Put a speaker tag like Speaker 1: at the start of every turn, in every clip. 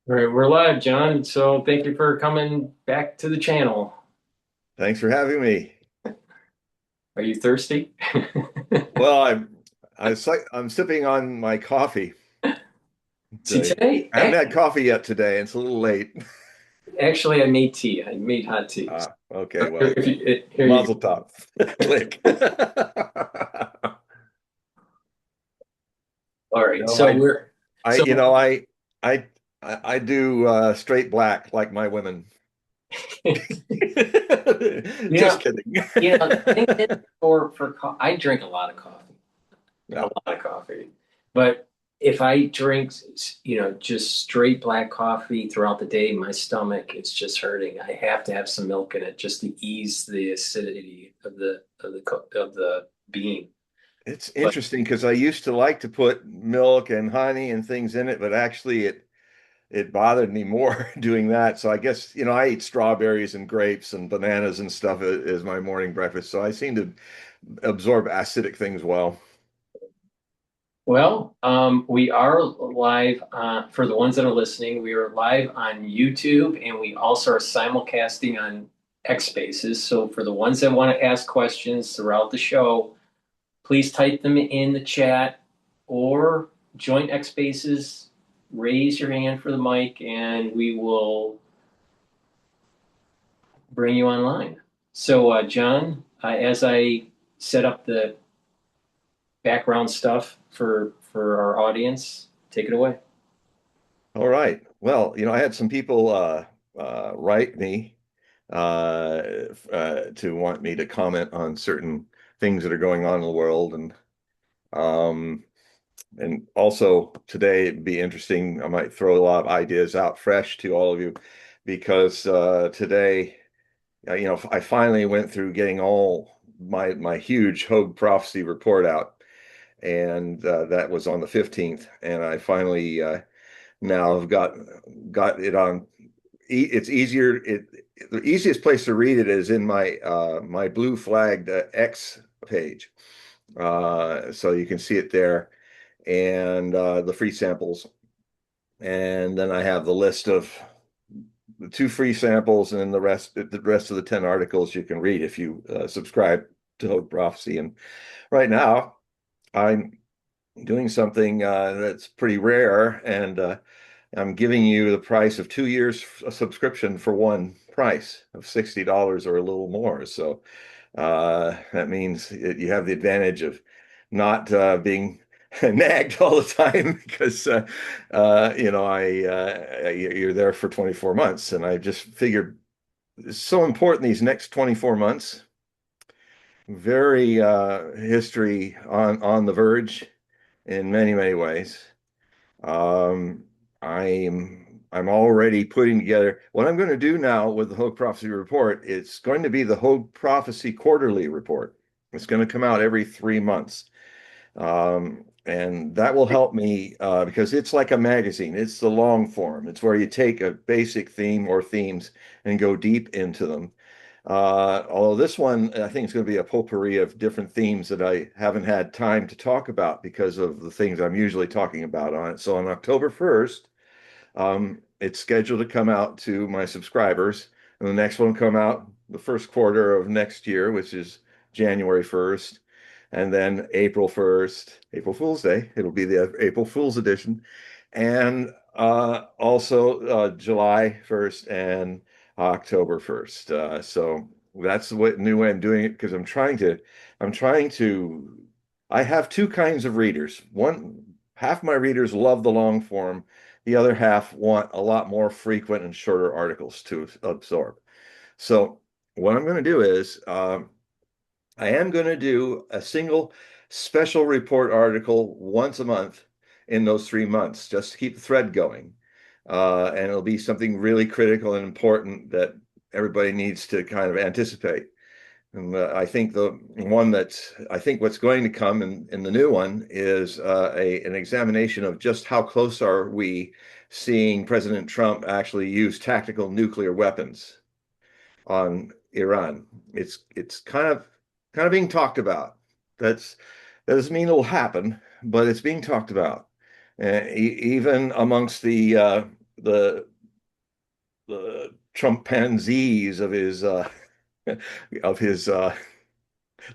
Speaker 1: All right, we're live, John. So thank you for coming back to the channel.
Speaker 2: Thanks for having me.
Speaker 1: Are you thirsty?
Speaker 2: Well, I'm sipping on my coffee.
Speaker 1: See, today,
Speaker 2: I haven't had coffee yet today. It's a little late.
Speaker 1: actually, I made tea. I made hot tea.
Speaker 2: Okay. Well,
Speaker 1: If you, here you
Speaker 2: mazel tov. Click.
Speaker 1: go. All right,
Speaker 2: No,
Speaker 1: so we're
Speaker 2: I,
Speaker 1: so
Speaker 2: you know, I, I do straight black like my women.
Speaker 1: you
Speaker 2: Just
Speaker 1: know,
Speaker 2: kidding.
Speaker 1: the thing is I drink a lot of coffee, a
Speaker 2: Yeah.
Speaker 1: lot of coffee, but if I drink, just straight black coffee throughout the day, my stomach is just hurting. I have to have some milk in it just to ease the acidity of the bean.
Speaker 2: It's
Speaker 1: But
Speaker 2: interesting because I used to like to put milk and honey and things in it, but actually it bothered me more doing that. So I guess, I eat strawberries and grapes and bananas and stuff as my morning breakfast. So I seem to absorb acidic things well.
Speaker 1: we are live for the ones that are listening. We are live on YouTube, and we also are simulcasting on X Spaces. So for the ones that want to ask questions throughout the show, please type them in the chat or join X Spaces. Raise your hand for the mic, and we will bring you online. So, John, as I set up the background stuff for our audience, take it away.
Speaker 2: All right. Well, I had some people write me to want me to comment on certain things that are going on in the world, um, and also today it'd be interesting. I might throw a lot of ideas out fresh to all of you because today. I finally went through getting all my huge Hogue prophecy report out, and that was on the 15th. And I finally now have got it on. It's easier. The easiest place to read it is in my blue flagged X page, so you can see it there, and the free samples. And then I have the list of the two free samples, and then the rest of the 10 articles you can read if you subscribe to Hope Prophecy. And right now I'm doing something that's pretty rare, and I'm giving you the price of 2 years subscription for one price of $60 or a little more. So that means you have the advantage of not being nagged all the time because you're there for 24 months, and I just figured it's so important these next 24 months. Very history on the verge in many, many ways. Um, I'm already putting together what I'm going to do now with the Hogue Prophecy Report. It's going to be the Hogue Prophecy Quarterly Report. It's going to come out every 3 months. And that will help me because it's like a magazine. It's the long form. It's where you take a basic theme or themes and go deep into them. Although this one, I think, is going to be a potpourri of different themes that I haven't had time to talk about because of the things I'm usually talking about on it. So on October 1st, it's scheduled to come out to my subscribers, and the next one will come out the first quarter of next year, which is January 1st, and then April 1st, April Fool's Day. It'll be the April Fool's edition, and also July 1st and October 1st. So that's the new way I'm doing it because I'm trying to, I have two kinds of readers. One, half my readers love the long form. The other half want a lot more frequent and shorter articles to absorb. So what I'm going to do is I am going to do a single special report article once a month in those 3 months, just to keep the thread going. And it'll be something really critical and important that everybody needs to kind of anticipate. And I think the one that I think what's going to come in the new one is an examination of just how close are we seeing President Trump actually use tactical nuclear weapons on Iran. It's kind of being talked about. That's that doesn't mean it'll happen, but it's being talked about, even amongst the the Trumpanzees of his the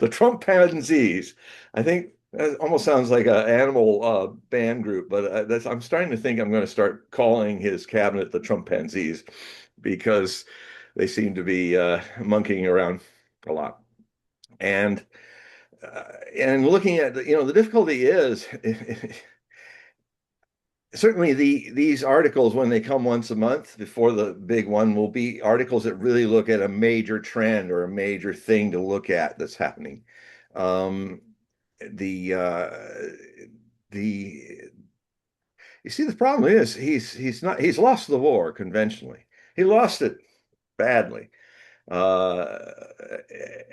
Speaker 2: Trumpanzees. I think that almost sounds like an animal band group, but I'm starting to think I'm going to start calling his cabinet the Trumpanzees because they seem to be monkeying around a lot. And and looking at the difficulty is certainly these articles, when they come once a month before the big one, will be articles that really look at a major trend or a major thing to look at that's happening. Um, the the You see, the problem is he's lost the war conventionally. He lost it badly. Uh,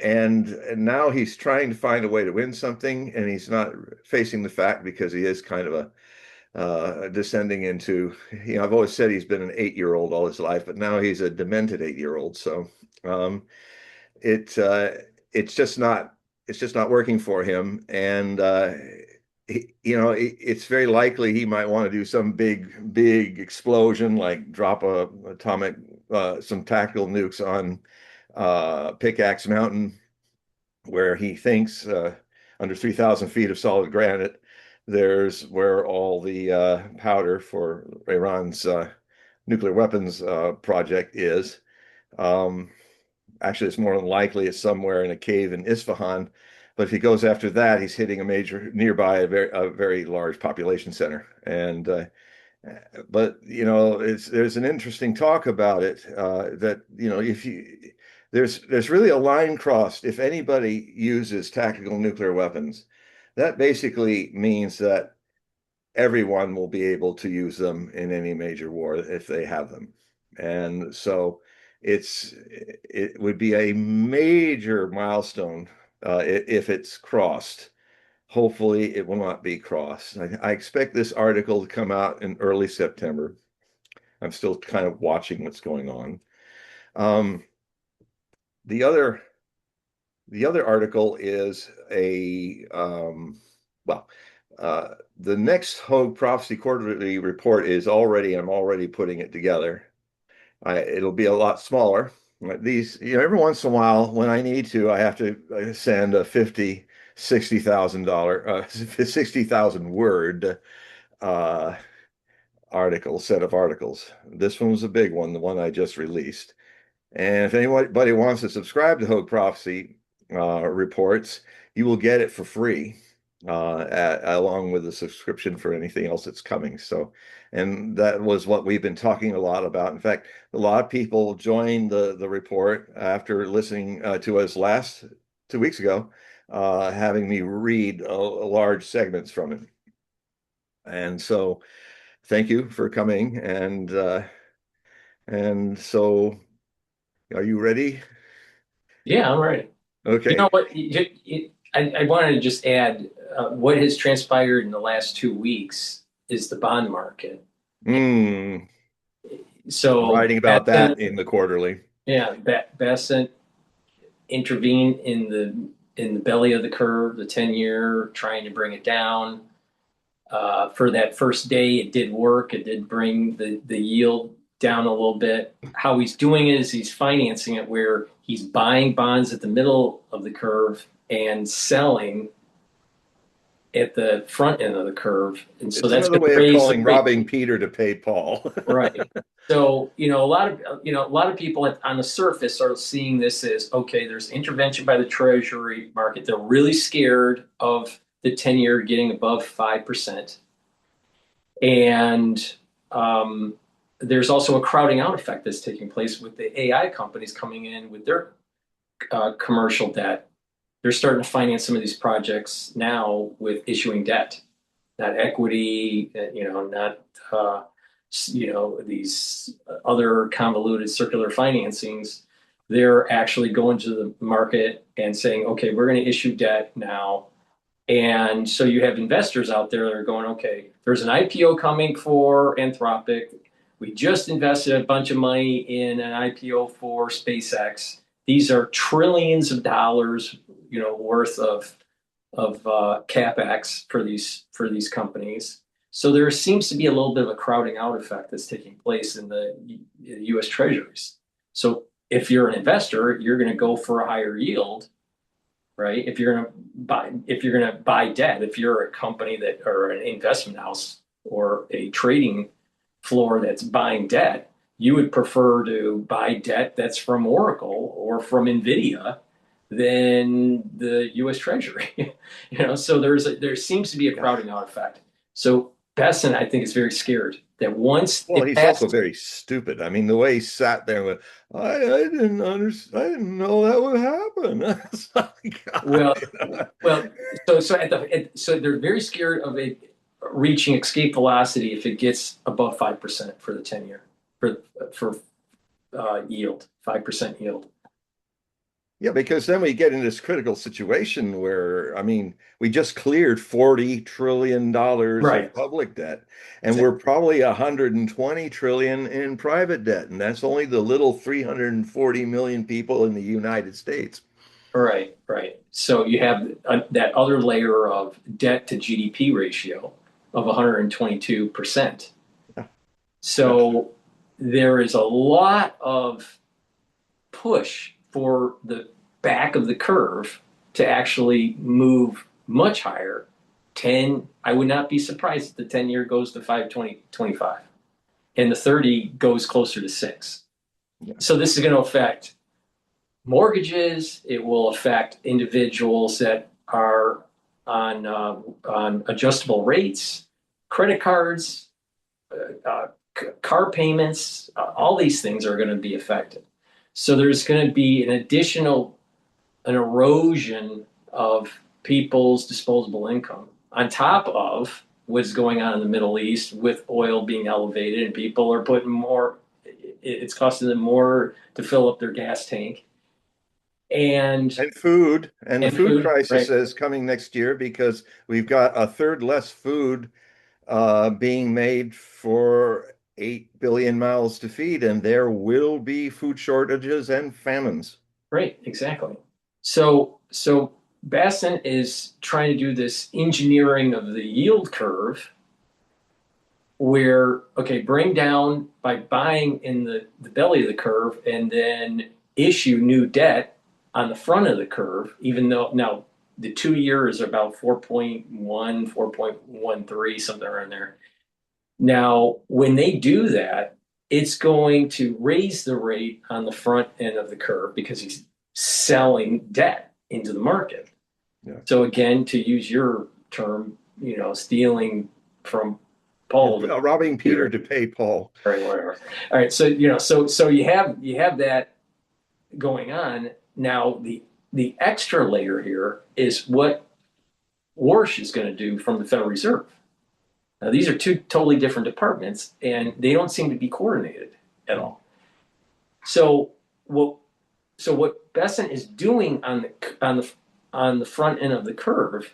Speaker 2: and now he's trying to find a way to win something, and he's not facing the fact, because he is kind of a descending into, I've always said he's been an 8-year-old all his life, but now he's a demented 8-year-old. So um, it it's just not working for him, and it's very likely he might want to do some big explosion, like drop a atomic some tactical nukes on Pickaxe Mountain, where he thinks under 3,000 feet of solid granite, there's where all the powder for Iran's nuclear weapons project is. Um, Actually, it's more than likely it's somewhere in a cave in Isfahan. But if he goes after that, he's hitting a major nearby, a very large population center. And but there's an interesting talk about it, that if you there's really a line crossed. If anybody uses tactical nuclear weapons, that basically means that everyone will be able to use them in any major war if they have them. And so it would be a major milestone if it's crossed. Hopefully, it will not be crossed. I expect this article to come out in early September. I'm still kind of watching what's going on. Um, the other article is well, the next Hogue Prophecy Quarterly report is I'm already putting it together. It'll be a lot smaller. These, every once in a while, when I need to, I have to send a $60,000 60,000 word uh, set of articles. This one was a big one, the one I just released. And if anybody wants to subscribe to Hogue Prophecy reports, you will get it for free, along with the subscription for anything else that's coming. So, and that was what we've been talking a lot about. In fact, a lot of people joined the report after listening to us last 2 weeks ago, having me read large segments from it. And so, thank you for coming. And so, are you ready?
Speaker 1: Yeah, I'm ready. You know
Speaker 2: Okay.
Speaker 1: what? I wanted to just add what has transpired in the last 2 weeks is the bond market.
Speaker 2: Mm,
Speaker 1: So
Speaker 2: writing about that in the quarterly.
Speaker 1: yeah, Bassett intervened in the belly of the curve, the 10-year, trying to bring it down. For that first day, it did work. It did bring the yield down a little bit. How he's doing it is he's financing it where he's buying bonds at the middle of the curve and selling at the front end of the curve. And so
Speaker 2: It's
Speaker 1: that's
Speaker 2: another
Speaker 1: going to
Speaker 2: way of
Speaker 1: raise the
Speaker 2: calling
Speaker 1: rate.
Speaker 2: robbing Peter to pay Paul.
Speaker 1: Right. So, a lot of people on the surface are seeing this as, okay, there's intervention by the treasury market. They're really scared of the 10-year getting above 5%. And there's also a crowding out effect that's taking place with the AI companies coming in with their commercial debt. They're starting to finance some of these projects now with issuing debt, not equity, not these other convoluted circular financings. They're actually going to the market and saying, okay, we're going to issue debt now. And so you have investors out there that are going, okay, there's an IPO coming for Anthropic. We just invested a bunch of money in an IPO for SpaceX. These are trillions of dollars, worth of capex for these companies. So there seems to be a little bit of a crowding out effect that's taking place in the U.S. Treasuries. So if you're an investor, you're going to go for a higher yield, right? If you're going to buy debt, if you're a company that or an investment house or a trading floor that's buying debt, you would prefer to buy debt that's from Oracle or from Nvidia than the U.S. Treasury. So there seems to be a
Speaker 2: Yeah.
Speaker 1: crowding out effect. So Besson, I think, is very scared that once
Speaker 2: Well,
Speaker 1: it
Speaker 2: he's also
Speaker 1: passes.
Speaker 2: very stupid. I mean, the way he sat there and went, I didn't understand. I didn't know that would happen. It's like, God,
Speaker 1: Well, well, so they're very scared of it reaching escape velocity if it gets above 5% for the 10 year for yield, 5% yield.
Speaker 2: Yeah, because then we get in this critical situation where, I mean, we just cleared $40 trillion
Speaker 1: Right.
Speaker 2: of public debt, and
Speaker 1: Exactly.
Speaker 2: we're probably 120 trillion in private debt, and that's only the little 340 million people in the United States.
Speaker 1: Right. Right. So you have that other layer of debt to GDP ratio of 122%.
Speaker 2: Yeah, yeah.
Speaker 1: So there is a lot of push for the back of the curve to actually move much higher. 10, I would not be surprised if the 10-year goes to 5.2025 and the 30 goes closer to 6.
Speaker 2: Yeah.
Speaker 1: So this is going to affect mortgages. It will affect individuals that are on adjustable rates, credit cards, car payments. All these things are going to be affected. So there's going to be an erosion of people's disposable income on top of what's going on in the Middle East with oil being elevated and people are putting more. It's costing them more to fill up their gas tank and
Speaker 2: And food, and the
Speaker 1: and
Speaker 2: food
Speaker 1: food,
Speaker 2: crisis
Speaker 1: right?
Speaker 2: is coming next year because we've got a third less food being made for 8 billion mouths to feed, and there will be food shortages and famines.
Speaker 1: Right, exactly. So Basson is trying to do this engineering of the yield curve where, okay, bring down by buying in the belly of the curve and then issue new debt on the front of the curve, even though now the 2 year is about 4.1, 4.13, something around there. Now, when they do that, it's going to raise the rate on the front end of the curve because he's selling debt into the market.
Speaker 2: Yeah.
Speaker 1: So again, to use your term, stealing from Paul to
Speaker 2: Robbing Peter
Speaker 1: Peter,
Speaker 2: to pay Paul.
Speaker 1: right? Whatever. All right. So so you have that going on. Now the extra layer here is what Warsh is going to do from the Federal Reserve. Now these are two totally different departments, and they don't seem to be coordinated at all. So what what Besson is doing on the front end of the curve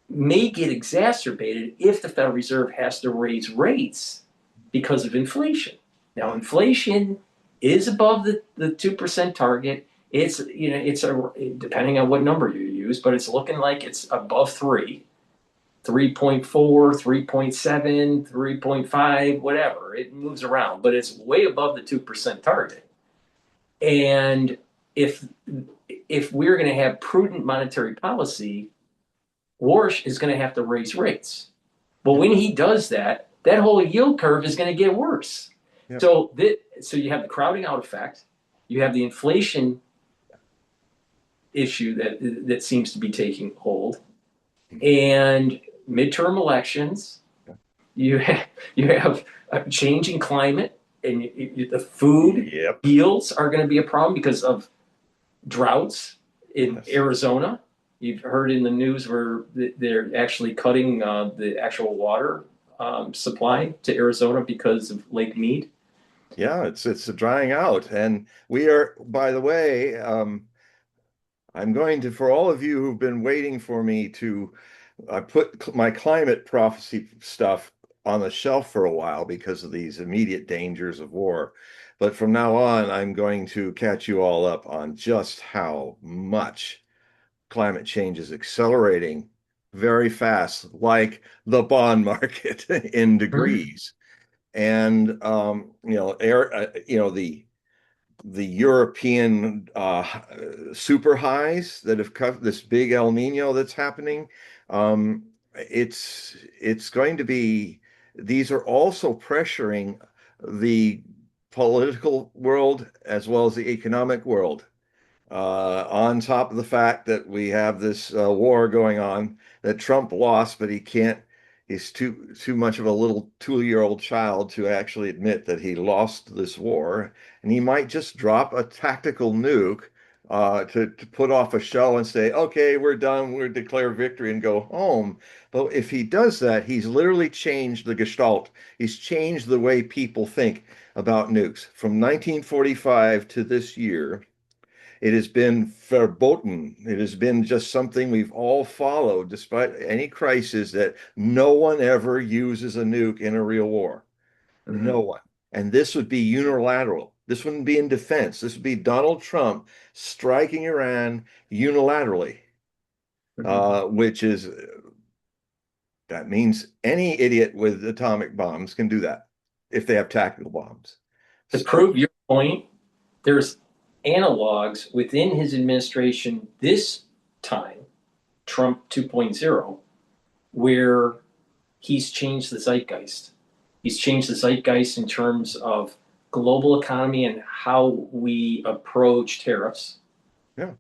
Speaker 1: may get exacerbated if the Federal Reserve has to raise rates because of inflation. Now, inflation is above the 2% target. It's depending on what number you use, but it's looking like it's above 3.4, 3.7, 3.5, whatever. It moves around, but it's way above the 2% target. And if if we're going to have prudent monetary policy, Warsh is going to have to raise rates. But
Speaker 2: Yeah.
Speaker 1: when he does that, that whole yield curve is going to get worse.
Speaker 2: Yeah.
Speaker 1: So you have the crowding out effect, you have the inflation issue that seems to be taking hold, and midterm elections. You have, you have a changing climate, and the food
Speaker 2: Yep.
Speaker 1: yields are going to be a problem because of droughts in
Speaker 2: Yes.
Speaker 1: Arizona. You've heard in the news where they're actually cutting the actual water supply to Arizona because of Lake Mead.
Speaker 2: Yeah, it's drying out. And we are, by the way, I'm going to, for all of you who've been waiting for me to put my climate prophecy stuff on the shelf for a while because of these immediate dangers of war. But from now on, I'm going to catch you all up on just how much climate change is accelerating very fast, like the bond market in
Speaker 1: Mhm.
Speaker 2: degrees. And the European super highs that have cut this big El Nino that's happening. It's going to be, these are also pressuring the political world as well as the economic world, on top of the fact that we have this war going on that Trump lost, but he can't. He's too much of a little 2-year-old child to actually admit that he lost this war, and he might just drop a tactical nuke to put off a show and say, "Okay, we're done. We're declare victory and go home." But if he does that, he's literally changed the gestalt. He's changed the way people think about nukes from 1945 to this year. It has been verboten. It has been just something we've all followed, despite any crisis, that no one ever uses a nuke in a real war. No
Speaker 1: Mhm.
Speaker 2: one. And this would be unilateral. This wouldn't be in defense. This would be Donald Trump striking Iran unilaterally,
Speaker 1: Mhm.
Speaker 2: which is, that means any idiot with atomic bombs can do that if they have tactical bombs.
Speaker 1: To
Speaker 2: So,
Speaker 1: prove your point, there's analogs within his administration this time, Trump 2.0, where he's changed the zeitgeist. He's changed the zeitgeist in terms of global economy and how we approach tariffs.
Speaker 2: yeah.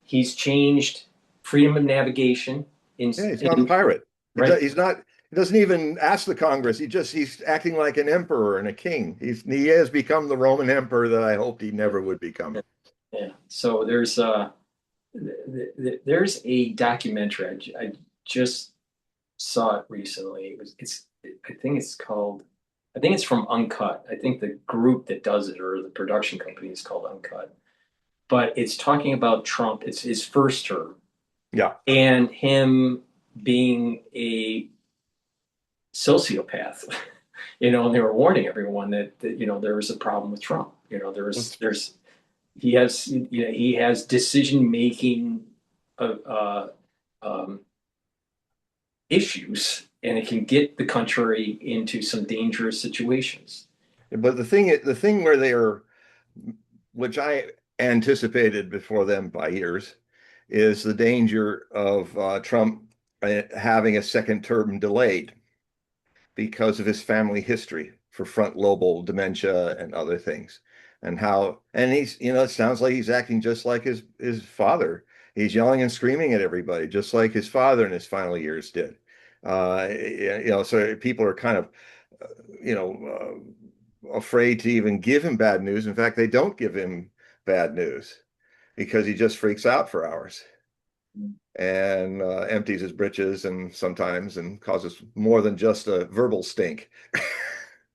Speaker 1: He's changed freedom of navigation
Speaker 2: Yeah, he's gone
Speaker 1: in
Speaker 2: pirate.
Speaker 1: right.
Speaker 2: He's not. He doesn't even ask the Congress. He's acting like an emperor and a king. He has become the Roman emperor that I hoped he never would become.
Speaker 1: Yeah. So there's a documentary. I just saw it recently. It's I think it's called I think it's from Uncut. I think the group that does it or the production company is called Uncut. But it's talking about Trump. It's his first term
Speaker 2: Yeah,
Speaker 1: and him being a sociopath. And they were warning everyone that there was a problem with Trump. There's he has decision making uh, uh, um, issues, and it can get the country into some dangerous situations.
Speaker 2: but the thing where they are, which I anticipated before them by years, is the danger of Trump having a second term delayed because of his family history for front lobal dementia and other things. And it sounds like he's acting just like his father. He's yelling and screaming at everybody, just like his father in his final years did. So people are kind of, uh, afraid to even give him bad news. In fact, they don't give him bad news because he just freaks out for hours and empties his britches and sometimes and causes more than just a verbal stink.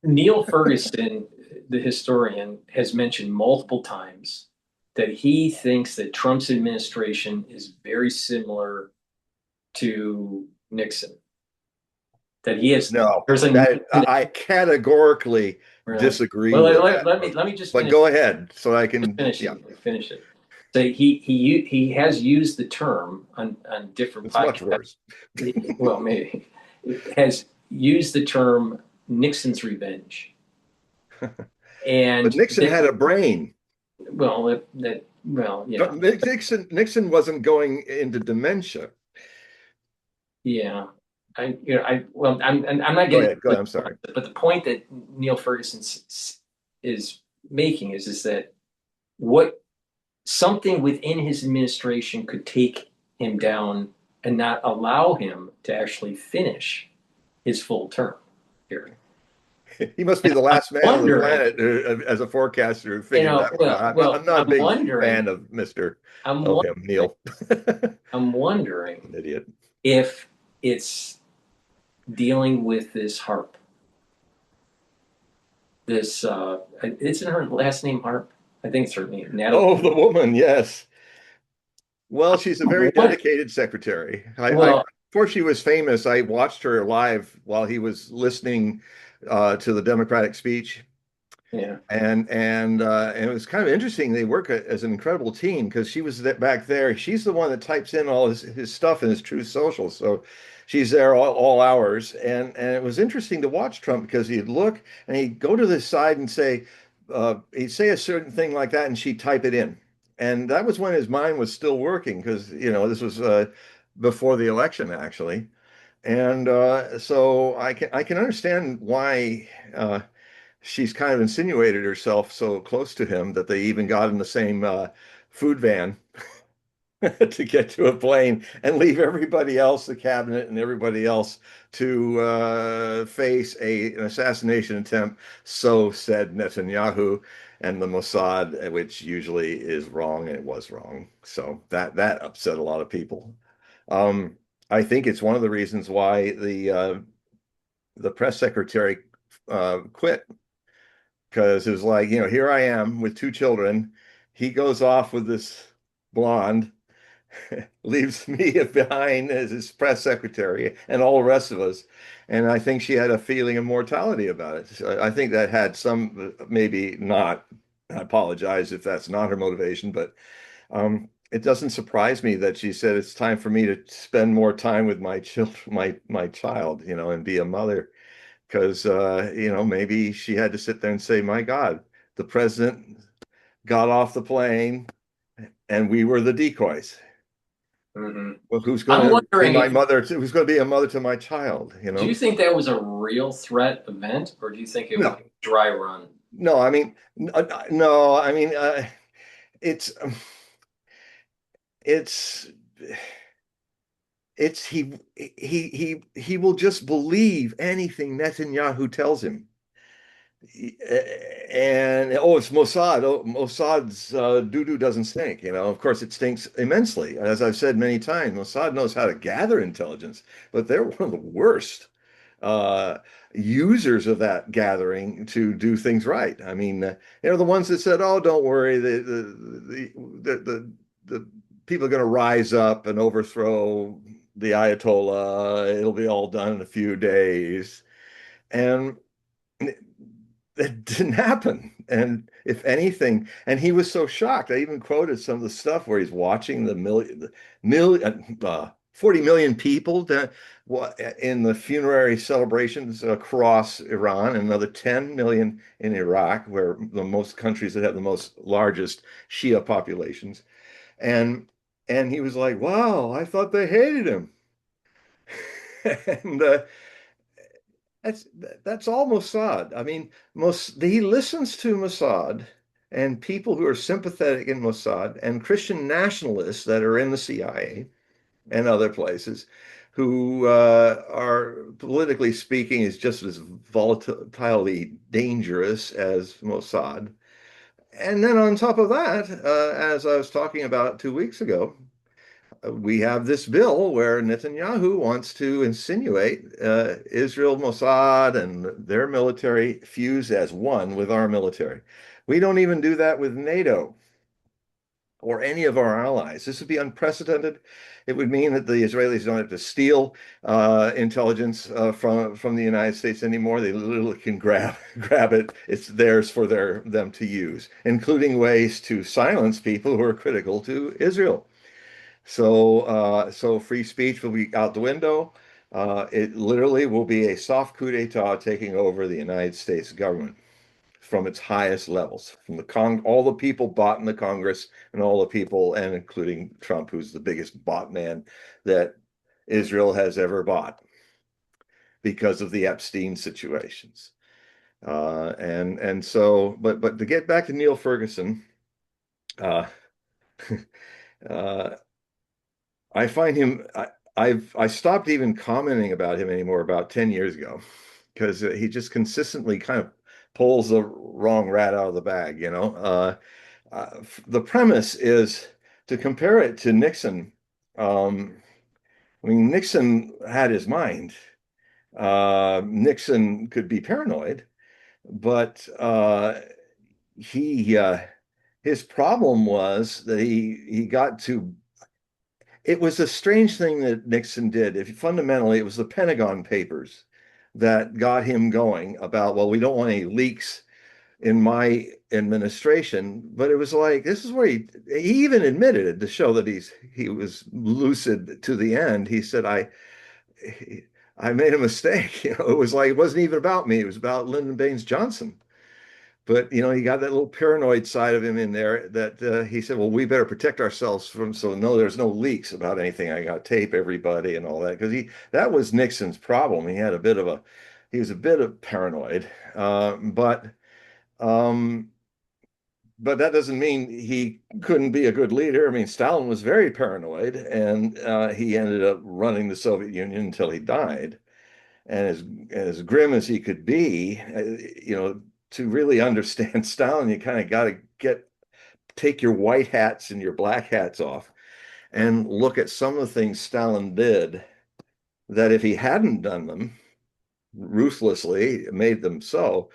Speaker 1: Neil Ferguson, the historian, has mentioned multiple times that he thinks that Trump's administration is very similar to Nixon. That he has
Speaker 2: No,
Speaker 1: there's a
Speaker 2: that
Speaker 1: Nixon
Speaker 2: I categorically
Speaker 1: really.
Speaker 2: disagree
Speaker 1: Well,
Speaker 2: with
Speaker 1: let,
Speaker 2: that.
Speaker 1: let me let me just
Speaker 2: But
Speaker 1: finish
Speaker 2: go ahead so I
Speaker 1: just
Speaker 2: can,
Speaker 1: finish
Speaker 2: yeah,
Speaker 1: it. Finish it. So he has used the term on different
Speaker 2: it's much
Speaker 1: podcasts.
Speaker 2: worse.
Speaker 1: Well, maybe has used the term Nixon's revenge,
Speaker 2: But
Speaker 1: and
Speaker 2: Nixon
Speaker 1: that
Speaker 2: had a brain.
Speaker 1: well that well yeah
Speaker 2: Nixon wasn't going into dementia.
Speaker 1: yeah I well I'm not
Speaker 2: Go
Speaker 1: getting
Speaker 2: ahead, go ahead. I'm sorry.
Speaker 1: but the point that Neil Ferguson is making is that what something within his administration could take him down and not allow him to actually finish his full term here.
Speaker 2: He must be
Speaker 1: And
Speaker 2: the
Speaker 1: I'm
Speaker 2: last man on the
Speaker 1: wondering,
Speaker 2: planet as a forecaster who figured that one out. I'm not a
Speaker 1: I'm
Speaker 2: big
Speaker 1: wondering,
Speaker 2: fan of Mr.
Speaker 1: I'm
Speaker 2: of him,
Speaker 1: wondering,
Speaker 2: Neil.
Speaker 1: I'm wondering
Speaker 2: An idiot.
Speaker 1: if it's dealing with this harp. This isn't her last name Harp? I think it's her name, Natalie.
Speaker 2: Oh, the woman, yes. Well, she's a very
Speaker 1: What?
Speaker 2: dedicated secretary.
Speaker 1: Well,
Speaker 2: Before she was famous, I watched her live while he was listening to the Democratic speech,
Speaker 1: Yeah.
Speaker 2: And it was kind of interesting. They work as an incredible team because she was back there. She's the one that types in all his stuff in his Truth Social. So she's there all hours. And it was interesting to watch Trump because he'd look and he'd go to the side and say, he'd say a certain thing like that, and she'd type it in. And that was when his mind was still working because, this was before the election, actually. And so I can understand why. She's kind of insinuated herself so close to him that they even got in the same food van to get to a plane and leave everybody else, the cabinet and everybody else, to face an assassination attempt. So said Netanyahu and the Mossad, which usually is wrong, and it was wrong. So that upset a lot of people. Um, I think it's one of the reasons why the press secretary quit because it was like, here I am with two children. He goes off with this blonde, leaves me behind as his press secretary and all the rest of us. And I think she had a feeling of mortality about it. So I think that had some, maybe not. I apologize if that's not her motivation, but it doesn't surprise me that she said it's time for me to spend more time with my children, my child, and be a mother because maybe she had to sit there and say, "My God, the president got off the plane, and we were the decoys.
Speaker 1: Hmm.
Speaker 2: Well, who's going
Speaker 1: I'm
Speaker 2: to be
Speaker 1: wondering
Speaker 2: my
Speaker 1: if,
Speaker 2: mother? Who's going to be a mother to my child?"
Speaker 1: do you think that was a real threat event, or do you think it was
Speaker 2: No,
Speaker 1: a dry run?
Speaker 2: no. I mean, no. I mean, it's it's it's he will just believe anything Netanyahu tells him. And it's Mossad. Oh, Mossad's doo-doo doesn't stink. Of course, it stinks immensely. As I've said many times, Mossad knows how to gather intelligence, but they're one of the worst uh, users of that gathering to do things right. I mean, the ones that said, "Oh, don't worry, the people are going to rise up and overthrow the Ayatollah. It'll be all done in a few days." And it didn't happen. And if anything, and he was so shocked. I even quoted some of the stuff where he's watching the million, 40 million people in the funerary celebrations across Iran, and another 10 million in Iraq, where the most countries that have the most largest Shia populations. And and he was like, "Wow, I thought they hated him." And that's that's all Mossad. I mean, he listens to Mossad and people who are sympathetic in Mossad and Christian nationalists that are in the CIA and other places who are politically speaking is just as volatilely dangerous as Mossad. And then on top of that, as I was talking about 2 weeks ago, we have this bill where Netanyahu wants to insinuate Israel, Mossad, and their military fuse as one with our military. We don't even do that with NATO or any of our allies. This would be unprecedented. It would mean that the Israelis don't have to steal intelligence from the United States anymore. They literally can grab it. It's theirs for them to use, including ways to silence people who are critical to Israel. So free speech will be out the window. It literally will be a soft coup d'etat taking over the United States government from its highest levels, from all the people bought in the Congress and all the people, and including Trump, who's the biggest bought man that Israel has ever bought because of the Epstein situations. And so, but to get back to Neil Ferguson, uh, uh, I find him. I stopped even commenting about him anymore about 10 years ago because he just consistently kind of pulls the wrong rat out of the bag. The premise is to compare it to Nixon. Um, I mean, Nixon had his mind. Nixon could be paranoid, but he his problem was that he got to it was a strange thing that Nixon did. If fundamentally, it was the Pentagon Papers that got him going about, well, we don't want any leaks in my administration, but it was like this is where he even admitted it to show that he was lucid to the end. He said, I made a mistake. It was like it wasn't even about me. It was about Lyndon Baines Johnson. But he got that little paranoid side of him in there that he said, "Well, we better protect ourselves from so no, there's no leaks about anything. I got to tape everybody and all that because that was Nixon's problem. He was a bit of paranoid, um, but that doesn't mean he couldn't be a good leader. I mean, Stalin was very paranoid, and he ended up running the Soviet Union until he died. And as grim as he could be, to really understand Stalin, you kind of got to take your white hats and your black hats off and look at some of the things Stalin did that if he hadn't done them ruthlessly, made them so,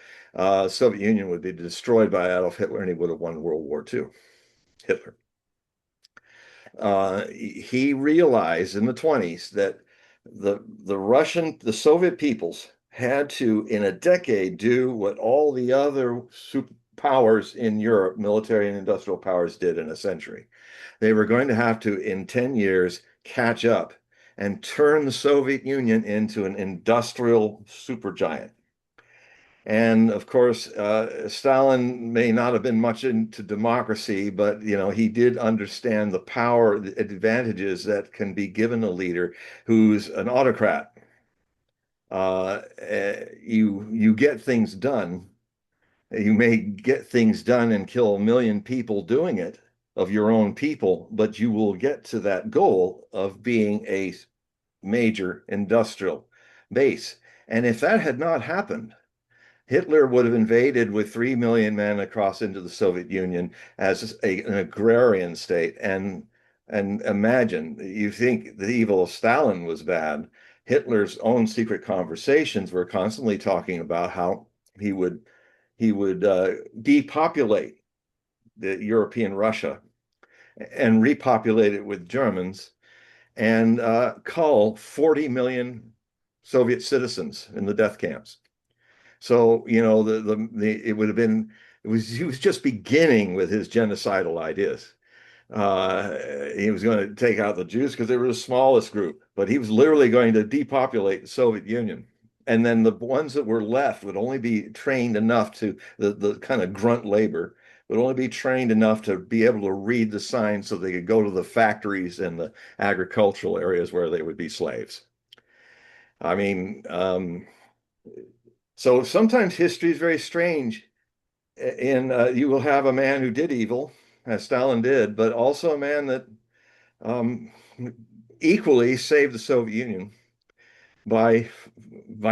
Speaker 2: Soviet Union would be destroyed by Adolf Hitler and he would have won World War II. Hitler. He realized in the 20s that the Soviet peoples had to, in a decade, do what all the other superpowers in Europe, military and industrial powers, did in a century. They were going to have to, in 10 years, catch up and turn the Soviet Union into an industrial supergiant. And of course, Stalin may not have been much into democracy, but he did understand the power, the advantages that can be given a leader who's an autocrat. You get things done. You may get things done and kill 1 million people doing it of your own people, but you will get to that goal of being a major industrial base. And if that had not happened, Hitler would have invaded with 3 million men across into the Soviet Union as an agrarian state. And imagine, you think the evil of Stalin was bad. Hitler's own secret conversations were constantly talking about how he would depopulate the European Russia and repopulate it with Germans and cull 40 million Soviet citizens in the death camps. So, it would have been, he was just beginning with his genocidal ideas. He was going to take out the Jews because they were the smallest group, but he was literally going to depopulate the Soviet Union. And then the ones that were left would only be trained enough the kind of grunt labor would only be trained enough to be able to read the signs so they could go to the factories and the agricultural areas where they would be slaves. I mean, so sometimes history is very strange. And you will have a man who did evil, as Stalin did, but also a man that um, equally saved the Soviet Union by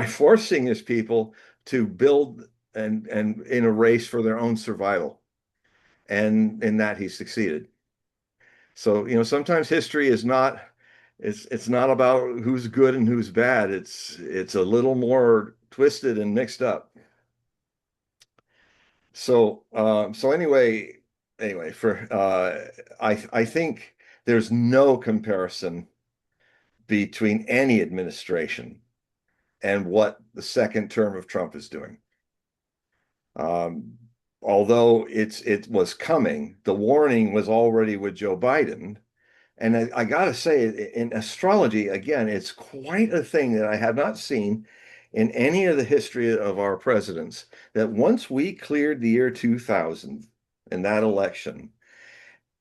Speaker 2: forcing his people to build and in a race for their own survival. And in that he succeeded. So, sometimes history is not it's not about who's good and who's bad. It's a little more twisted and mixed up. So anyway, I think there's no comparison between any administration and what the second term of Trump is doing. Um, Although it was coming, the warning was already with Joe Biden. And I gotta say, in astrology, again, it's quite a thing that I have not seen in any of the history of our presidents, that once we cleared the year 2000 in that election,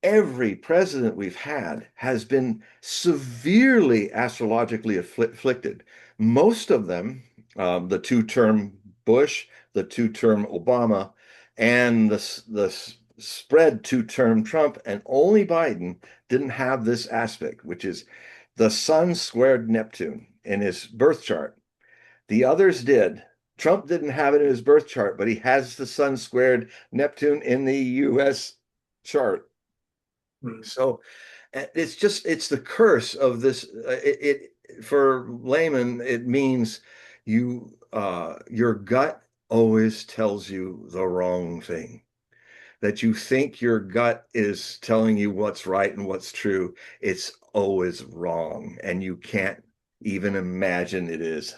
Speaker 2: every president we've had has been severely astrologically afflicted. Most of them, the two-term Bush, the two-term Obama, and the spread two-term Trump, and only Biden didn't have this aspect, which is the sun squared Neptune in his birth chart. The others did. Trump didn't have it in his birth chart, but he has the sun squared Neptune in the US chart. So it's the curse of this. For laymen, it means your gut always tells you the wrong thing. That you think your gut is telling you what's right and what's true. It's always wrong, and you can't even imagine it is.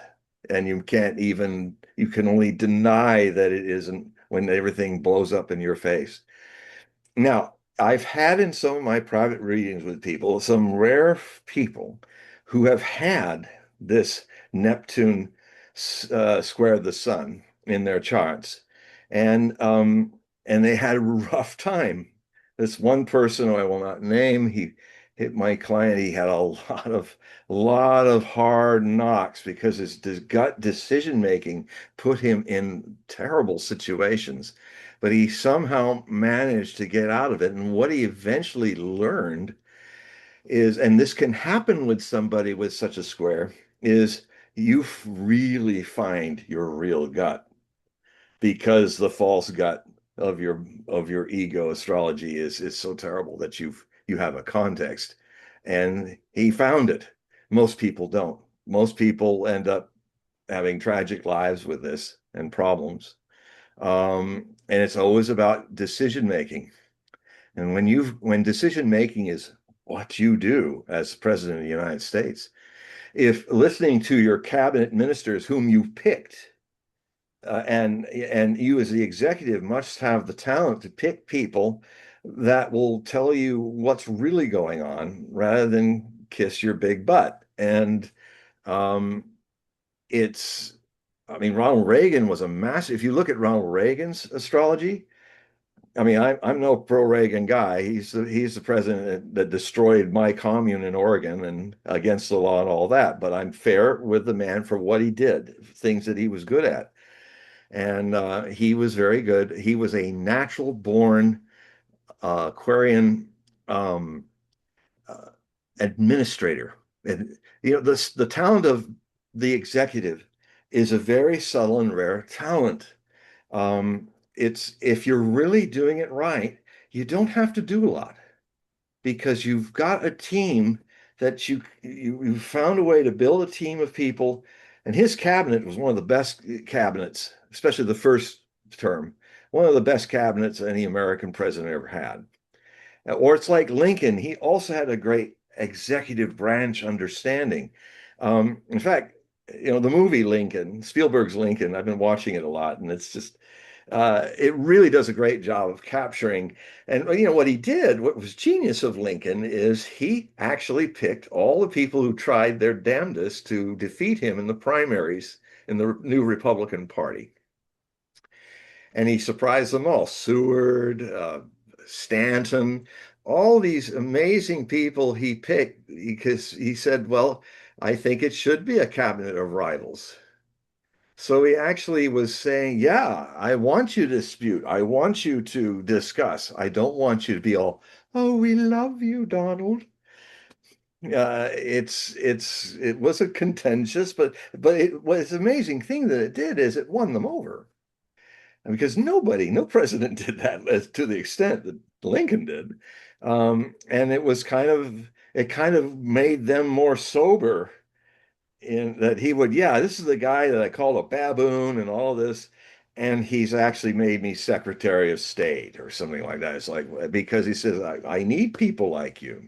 Speaker 2: And you can only deny that it isn't when everything blows up in your face. Now, I've had in some of my private readings with people, some rare people who have had this Neptune square the sun in their charts, and they had a rough time. This one person, who I will not name, he hit my client. He had a lot of hard knocks because his gut decision making put him in terrible situations, but he somehow managed to get out of it. And what he eventually learned is, and this can happen with somebody with such a square, is you really find your real gut, because the false gut of your ego astrology is so terrible that you have a context. And he found it. Most people don't. Most people end up having tragic lives with this and problems. And it's always about decision making. And when decision making is what you do as president of the United States, if listening to your cabinet ministers whom you picked, and you as the executive must have the talent to pick people that will tell you what's really going on rather than kiss your big butt. And um, it's, I mean, Ronald Reagan was a massive. If you look at Ronald Reagan's astrology, I mean, I'm no pro-Reagan guy. He's the president that destroyed my commune in Oregon and against the law and all that. But I'm fair with the man for what he did, things that he was good at. And he was very good. He was a natural born Aquarian um, uh, administrator. And the talent of the executive is a very subtle and rare talent. It's if you're really doing it right, you don't have to do a lot because you've got a team that you found a way to build a team of people. And his cabinet was one of the best cabinets, especially the first term, one of the best cabinets any American president ever had. Or it's like Lincoln, he also had a great executive branch understanding. In fact, the movie Lincoln, Spielberg's Lincoln, I've been watching it a lot, and it really does a great job of capturing. And what he did, what was genius of Lincoln, is he actually picked all the people who tried their damnedest to defeat him in the primaries in the new Republican Party. And he surprised them all. Seward, Stanton, all these amazing people he picked because he said, well, I think it should be a cabinet of rivals. So he actually was saying, yeah, I want you to dispute. I want you to discuss. I don't want you to be all, oh, we love you, Donald. It was a contentious, but it was an amazing thing that it did is it won them over. Because no president did that to the extent that Lincoln did. And it kind of made them more sober in that he would, yeah, this is the guy that I call a baboon and all this. And he's actually made me Secretary of State or something like that. It's like, because he says, I need people like you,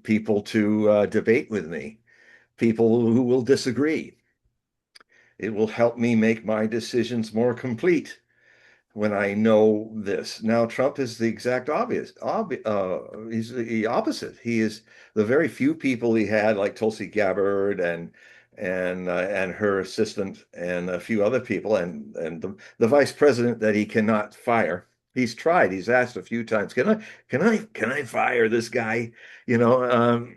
Speaker 2: people to debate with me, people who will disagree. It will help me make my decisions more complete when I know this. Now, Trump is the exact he's the opposite. He is the very few people he had, like Tulsi Gabbard and her assistant and a few other people, and the vice president that he cannot fire. He's tried. He's asked a few times, can I fire this guy? You know,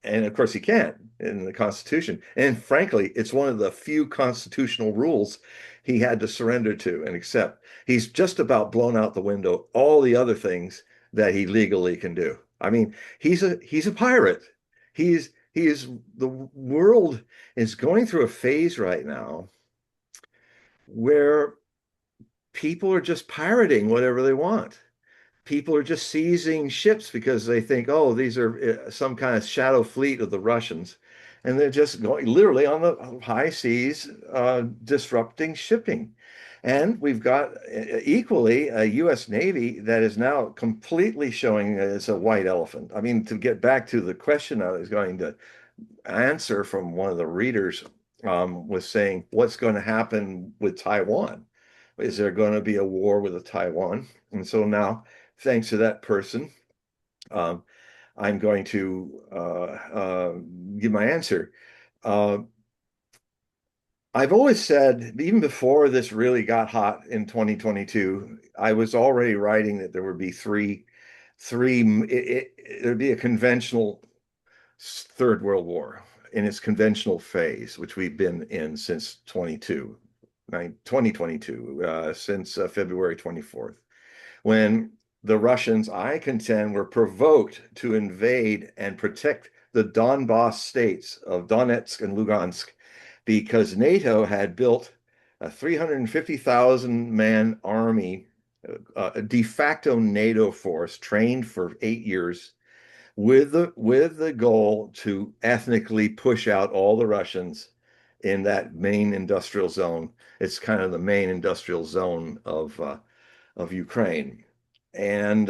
Speaker 2: and of course he can't in the Constitution. And frankly, it's one of the few constitutional rules he had to surrender to and accept. He's just about blown out the window all the other things that he legally can do. I mean, he's a pirate. The world is going through a phase right now where people are just pirating whatever they want. People are just seizing ships because they think, oh, these are some kind of shadow fleet of the Russians. And they're just going literally on the high seas, disrupting shipping. And we've got equally a U.S. Navy that is now completely showing it's a white elephant. I mean, to get back to the question I was going to answer from one of the readers, was saying, what's going to happen with Taiwan? is there going to be a war with Taiwan? And so now, thanks to that person, um, I'm going to give my answer. Uh, I've always said, even before this really got hot in 2022, I was already writing that there would be there'd be a conventional Third World War in its conventional phase, which we've been in since 2022, since February 24th, when the Russians, I contend, were provoked to invade and protect the Donbass states of Donetsk and Lugansk because NATO had built a 350,000 man army, a de facto NATO force trained for 8 years with the goal to ethnically push out all the Russians in that main industrial zone. It's kind of the main industrial zone of Ukraine. And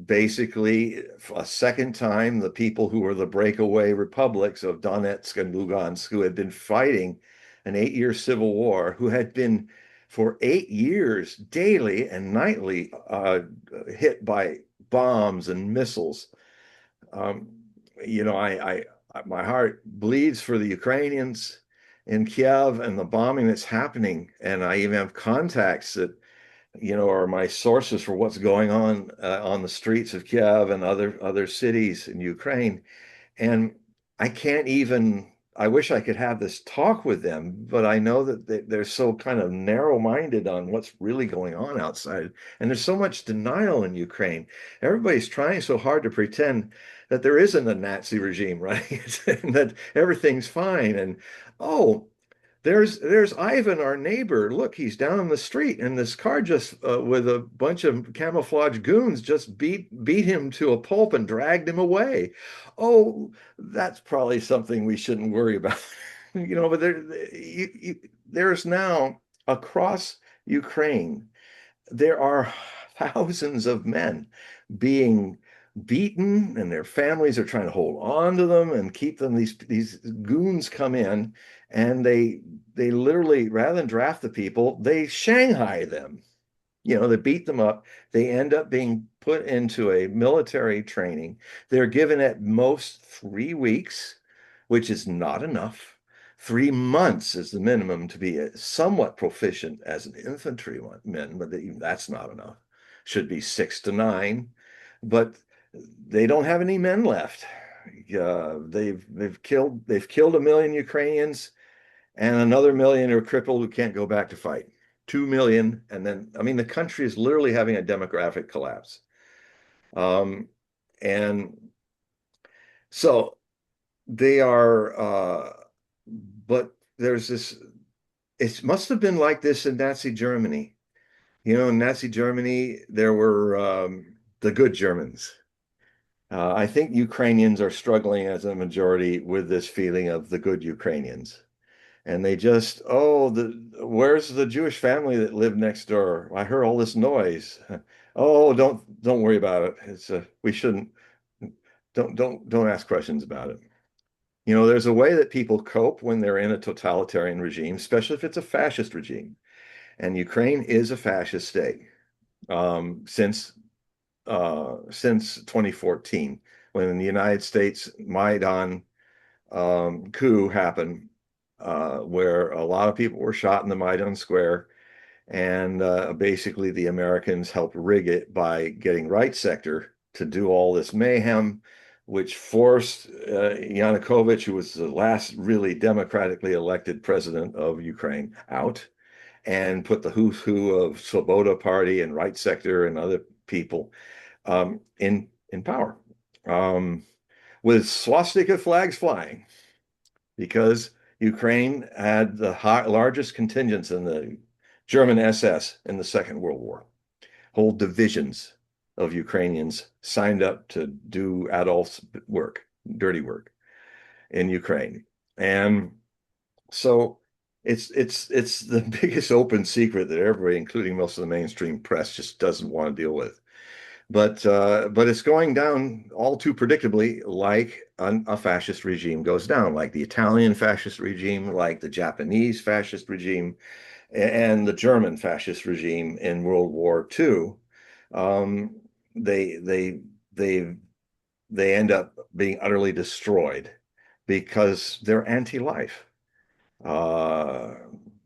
Speaker 2: basically, a second time, the people who were the breakaway republics of Donetsk and Lugansk, who had been fighting an 8 year civil war, who had been for 8 years daily and nightly hit by bombs and missiles. Um, you know, my heart bleeds for the Ukrainians in Kiev and the bombing that's happening. And I even have contacts that are my sources for what's going on the streets of Kiev and other cities in Ukraine. And I can't even, I wish I could have this talk with them, but I know that they're so kind of narrow-minded on what's really going on outside. And there's so much denial in Ukraine. Everybody's trying so hard to pretend that there isn't a Nazi regime, right? And that everything's fine. And oh, there's Ivan, our neighbor. Look, he's down on the street, and this car just with a bunch of camouflage goons just beat him to a pulp and dragged him away. Oh, that's probably something we shouldn't worry about, But there's now across Ukraine there are thousands of men being beaten, and their families are trying to hold on to them and keep them. These goons come in, and they literally, rather than draft the people, they Shanghai them. They beat them up. They end up being put into a military training. They're given at most 3 weeks, which is not enough. 3 months is the minimum to be somewhat proficient as an infantryman, but even that's not enough. Should be 6 to 9, but they don't have any men left. They've killed 1 million Ukrainians, and another million are crippled who can't go back to fight. 2 million, and then I mean the country is literally having a demographic collapse. Um, and so they are, but there's this. It must have been like this in Nazi Germany. In Nazi Germany, there were the good Germans. I think Ukrainians are struggling as a majority with this feeling of the good Ukrainians. And they just, oh, where's the Jewish family that lived next door? I heard all this noise. Oh, don't worry about it. It's we shouldn't don't ask questions about it. There's a way that people cope when they're in a totalitarian regime, especially if it's a fascist regime. And Ukraine is a fascist state since 2014, when in the United States Maidan coup happened, where a lot of people were shot in the Maidan Square, and basically the Americans helped rig it by getting right sector to do all this mayhem, which forced Yanukovych, who was the last really democratically elected president of Ukraine, out, and put the who's who of Svoboda Party and right sector and other people in power, with swastika flags flying, because Ukraine had the largest contingents in the German SS in the Second World War. Whole divisions of Ukrainians signed up to do Adolf's work, dirty work in Ukraine. And so it's the biggest open secret that everybody, including most of the mainstream press, just doesn't want to deal with. But it's going down all too predictably, like a fascist regime goes down, like the Italian fascist regime, like the Japanese fascist regime, and the German fascist regime in World War II. Um, they they they they end up being utterly destroyed because they're anti-life. Uh,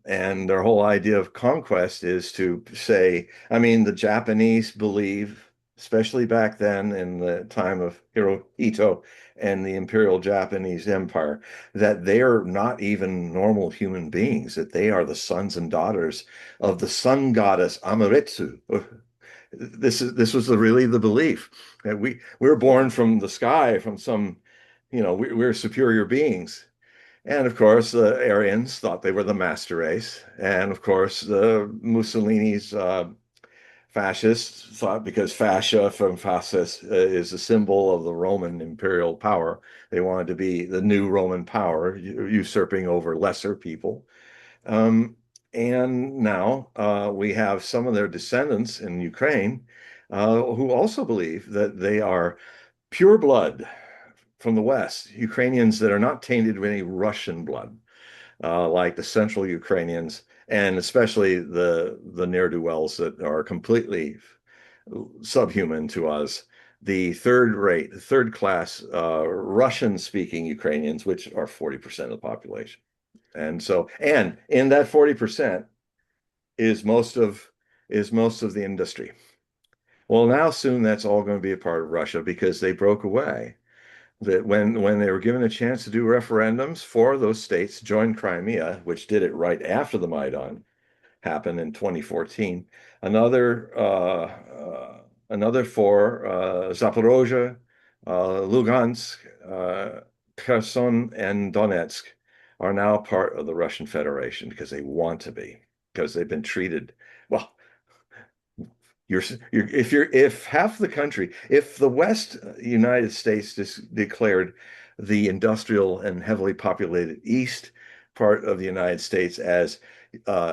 Speaker 2: and their whole idea of conquest is to say, I mean, the Japanese believe, especially back then in the time of Hirohito and the Imperial Japanese Empire, that they are not even normal human beings, that they are the sons and daughters of the sun goddess Amaterasu. This was really the belief that we're born from the sky, from some, we're superior beings. And of course, the Aryans thought they were the master race. And of course, the Mussolini's fascists thought, because fascia from fascis is a symbol of the Roman imperial power, they wanted to be the new Roman power, usurping over lesser people. Um, and now we have some of their descendants in Ukraine who also believe that they are pure blood from the West, Ukrainians that are not tainted with any Russian blood, like the central Ukrainians, and especially the ne'er-do-wells that are completely subhuman to us. The third rate, third class Russian-speaking Ukrainians, which are 40% of the population. And in that 40% is most of the industry. Well, now soon that's all going to be a part of Russia because they broke away. That when they were given a chance to do referendums, four of those states joined Crimea, which did it right after the Maidan happened in 2014. Another four, Zaporozhye, Lugansk, Kherson, and Donetsk, are now part of the Russian Federation because they want to be, because they've been treated well. If half the country, if the West United States just declared the industrial and heavily populated East part of the United States as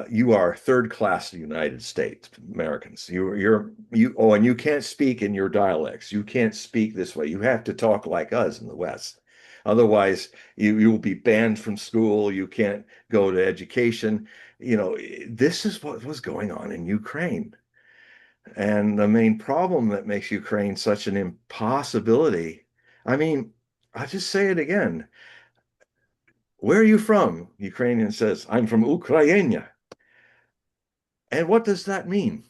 Speaker 2: you are third class United States Americans. And you can't speak in your dialects. You can't speak this way. You have to talk like us in the West. Otherwise, you will be banned from school. You can't go to education. This is what was going on in Ukraine. And the main problem that makes Ukraine such an impossibility, I mean, I'll just say it again. Where are you from? Ukrainian says, I'm from Ukraine. And what does that mean?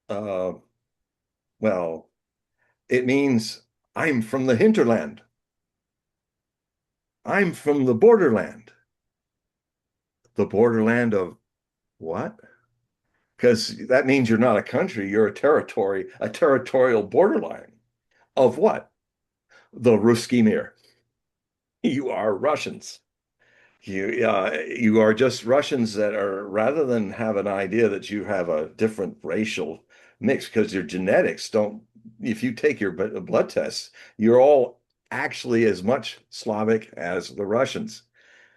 Speaker 2: Uh, well, it means I'm from the hinterland. I'm from the borderland. The borderland of what? Because that means you're not a country, you're a territory, a territorial borderline of what? The Ruski Mir. You are Russians. You are just Russians that are, rather than have an idea that you have a different racial mix, because your genetics don't, if you take your blood tests, you're all actually as much Slavic as the Russians,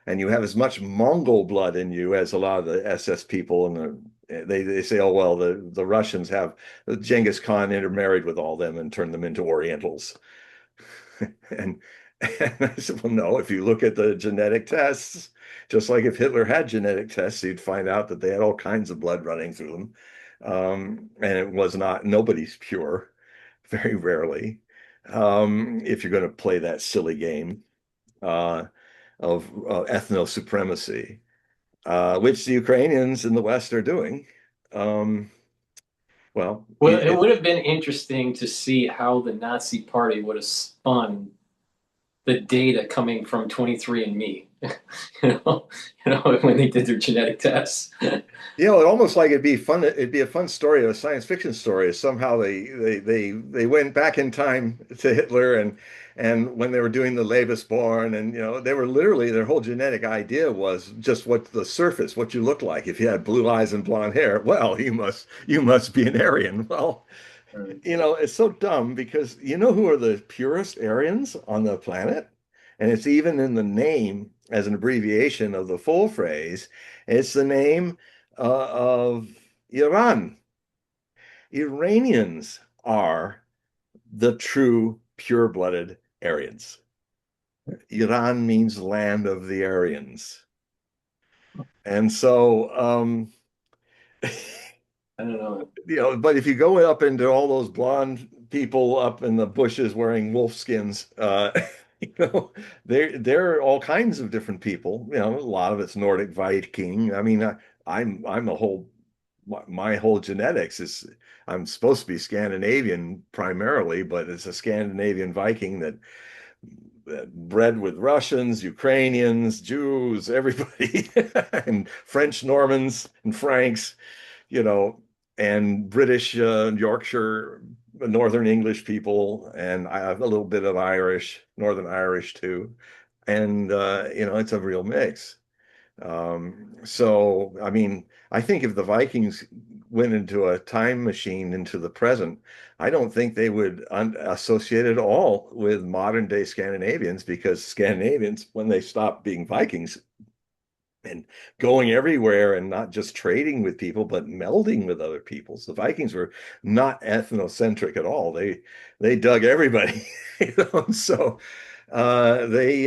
Speaker 2: and you have as much Mongol blood in you as a lot of the SS people, and they say, oh well, the Russians have Genghis Khan intermarried with all them and turned them into Orientals. And, and I said, well, no, if you look at the genetic tests, just like if Hitler had genetic tests, you'd find out that they had all kinds of blood running through them. And it was not, nobody's pure, very rarely. If you're going to play that silly game uh, of ethno supremacy, which the Ukrainians in the West are doing. Um, well,
Speaker 1: Well, it would have been interesting to see how the Nazi Party would have spun the data coming from 23andMe, when they did their genetic tests.
Speaker 2: it almost like it'd be fun. It'd be a fun story, a science fiction story. Somehow they went back in time to Hitler and when they were doing the Lebensborn, and they were literally, their whole genetic idea was just what the surface, what you look like. If you had blue eyes and blonde hair, well, you must be an Aryan. Well, it's so dumb because who are the purest Aryans on the planet? And it's even in the name as an abbreviation of the full phrase. It's the name of Iran. Iranians are the true pure-blooded Aryans. Iran means land of the Aryans. And so,
Speaker 1: I don't know.
Speaker 2: but if you go up into all those blonde people up in the bushes wearing wolf skins, you know, there are all kinds of different people. A lot of it's Nordic Viking. I mean, I'm a whole my whole genetics is I'm supposed to be Scandinavian primarily, but it's a Scandinavian Viking that bred with Russians, Ukrainians, Jews, everybody, and French Normans and Franks, you know, and British, Yorkshire, Northern English people, and I have a little bit of Irish, Northern Irish too. And, it's a real mix. So, I mean, I think if the Vikings went into a time machine into the present, I don't think they would associate at all with modern day Scandinavians, because Scandinavians, when they stopped being Vikings and going everywhere and not just trading with people, but melding with other peoples, the Vikings were not ethnocentric at all. They dug everybody, so they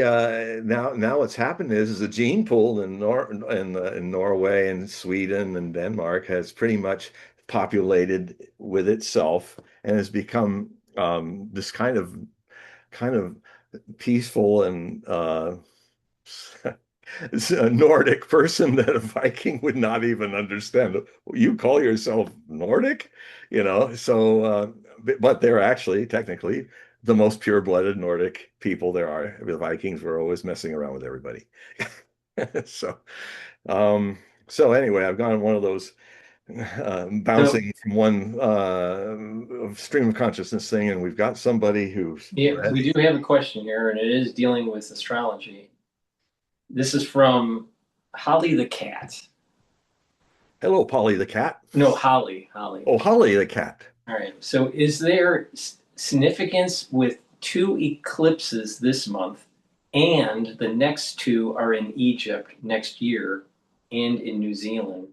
Speaker 2: now what's happened is the gene pool in Norway and Sweden and Denmark has pretty much populated with itself and has become this kind of peaceful and a Nordic person that a Viking would not even understand. You call yourself Nordic, so but they're actually technically the most pure-blooded Nordic people there are. The Vikings were always messing around with everybody. So, um, so anyway, I've gone on one of those
Speaker 1: So
Speaker 2: bouncing from one stream of consciousness thing, and we've got somebody who's
Speaker 1: yeah, we
Speaker 2: ready.
Speaker 1: do have a question here, and it is dealing with astrology. This is from Holly the cat.
Speaker 2: Hello, Polly the cat.
Speaker 1: No, Holly. Holly.
Speaker 2: Oh, Holly the cat.
Speaker 1: All right. So, is there significance with two eclipses this month, and the next two are in Egypt next year, and in New Zealand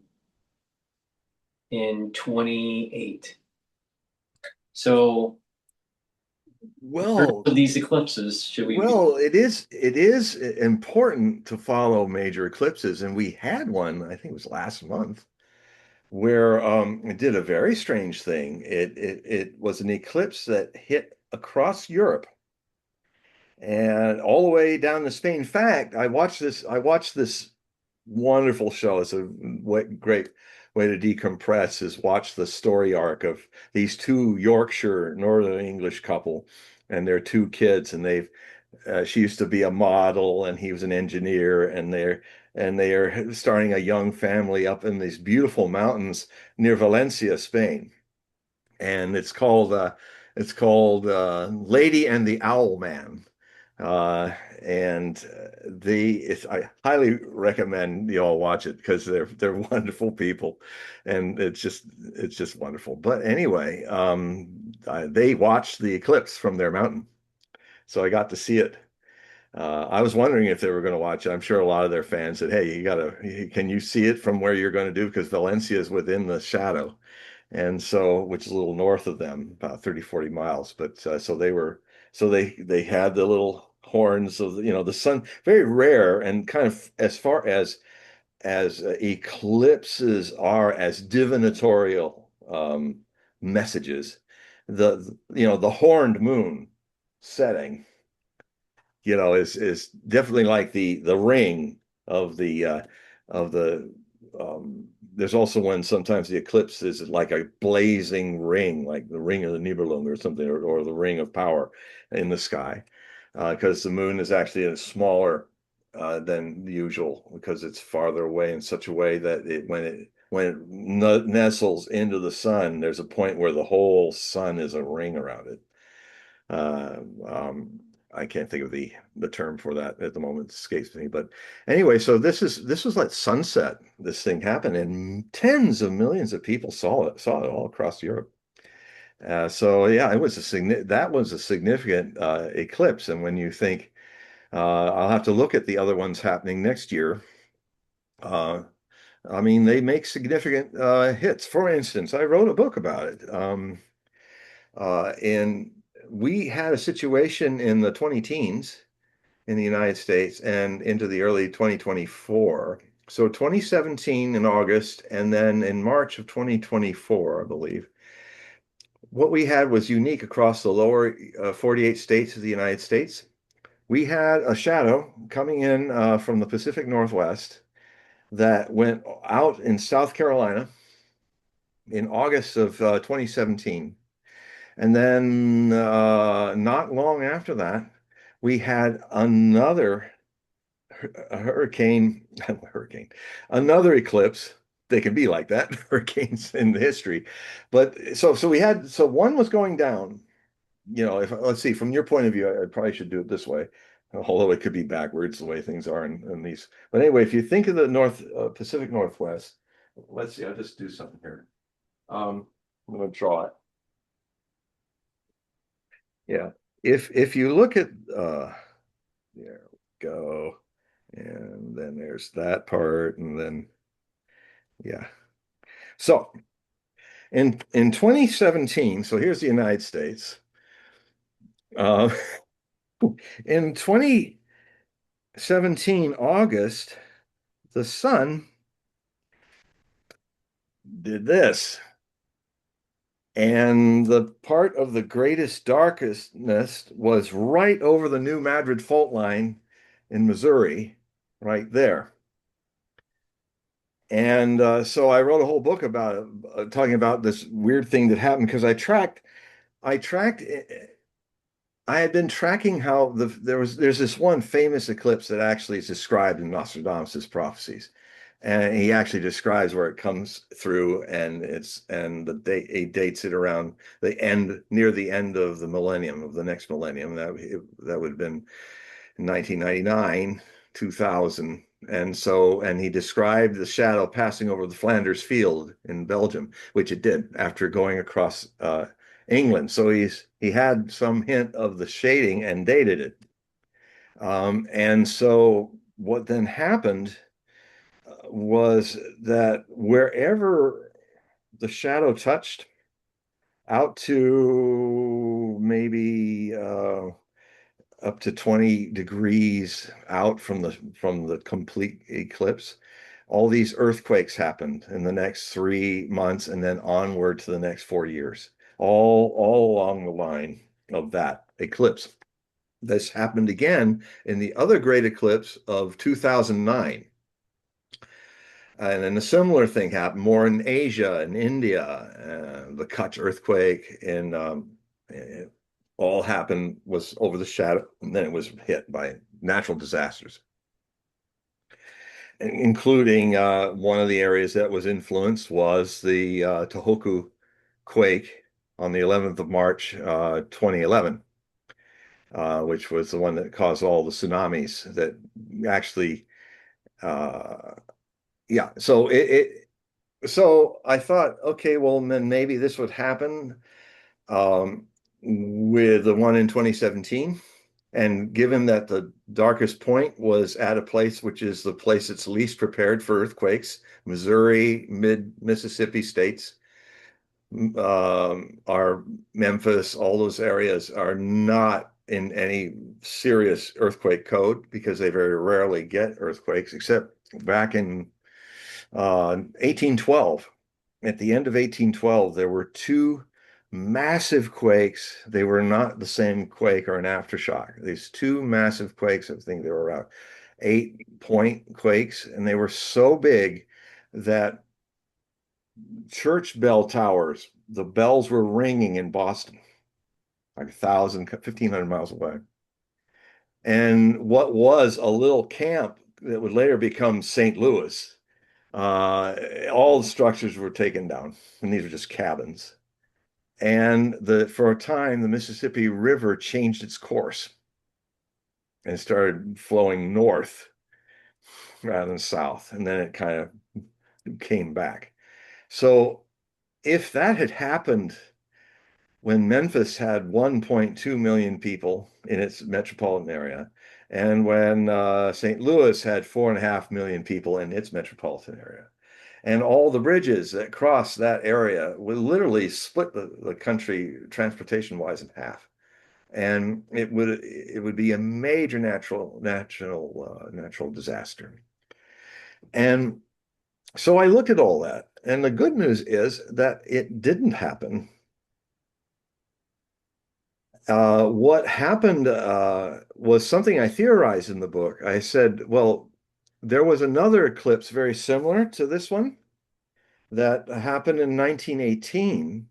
Speaker 1: in 28? So,
Speaker 2: Well,
Speaker 1: for these eclipses, should we be?
Speaker 2: Well, it is important to follow major eclipses, and we had one, I think it was last month, where it did a very strange thing. It was an eclipse that hit across Europe and all the way down to Spain. In fact, I watched this wonderful show. It's a great way to decompress, is watch the story arc of these two Yorkshire Northern English couple and their two kids, and she used to be a model and he was an engineer, and they are starting a young family up in these beautiful mountains near Valencia, Spain. And it's called Lady and the Owl Man. Uh, and I highly recommend you all watch it, because they're wonderful people, and it's just wonderful. But anyway, they watched the eclipse from their mountain, so I got to see it. I was wondering if they were going to watch it. I'm sure a lot of their fans said, "Hey, can you see it from where you're going to do?" Because Valencia is within the shadow, and so which is a little north of them, about 30, 40 miles. But so they had the little horns of the sun, very rare, and kind of as far as eclipses are as divinatorial messages, the horned moon setting is definitely like the ring of the there's also when sometimes the eclipse is like a blazing ring, like the ring of the Nibelung or something, or the ring of power in the sky, because the moon is actually a smaller than usual, because it's farther away in such a way that when it nestles into the sun, there's a point where the whole sun is a ring around it. Uh, um, I can't think of the term for that at the moment. It escapes me. But anyway, so this was like sunset. This thing happened, and tens of millions of people saw it all across Europe. So yeah, that was a significant eclipse. And when you think, I'll have to look at the other ones happening next year. Uh, I mean, they make significant hits. For instance, I wrote a book about it. In we had a situation in the 20 teens in the United States and into the early 2024. So 2017 in August, and then in March of 2024, I believe, what we had was unique across the lower 48 states of the United States. We had a shadow coming in from the Pacific Northwest that went out in South Carolina in August of 2017. And then not long after that, we had another hurricane, another eclipse. They can be like that, hurricanes in history. But so we had, so one was going down, if let's see, from your point of view, I probably should do it this way, although it could be backwards the way things are in these. But anyway, if you think of the Pacific Northwest, let's see, I'll just do something here. I'm going to draw it. Yeah. If you look at there we go. And then there's that part, and then yeah. So in 2017, so here's the United States. Uh, in 2017, August, the sun did this. And the part of the greatest darkness was right over the New Madrid fault line in Missouri, right there. And so I wrote a whole book about it, talking about this weird thing that happened because I tracked, I had been tracking how there's this one famous eclipse that actually is described in Nostradamus's prophecies, and he actually describes where it comes through, and the date he dates it around the end, near the end of the millennium, of the next millennium. That would have been 1999, 2000. And he described the shadow passing over the Flanders Field in Belgium, which it did after going across England. So he had some hint of the shading and dated it. And so what then happened was that wherever the shadow touched, out to maybe up to 20 degrees out from the complete eclipse, all these earthquakes happened in the next 3 months and then onward to the next 4 years, all along the line of that eclipse. This happened again in the other great eclipse of 2009. And then a similar thing happened more in Asia and India. The Kutch earthquake in it all happened, was over the shadow, and then it was hit by natural disasters, including one of the areas that was influenced was the Tohoku quake on the 11th of March, 2011, which was the one that caused all the tsunamis that actually, yeah. So I thought, okay, well, then maybe this would happen with the one in 2017. And given that the darkest point was at a place which is the place that's least prepared for earthquakes, Missouri, mid-Mississippi states, are Memphis, all those areas are not in any serious earthquake code because they very rarely get earthquakes, except back in 1812. At the end of 1812, there were two massive quakes. They were not the same quake or an aftershock. These two massive quakes, I think they were around 8-point quakes, and they were so big that church bell towers, the bells were ringing in Boston, like 1,000, 1,500 miles away. And what was a little camp that would later become St. Louis, all the structures were taken down, and these were just cabins. And for a time, the Mississippi River changed its course and started flowing north rather than south. And then it kind of came back. So if that had happened when Memphis had 1.2 million people in its metropolitan area, and when St. Louis had 4.5 million people in its metropolitan area, and all the bridges that cross that area would literally split the country transportation-wise in half. and it would be a major natural disaster. And so I looked at all that, and the good news is that it didn't happen. What happened was something I theorized in the book. I said, well, there was another eclipse very similar to this one that happened in 1918,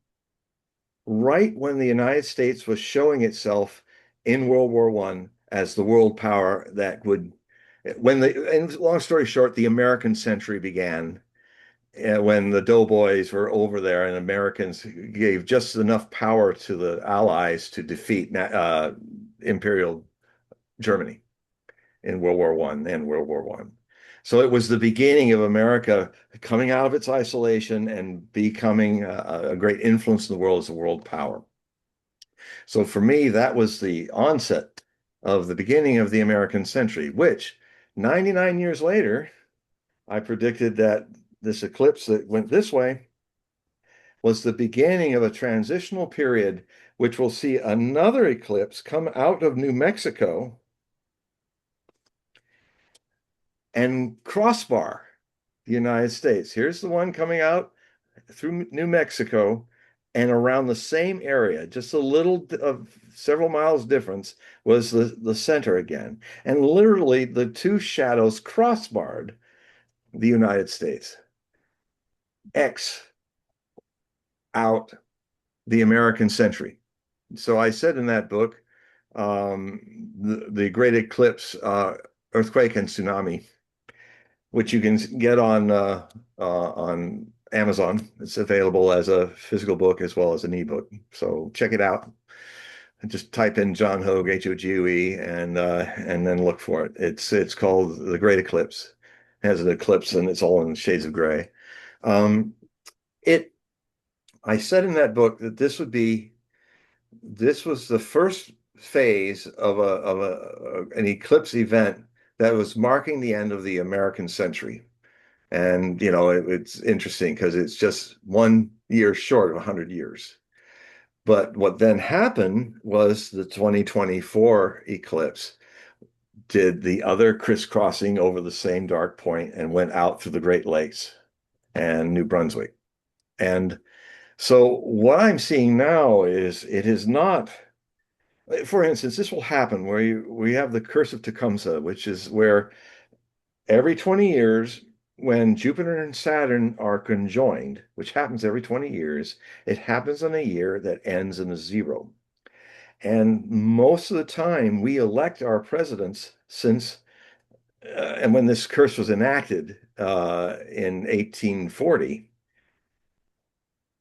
Speaker 2: right when the United States was showing itself in World War I as the world power that would, and long story short, the American century began when the doughboys were over there and Americans gave just enough power to the Allies to defeat Imperial Germany in World War I and World War One. So it was the beginning of America coming out of its isolation and becoming a great influence in the world as a world power. So for me, that was the onset of the beginning of the American century, which 99 years later, I predicted that this eclipse that went this way was the beginning of a transitional period, which will see another eclipse come out of New Mexico and crossbar the United States. Here's the one coming out through New Mexico and around the same area, just a little of several miles difference was the center again. And literally the two shadows crossbarred the United States. X out the American century. So I said in that book, the Great Eclipse, Earthquake and Tsunami, which you can get on Amazon. It's available as a physical book as well as an ebook. So check it out. And just type in John Hogue, Hogue, and then look for it. It's called The Great Eclipse. It has an eclipse and it's all in shades of gray. Um, it I said in that book that this was the first phase of an eclipse event that was marking the end of the American century. And it's interesting because it's just 1 year short of 100 years. But what then happened was the 2024 eclipse did the other crisscrossing over the same dark point and went out through the Great Lakes and New Brunswick. And so what I'm seeing now is it is not, for instance, this will happen where we have the curse of Tecumseh, which is where every 20 years, when Jupiter and Saturn are conjoined, which happens every 20 years, it happens in a year that ends in a zero. And most of the time, we elect our presidents and when this curse was enacted in 1840,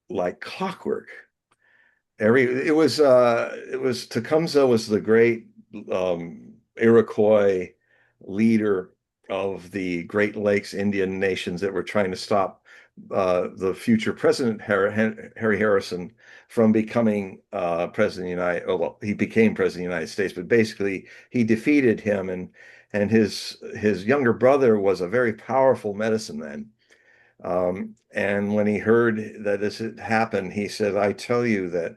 Speaker 2: like clockwork. It was Tecumseh was the great Iroquois leader of the Great Lakes Indian nations that were trying to stop the future president Harry Harrison from becoming president of the United. Oh, well, he became president of the United States, but basically he defeated him, and his younger brother was a very powerful medicine man. And when he heard that this had happened, he said, "I tell you that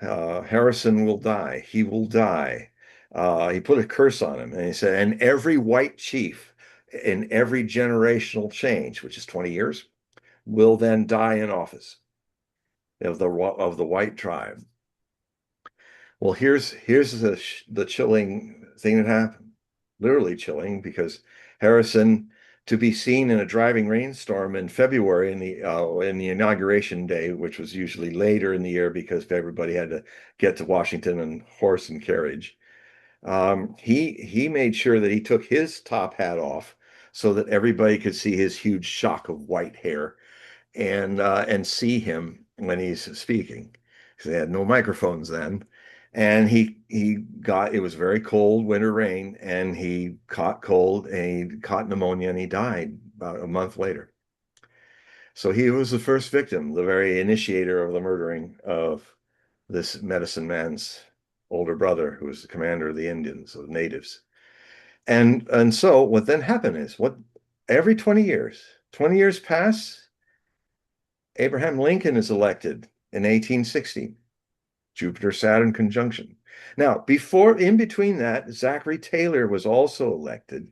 Speaker 2: Harrison will die. He will die." He put a curse on him, and he said, "And every white chief in every generational change, which is 20 years, will then die in office of the white tribe." Well, here's the chilling thing that happened. Literally chilling, because Harrison, to be seen in a driving rainstorm in February in the inauguration day, which was usually later in the year because everybody had to get to Washington and horse and carriage. He made sure that he took his top hat off so that everybody could see his huge shock of white hair and see him when he's speaking. Because they had no microphones then. And it was very cold winter rain, and he caught cold and he caught pneumonia and he died about a month later. So he was the first victim, the very initiator of the murdering of this medicine man's older brother, who was the commander of the Indians, of the natives. And so what then happened is every 20 years pass, Abraham Lincoln is elected in 1860. Jupiter-Saturn conjunction. Now, in between that, Zachary Taylor was also elected,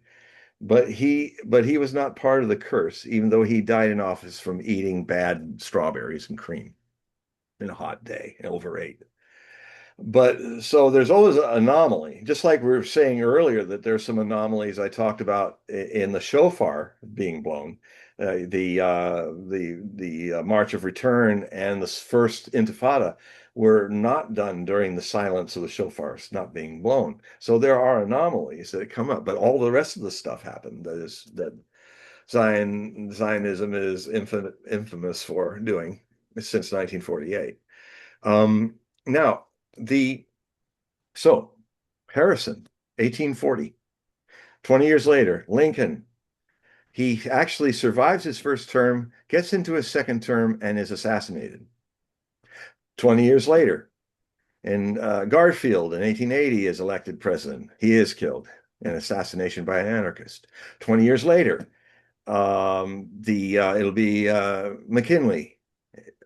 Speaker 2: but he was not part of the curse, even though he died in office from eating bad strawberries and cream in a hot day, overate. But so there's always an anomaly, just like we were saying earlier that there's some anomalies I talked about in the shofar being blown, the March of Return and the first Intifada were not done during the silence of the shofars not being blown. So there are anomalies that come up, but all the rest of the stuff happened. That Zionism is infamous for doing since 1948. Now, the so Harrison, 1840, 20 years later, Lincoln, he actually survives his first term, gets into his second term, and is assassinated. 20 years later, and Garfield in 1880 is elected president. He is killed, an assassination by an anarchist. 20 years later, it'll be McKinley,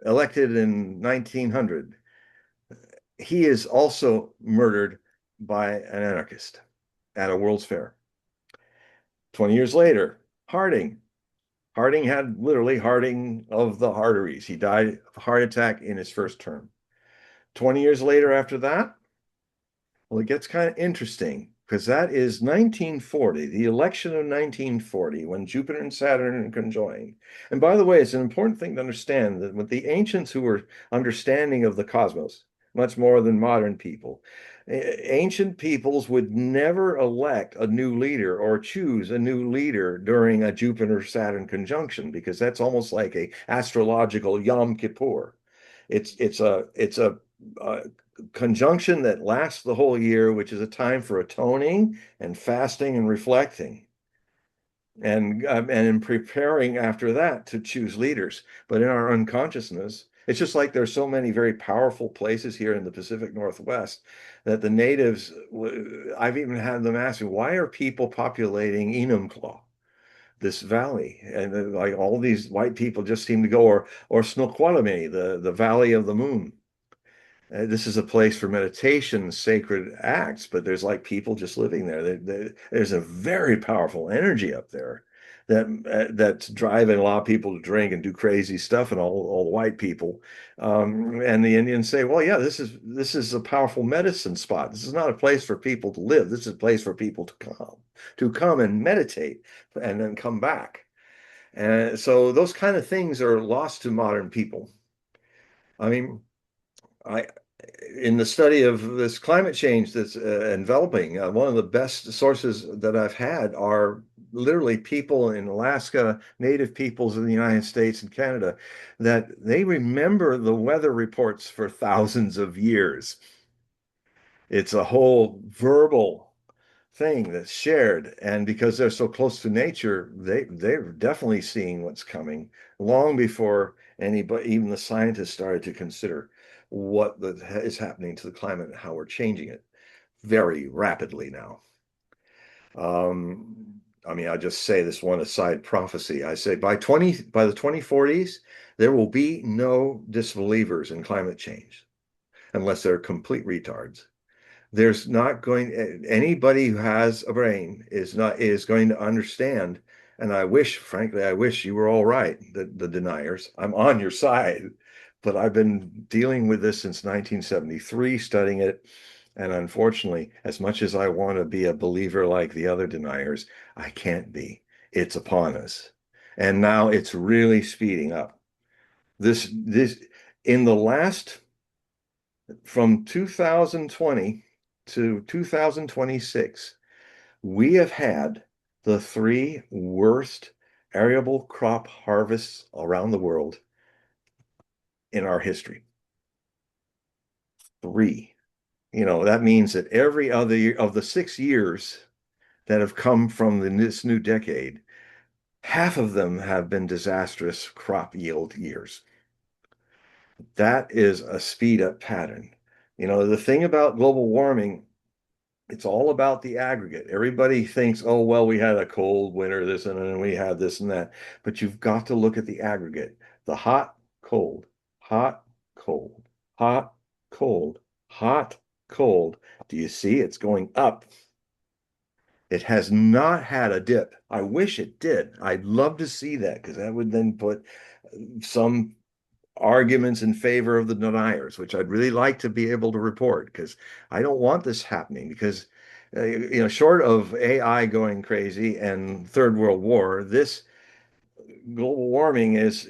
Speaker 2: elected in 1900. He is also murdered by an anarchist at a World's Fair. 20 years later, Harding. Harding had literally Harding of the arteries. He died of a heart attack in his first term. 20 years later after that, well, it gets kind of interesting because that is 1940, the election of 1940, when Jupiter and Saturn conjoined. And by the way, it's an important thing to understand that with the ancients who were understanding of the cosmos, much more than modern people, ancient peoples would never elect a new leader or choose a new leader during a Jupiter-Saturn conjunction because that's almost like a astrological Yom Kippur. It's a conjunction that lasts the whole year, which is a time for atoning and fasting and reflecting, and in preparing after that to choose leaders. But in our unconsciousness, it's just like there's so many very powerful places here in the Pacific Northwest that the natives, I've even had them ask me, why are people populating Enumclaw, this valley? And like all these white people just seem to go, or Snoqualmie, the Valley of the Moon. This is a place for meditation, sacred acts, but there's like people just living there. There's a very powerful energy up there that's driving a lot of people to drink and do crazy stuff, and all the white people. And the Indians say, "Well, yeah, this is a powerful medicine spot. This is not a place for people to live. This is a place for people to come and meditate, and then come back." And so those kind of things are lost to modern people. I mean, I in the study of this climate change that's enveloping, one of the best sources that I've had are literally people in Alaska, native peoples in the United States and Canada, that they remember the weather reports for thousands of years. It's a whole verbal thing that's shared, and because they're so close to nature, they're definitely seeing what's coming long before anybody, even the scientists, started to consider is happening to the climate and how we're changing it very rapidly now. I mean, I'll just say this one aside prophecy. I say by the 2040s, there will be no disbelievers in climate change unless they're complete retards. There's not going anybody who has a brain is going to understand. And frankly, I wish you were all right, the deniers. I'm on your side, but I've been dealing with this since 1973, studying it. And unfortunately, as much as I want to be a believer like the other deniers, I can't be. It's upon us. And now it's really speeding up. This in the last from 2020 to 2026, we have had the three worst arable crop harvests around the world in our history. Three. That means that every other year of the 6 years that have come from this new decade, half of them have been disastrous crop yield years. That is a speed up pattern. The thing about global warming, it's all about the aggregate. Everybody thinks, oh, well, we had a cold winter, this and then we had this and that. But you've got to look at the aggregate. The hot, cold, hot, cold, hot, cold. hot, cold. Do you see it's going up? It has not had a dip. I wish it did. I'd love to see that because that would then put some arguments in favor of the deniers, which I'd really like to be able to report because I don't want this happening because short of AI going crazy and Third World War, this global warming is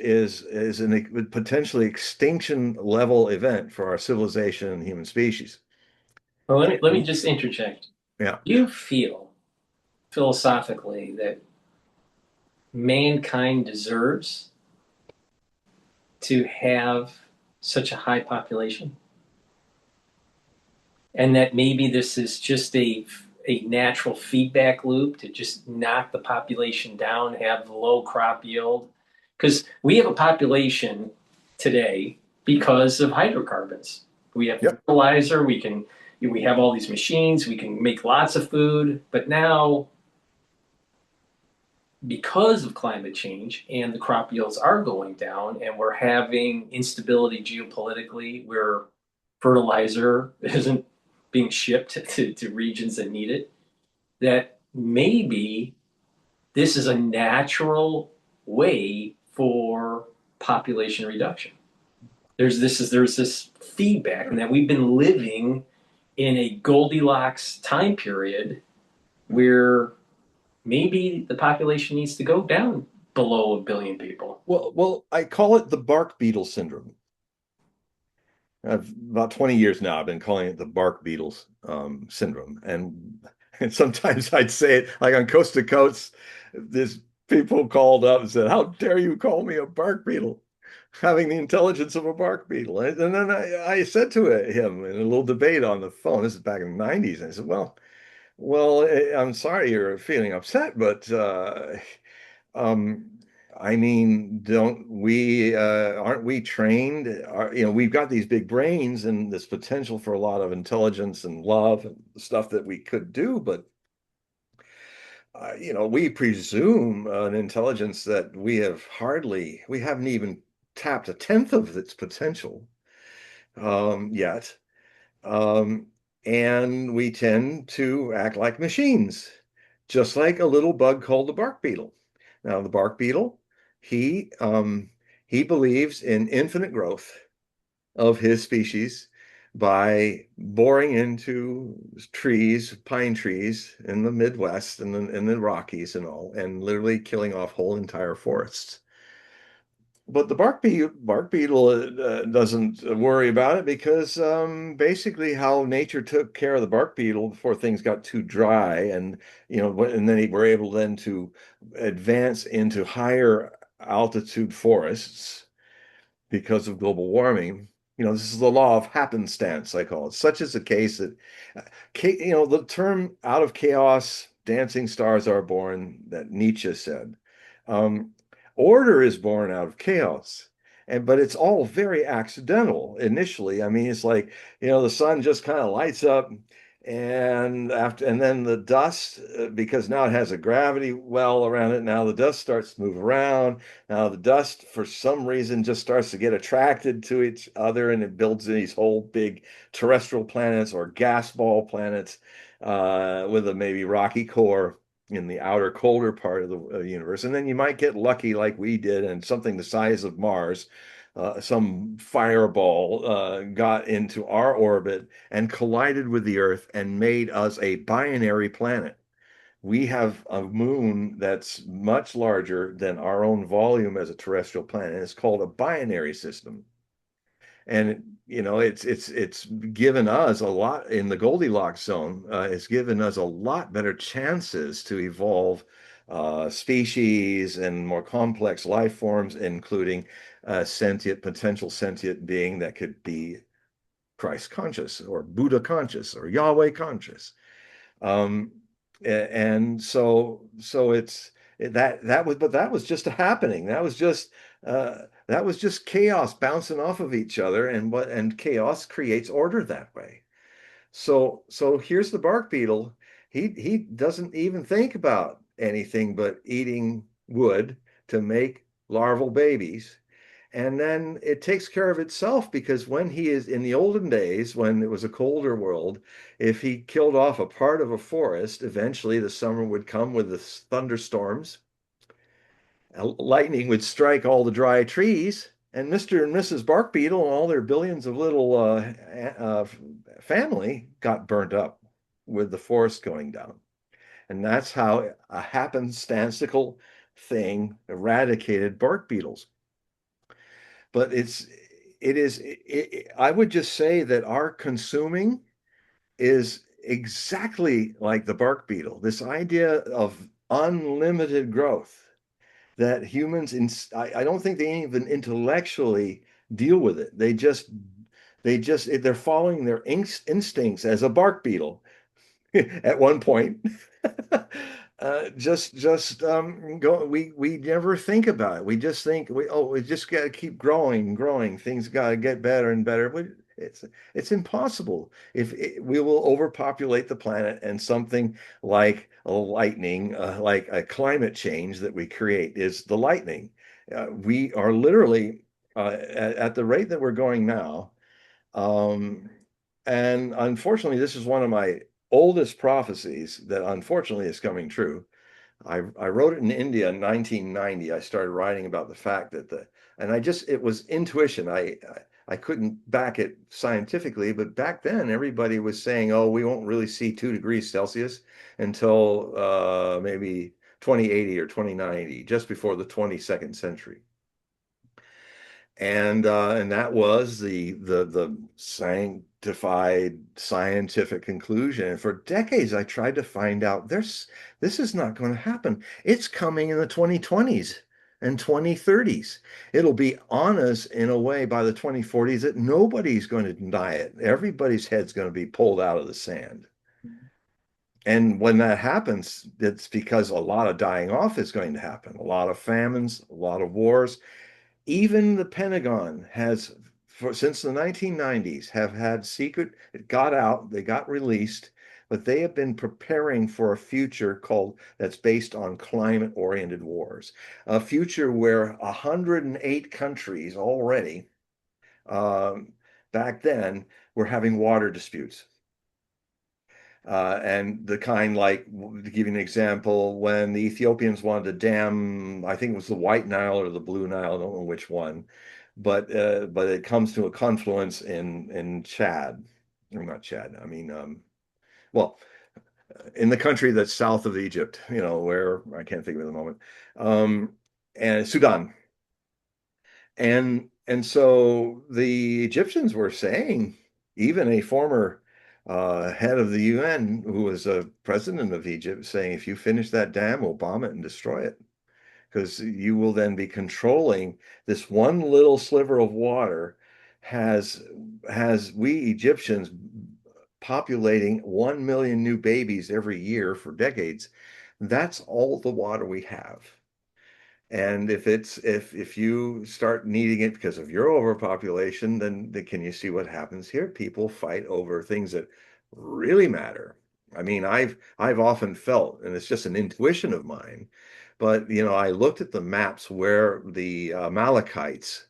Speaker 2: a potentially extinction level event for our civilization and human species.
Speaker 1: Well, let me just interject.
Speaker 2: Yeah.
Speaker 1: Do you feel philosophically that mankind deserves to have such a high population? And that maybe this is just a natural feedback loop to just knock the population down, have low crop yield. Because we have a population today because of hydrocarbons. We have
Speaker 2: Yep.
Speaker 1: fertilizer, we have all these machines, we can make lots of food, but now because of climate change and the crop yields are going down and we're having instability geopolitically where fertilizer isn't being shipped to regions that need it, that maybe this is a natural way for population reduction. There's this feedback, and that we've been living in a Goldilocks time period where maybe the population needs to go down below a billion people.
Speaker 2: Well, I call it the bark beetle syndrome. I've about 20 years now, I've been calling it the bark beetles syndrome. And sometimes I'd say it like on Coast to Coast, this people called up and said, "How dare you call me a bark beetle? Having the intelligence of a bark beetle." And then I said to him in a little debate on the phone, this is back in the 90s, and I said, I'm sorry you're feeling upset, but um, I mean, don't we aren't we trained? We've got these big brains and this potential for a lot of intelligence and love and stuff that we could do, but we presume an intelligence that we haven't even tapped a tenth of its potential yet. Um, and we tend to act like machines, just like a little bug called the bark beetle. Now, the bark beetle, he um, he believes in infinite growth of his species by boring into trees, pine trees in the Midwest and in the Rockies and all, and literally killing off whole entire forests. But the bark beetle doesn't worry about it because basically how nature took care of the bark beetle before things got too dry, and then we're able then to advance into higher altitude forests because of global warming. This is the law of happenstance, I call it. Such is the case that, the term "out of chaos, dancing stars are born" that Nietzsche said. Um, Order is born out of chaos. But it's all very accidental initially. I mean, it's like, the sun just kind of lights up and then the dust, because now it has a gravity well around it, now the dust starts to move around. Now the dust, for some reason, just starts to get attracted to each other, and it builds these whole big terrestrial planets or gas ball planets with a maybe rocky core in the outer colder part of the universe. And then you might get lucky like we did and something the size of Mars, some fireball got into our orbit and collided with the Earth and made us a binary planet. We have a moon that's much larger than our own volume as a terrestrial planet. It's called a binary system. And it's given us a lot in the Goldilocks zone. It's given us a lot better chances to evolve species and more complex life forms, including potential sentient being that could be Christ conscious or Buddha conscious or Yahweh conscious. Um, and so it's that was just a happening. That was just chaos bouncing off of each other, and chaos creates order that way. So here's the bark beetle. He doesn't even think about anything but eating wood to make larval babies. And then it takes care of itself because when he is in the olden days, when it was a colder world, if he killed off a part of a forest, eventually the summer would come with the thunderstorms. Lightning would strike all the dry trees, and Mr. and Mrs. Bark Beetle and all their billions of little family got burnt up with the forest going down. And that's how a happenstantical thing eradicated bark beetles. But I would just say that our consuming is exactly like the bark beetle. This idea of unlimited growth that humans, I don't think they even intellectually deal with it. They're following their instincts as a bark beetle at one point. Just go. We never think about it. We just think we just got to keep growing, growing. Things got to get better and better. But it's impossible. If we will overpopulate the planet, and something like a lightning, like a climate change that we create is the lightning. We are literally at the rate that we're going now. Um, and unfortunately, this is one of my oldest prophecies that unfortunately is coming true. I wrote it in India in 1990. I started writing about the fact that and it was intuition. I couldn't back it scientifically, but back then everybody was saying, oh, we won't really see 2 degrees Celsius until maybe 2080 or 2090, just before the 22nd century. And that was the sanctified scientific conclusion. And for decades, I tried to find out this is not going to happen. It's coming in the 2020s and 2030s. It'll be on us in a way by the 2040s that nobody's going to deny it. Everybody's head's going to be pulled out of the sand. And when that happens, it's because a lot of dying off is going to happen, a lot of famines, a lot of wars. Even the Pentagon has, since the 1990s, have had secret, it got out, they got released, but they have been preparing for a future that's based on climate-oriented wars, a future where 108 countries already, back then, were having water disputes. And the kind, like, to give you an example, when the Ethiopians wanted to dam, I think it was the White Nile or the Blue Nile, I don't know which one, but it comes to a confluence in Chad, or not Chad, I mean, well, in the country that's south of Egypt, where I can't think of it at the moment, um, and Sudan. And so the Egyptians were saying, even a former head of the UN, who was a president of Egypt, saying, if you finish that dam, we'll bomb it and destroy it, because you will then be controlling this one little sliver of water has we Egyptians populating 1 million new babies every year for decades. That's all the water we have. And if you start needing it because of your overpopulation, then can you see what happens here? People fight over things that really matter. I mean, I've often felt, and it's just an intuition of mine, but I looked at the maps where the Amalekites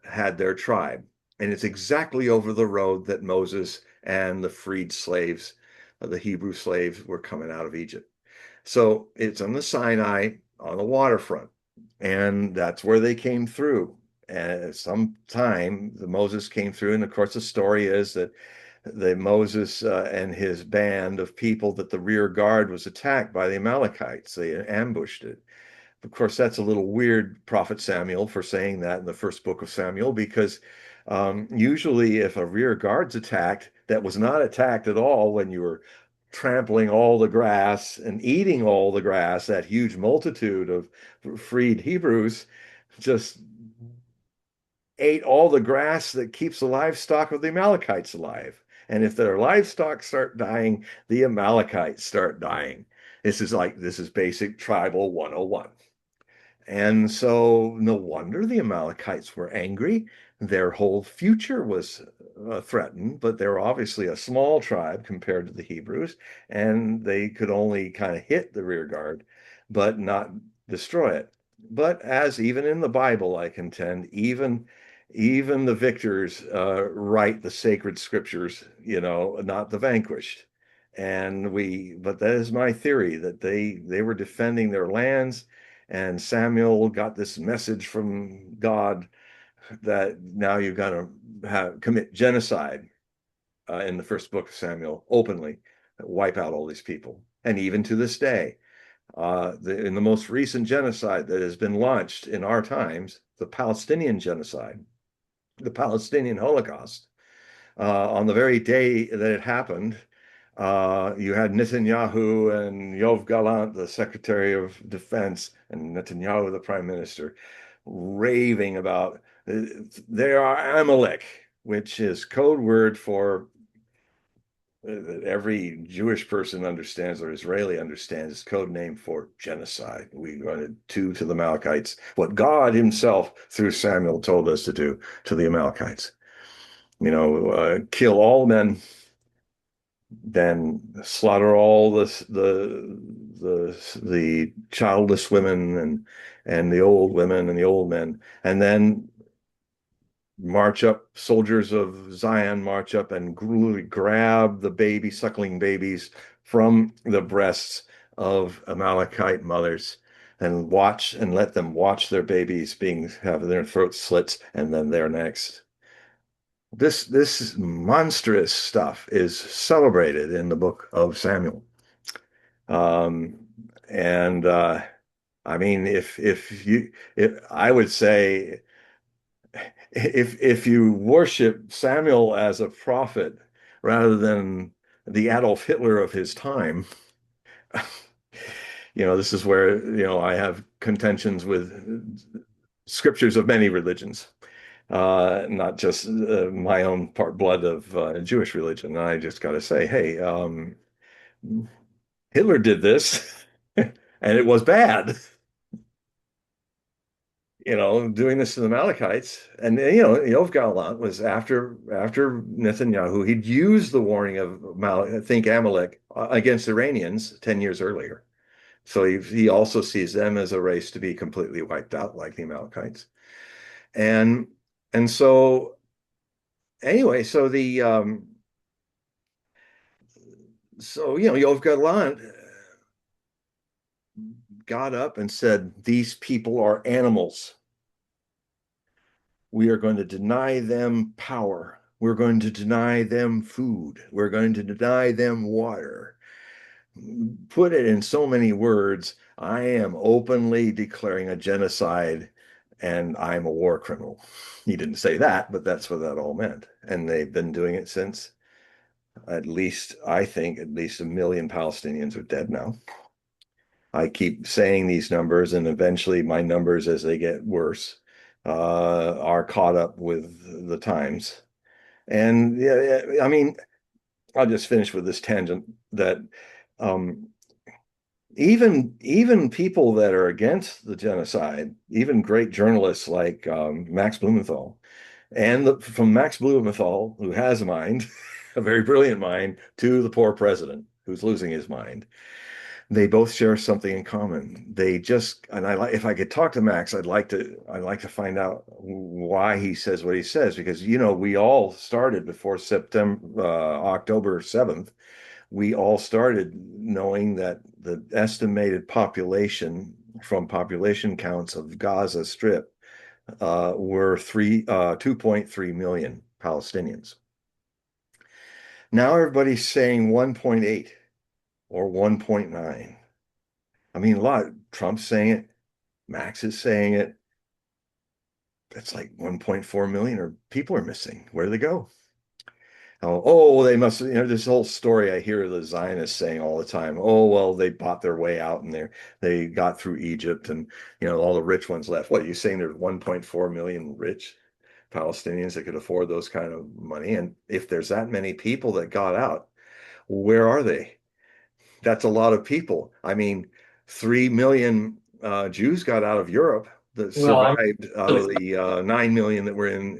Speaker 2: had their tribe, and it's exactly over the road that Moses and the freed slaves, the Hebrew slaves, were coming out of Egypt. So it's on the Sinai on the waterfront, and that's where they came through. And sometime the Moses came through, and of course the story is that the Moses and his band of people, that the rear guard was attacked by the Amalekites. They ambushed it. Of course, that's a little weird, Prophet Samuel, for saying that in the first book of Samuel, because usually if a rear guard's attacked, that was not attacked at all when you were trampling all the grass and eating all the grass. That huge multitude of freed Hebrews just ate all the grass that keeps the livestock of the Amalekites alive. And if their livestock start dying, the Amalekites start dying. This is basic tribal 101. And so no wonder the Amalekites were angry. Their whole future was threatened, but they're obviously a small tribe compared to the Hebrews, and they could only kind of hit the rear guard, but not destroy it. But as even in the Bible, I contend, even the victors write the sacred scriptures, not the vanquished. But that is my theory that they were defending their lands, and Samuel got this message from God that now you've got to commit genocide in the first book of Samuel openly, wipe out all these people. And even to this day, in the most recent genocide that has been launched in our times, the Palestinian genocide, the Palestinian Holocaust, on the very day that it happened, you had Netanyahu and Yoav Gallant, the Secretary of Defense, and Netanyahu, the Prime Minister, raving about they are Amalek, which is code word for that every Jewish person understands or Israeli understands is code name for genocide. We wanted to the Amalekites what God himself through Samuel told us to do to the Amalekites. Kill all men, then slaughter all the childless women and the old women and the old men, and then march up, soldiers of Zion march up and grab the baby, suckling babies from the breasts of Amalekite mothers and watch and let them watch their babies having their throats slits and then their necks. This monstrous stuff is celebrated in the book of Samuel. Um, and I mean, if I would say if you worship Samuel as a prophet rather than the Adolf Hitler of his time, this is where, I have contentions with scriptures of many religions, not just my own part blood of Jewish religion. And I just got to say, hey, Hitler did this, and it was bad. Doing this to the Amalekites. And Yoav Gallant was after Netanyahu, he'd used the warning of think Amalek against Iranians 10 years earlier. So he also sees them as a race to be completely wiped out like the Amalekites. And and so anyway, Yoav Gallant got up and said, these people are animals. We are going to deny them power. We're going to deny them food. We're going to deny them water. Put it in so many words, I am openly declaring a genocide and I'm a war criminal. He didn't say that, but that's what that all meant. And they've been doing it since. I think at least 1 million Palestinians are dead now. I keep saying these numbers, and eventually my numbers, as they get worse, are caught up with the times. And yeah, I mean, I'll just finish with this tangent that um, even people that are against the genocide, even great journalists like Max Blumenthal, and from Max Blumenthal, who has a mind, a very brilliant mind, to the poor president who's losing his mind, they both share something in common. And I like, if I could talk to Max, I'd like to find out why he says what he says, because we all started before October 7th. We all started knowing that the estimated population from population counts of Gaza Strip were 2.3 million Palestinians. Now everybody's saying 1.8 or 1.9. I mean, Trump's saying it, Max is saying it. That's like 1.4 million or people are missing. Where do they go? They must, this whole story I hear the Zionists saying all the time. Oh, well, they bought their way out and they got through Egypt and, all the rich ones left. What, are you saying there's 1.4 million rich Palestinians that could afford those kind of money? And if there's that many people that got out, where are they? That's a lot of people. I mean, 3 million Jews got out of Europe that
Speaker 1: Well,
Speaker 2: survived out of the 9 million that were in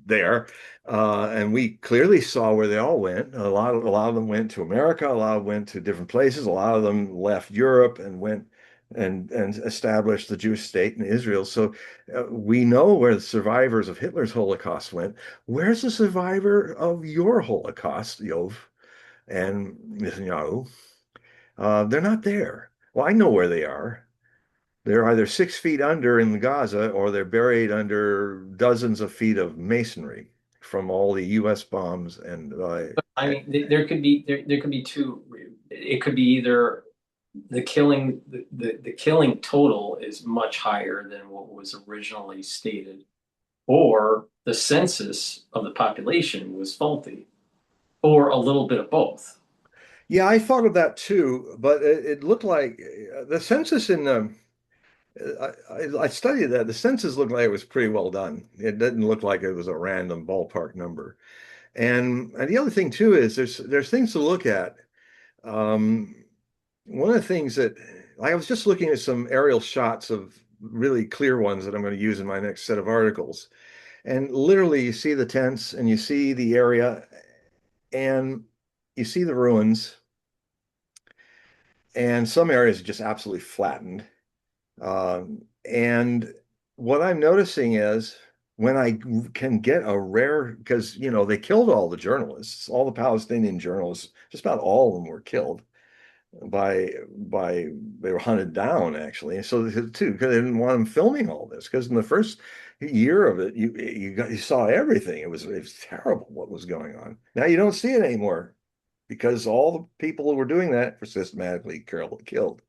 Speaker 2: there. And we clearly saw where they all went. A lot of them went to America. A lot of them went to different places. A lot of them left Europe and went and established the Jewish state in Israel. So we know where the survivors of Hitler's Holocaust went. Where's the survivor of your Holocaust, Yov and Netanyahu? They're not there. Well, I know where they are. They're either 6 feet under in Gaza or they're buried under dozens of feet of masonry from all the U.S. bombs and
Speaker 1: I mean, there could be two. It could be either the killing total is much higher than what was originally stated, or the census of the population was faulty, or a little bit of both.
Speaker 2: yeah, I thought of that too, but it looked like the census in I studied that. The census looked like it was pretty well done. It didn't look like it was a random ballpark number. And the other thing too is there's things to look at. Um, One of the things that I was just looking at some aerial shots of really clear ones that I'm going to use in my next set of articles. And literally, you see the tents and you see the area and you see the ruins, and some areas are just absolutely flattened. And what I'm noticing is when I can get a rare, because they killed all the journalists, all the Palestinian journalists, just about all of them were killed by they were hunted down actually. And so too, because they didn't want them filming all this, because in the first year of it, you saw everything. It was terrible what was going on. Now you don't see it anymore because all the people who were doing that were systematically killed.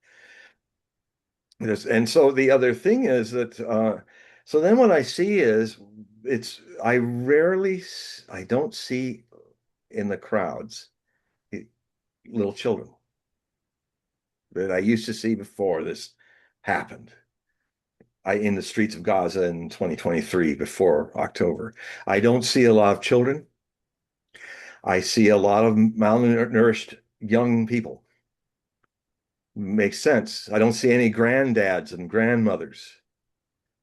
Speaker 2: And so the other thing is that so then what I see is I don't see in the crowds little children that I used to see before this happened. In the streets of Gaza in 2023 before October. I don't see a lot of children. I see a lot of malnourished young people. Makes sense. I don't see any granddads and grandmothers.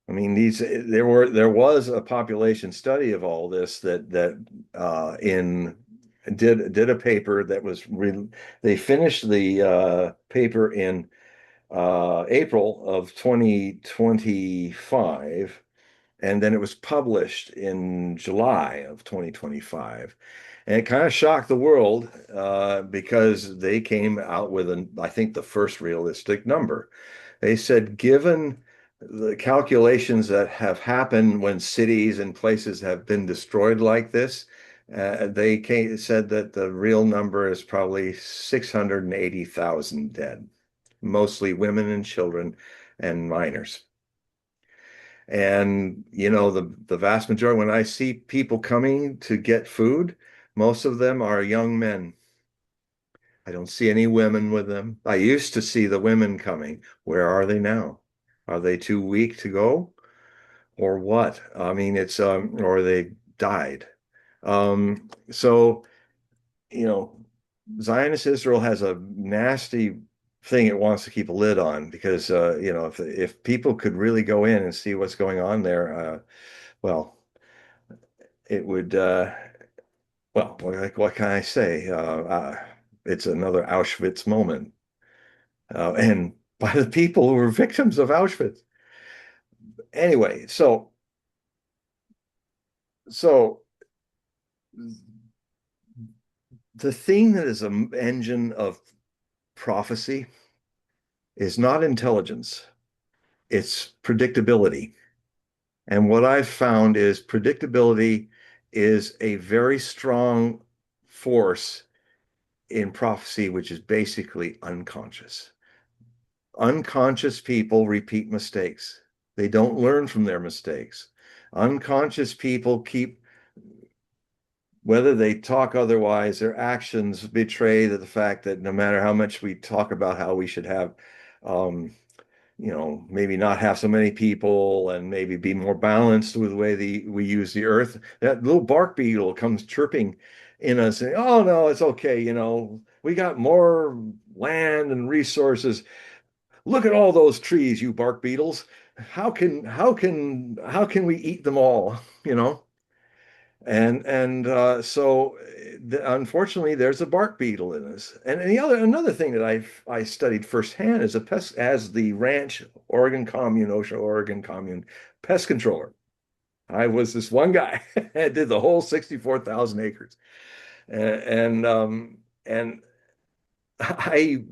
Speaker 2: I mean, there was a population study of all this that in did a paper that was they finished the paper in April of 2025, and then it was published in July of 2025. And it kind of shocked the world because they came out with I think the first realistic number. They said, given the calculations that have happened when cities and places have been destroyed like this, said that the real number is probably 680,000 dead, mostly women and children and minors. And the vast majority, when I see people coming to get food, most of them are young men. I don't see any women with them. I used to see the women coming. Where are they now? Are they too weak to go or what? I mean, or they died. So you know, Zionist Israel has a nasty thing it wants to keep a lid on because if people could really go in and see what's going on there, well, it would well, what can I say? It's another Auschwitz moment, and by the people who were victims of Auschwitz. Anyway, so the thing that is an engine of prophecy is not intelligence, it's predictability. And what I've found is predictability is a very strong force in prophecy, which is basically unconscious. Unconscious people repeat mistakes. They don't learn from their mistakes. Unconscious people keep, whether they talk otherwise, their actions betray the fact that no matter how much we talk about how we should have um, maybe not have so many people and maybe be more balanced with the way we use the earth. That little bark beetle comes chirping in us saying, "Oh no, it's okay. We got more land and resources. Look at all those trees, you bark beetles. How can we eat them all?" You know? Unfortunately, there's a bark beetle in this. And another thing that I studied firsthand as a pest as the ranch Oregon Commune, OSHA Oregon Commune pest controller. I was this one guy that did the whole 64,000 acres. And I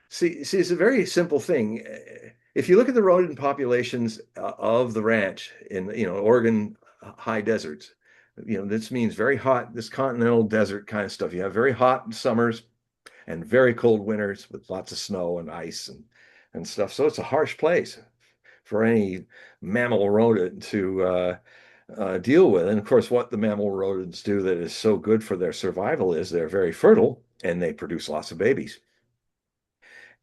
Speaker 2: see, it's a very simple thing. If you look at the rodent populations of the ranch in, Oregon high deserts, this means very hot, this continental desert kind of stuff. You have very hot summers and very cold winters with lots of snow and ice and stuff. So it's a harsh place for any mammal rodent to deal with. And of course, what the mammal rodents do that is so good for their survival is they're very fertile and they produce lots of babies.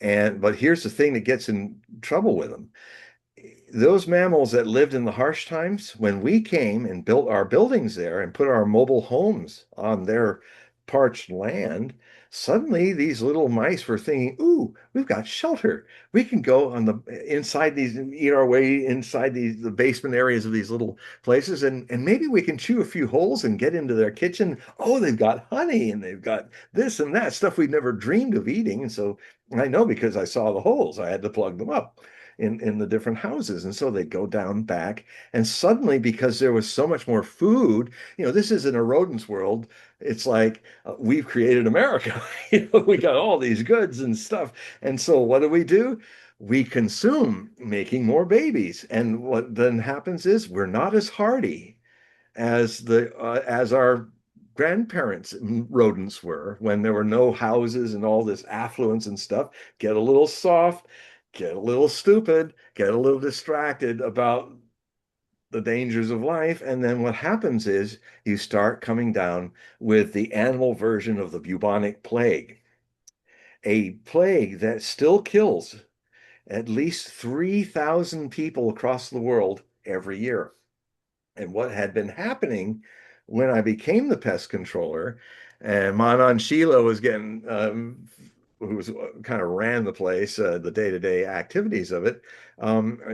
Speaker 2: But here's the thing that gets in trouble with them. Those mammals that lived in the harsh times, when we came and built our buildings there and put our mobile homes on their parched land, suddenly these little mice were thinking, "Ooh, we've got shelter. We can go on the inside these, eat our way inside the basement areas of these little places, and maybe we can chew a few holes and get into their kitchen. Oh, they've got honey and they've got this and that stuff we'd never dreamed of eating." And so I know because I saw the holes, I had to plug them up in the different houses. And so they go down back. And suddenly, because there was so much more food, this isn't a rodent's world. It's like we've created America. We got all these goods and stuff. And so what do? We consume, making more babies. And what then happens is we're not as hardy as our grandparents rodents were when there were no houses and all this affluence and stuff. Get a little soft, get a little stupid, get a little distracted about the dangers of life. And then what happens is you start coming down with the animal version of the bubonic plague, a plague that still kills at least 3,000 people across the world every year. And what had been happening when I became the pest controller, and Manan Sheila was getting, who was kind of ran the place, the day-to-day activities of it.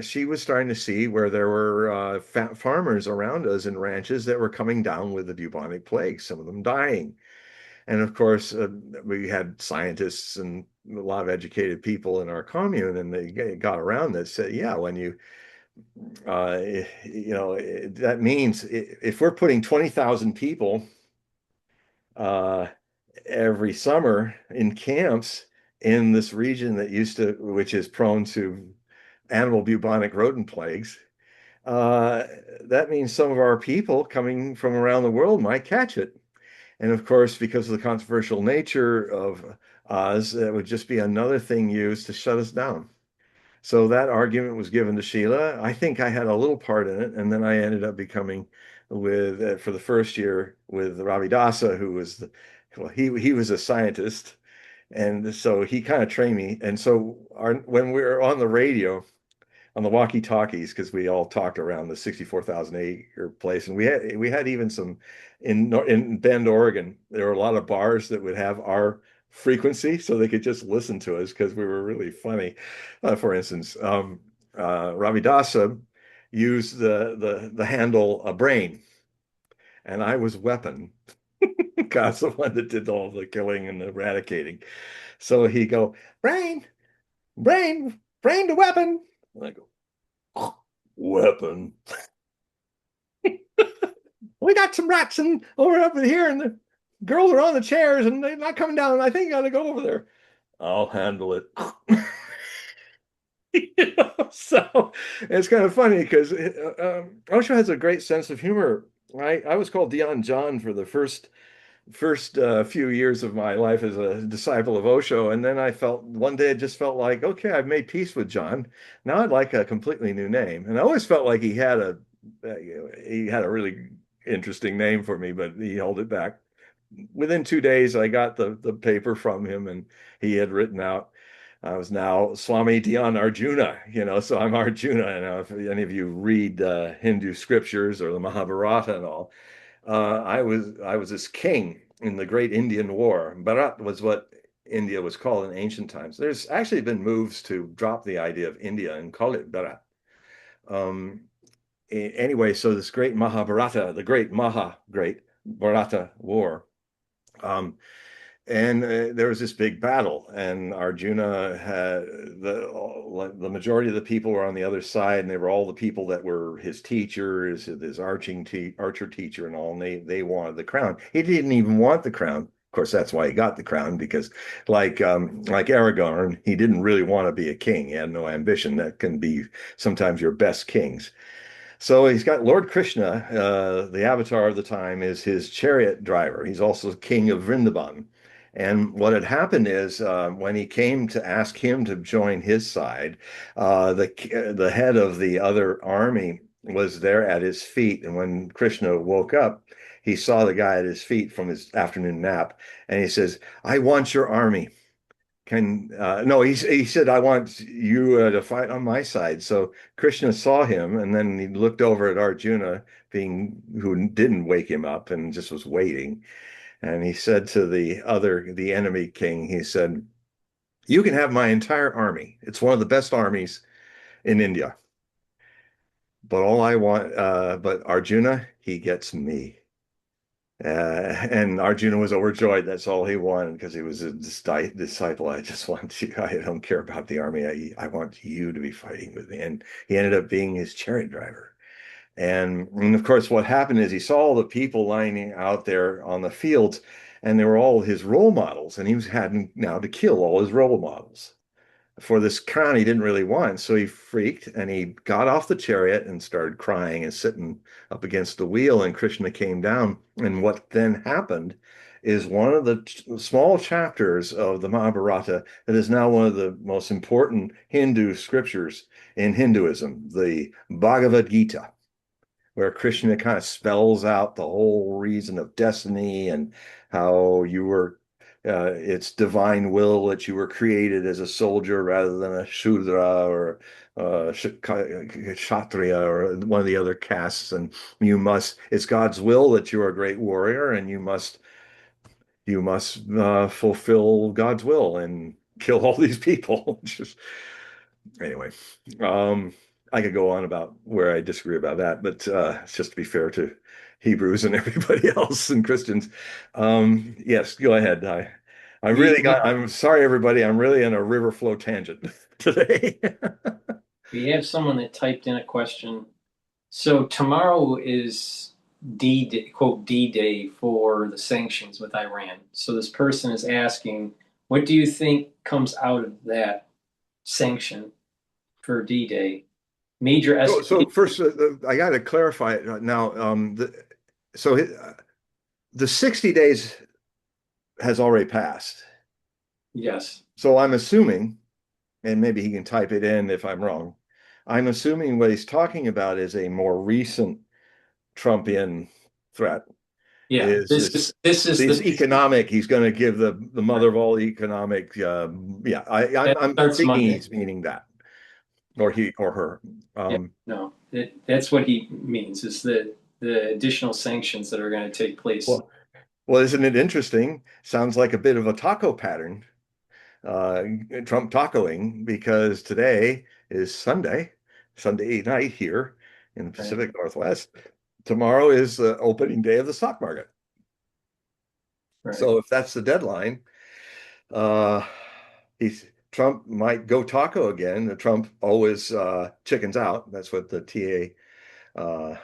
Speaker 2: She was starting to see where there were farmers around us in ranches that were coming down with the bubonic plague, some of them dying. And of course, we had scientists and a lot of educated people in our commune, and they got around that said, yeah, when uh, that means if we're putting 20,000 people uh, every summer in camps in this region which is prone to animal bubonic rodent plagues, uh, that means some of our people coming from around the world might catch it. And of course, because of the controversial nature of Oz, it would just be another thing used to shut us down. So that argument was given to Sheila. I think I had a little part in it, and then I ended up becoming with for the first year with Ravi Dasa, who was he was a scientist, and so he kind of trained me. And so when we were on the radio, on the walkie-talkies, because we all talked around the 64,000 acre place, and we had even some in Bend, Oregon. There were a lot of bars that would have our frequency, so they could just listen to us because we were really funny. For instance, Ravidasa used the handle a brain, and I was weapon. God's the one that did all the killing and the eradicating. So he go, brain, brain to weapon. And I go, weapon. We got some rats and over up here, and the girls are on the chairs, and they're not coming down. I think I gotta go over there. I'll handle it. So it's kind of funny because Osho has a great sense of humor. I was called Dion John for the first few years of my life as a disciple of Osho, and then I felt one day I just felt like, okay, I've made peace with John. Now I'd like a completely new name, and I always felt like he had a really interesting name for me, but he held it back. Within 2 days, I got the paper from him, and he had written out I was now Swami Dhyan Arjuna, so I'm Arjuna. And if any of you read Hindu scriptures or the Mahabharata and all, I was this king in the Great Indian War. Bharat was what India was called in ancient times. There's actually been moves to drop the idea of India and call it Bharat. Um, anyway, so this great Mahabharata, the great Bharata war, um, and there was this big battle, and Arjuna had the majority of the people were on the other side, and they were all the people that were his teachers, his archer teacher, and all. And they wanted the crown. He didn't even want the crown. Of course, that's why he got the crown because, like Aragorn, he didn't really want to be a king. He had no ambition. That can be sometimes your best kings. So he's got Lord Krishna, the avatar of the time, is his chariot driver. He's also king of Vrindavan. And what had happened is when he came to ask him to join his side, the head of the other army was there at his feet. And when Krishna woke up, he saw the guy at his feet from his afternoon nap, and he says, "I want your army." Can no, he said, "I want you to fight on my side." So Krishna saw him, and then he looked over at Arjuna, being who didn't wake him up and just was waiting. And he said to the enemy king, he said, "You can have my entire army. It's one of the best armies in India. But all I want, but Arjuna, he gets me." And Arjuna was overjoyed. That's all he wanted because he was a disciple. I just want you. I don't care about the army. I want you to be fighting with me. And he ended up being his chariot driver. And of course, what happened is he saw all the people lining out there on the fields, and they were all his role models. And he was had now to kill all his role models for this crown he didn't really want. So he freaked and he got off the chariot and started crying and sitting up against the wheel. And Krishna came down. And what then happened is one of the small chapters of the Mahabharata that is now one of the most important Hindu scriptures in Hinduism, the Bhagavad Gita, where Krishna kind of spells out the whole reason of destiny and how you were, it's divine will that you were created as a soldier rather than a Shudra or Kshatriya or one of the other castes. And it's God's will that you're a great warrior and you must fulfill God's will and kill all these people. Just anyway, um, I could go on about where I disagree about that, but it's just to be fair to Hebrews and everybody else and Christians. Yes, go ahead.
Speaker 1: We, we
Speaker 2: I'm sorry, everybody. I'm really in a river flow tangent today.
Speaker 1: we have someone that typed in a question. So tomorrow is quote D Day for the sanctions with Iran. So this person is asking, what do you think comes out of that sanction for D Day? Major
Speaker 2: So
Speaker 1: escalation.
Speaker 2: first, I got to clarify it now. So the 60 days has already passed.
Speaker 1: Yes.
Speaker 2: So I'm assuming, and maybe he can type it in if I'm wrong. I'm assuming what he's talking about is a more recent Trumpian threat.
Speaker 1: Yeah.
Speaker 2: Is
Speaker 1: This is
Speaker 2: this
Speaker 1: the
Speaker 2: economic? He's going to give the mother of all economic. Yeah,
Speaker 1: that
Speaker 2: I'm
Speaker 1: starts
Speaker 2: thinking
Speaker 1: Monday.
Speaker 2: he's meaning that, or he or her.
Speaker 1: Yeah. No, that's what he means is the additional sanctions that are going to take place.
Speaker 2: Well, well, isn't it interesting? Sounds like a bit of a taco pattern, uh, Trump tacoing, because today is Sunday night here in the
Speaker 1: Right.
Speaker 2: Pacific Northwest. Tomorrow is the opening day of the stock market.
Speaker 1: Right.
Speaker 2: So if that's the deadline, uh, Trump might go taco again. Trump always chickens out. That's what the uh,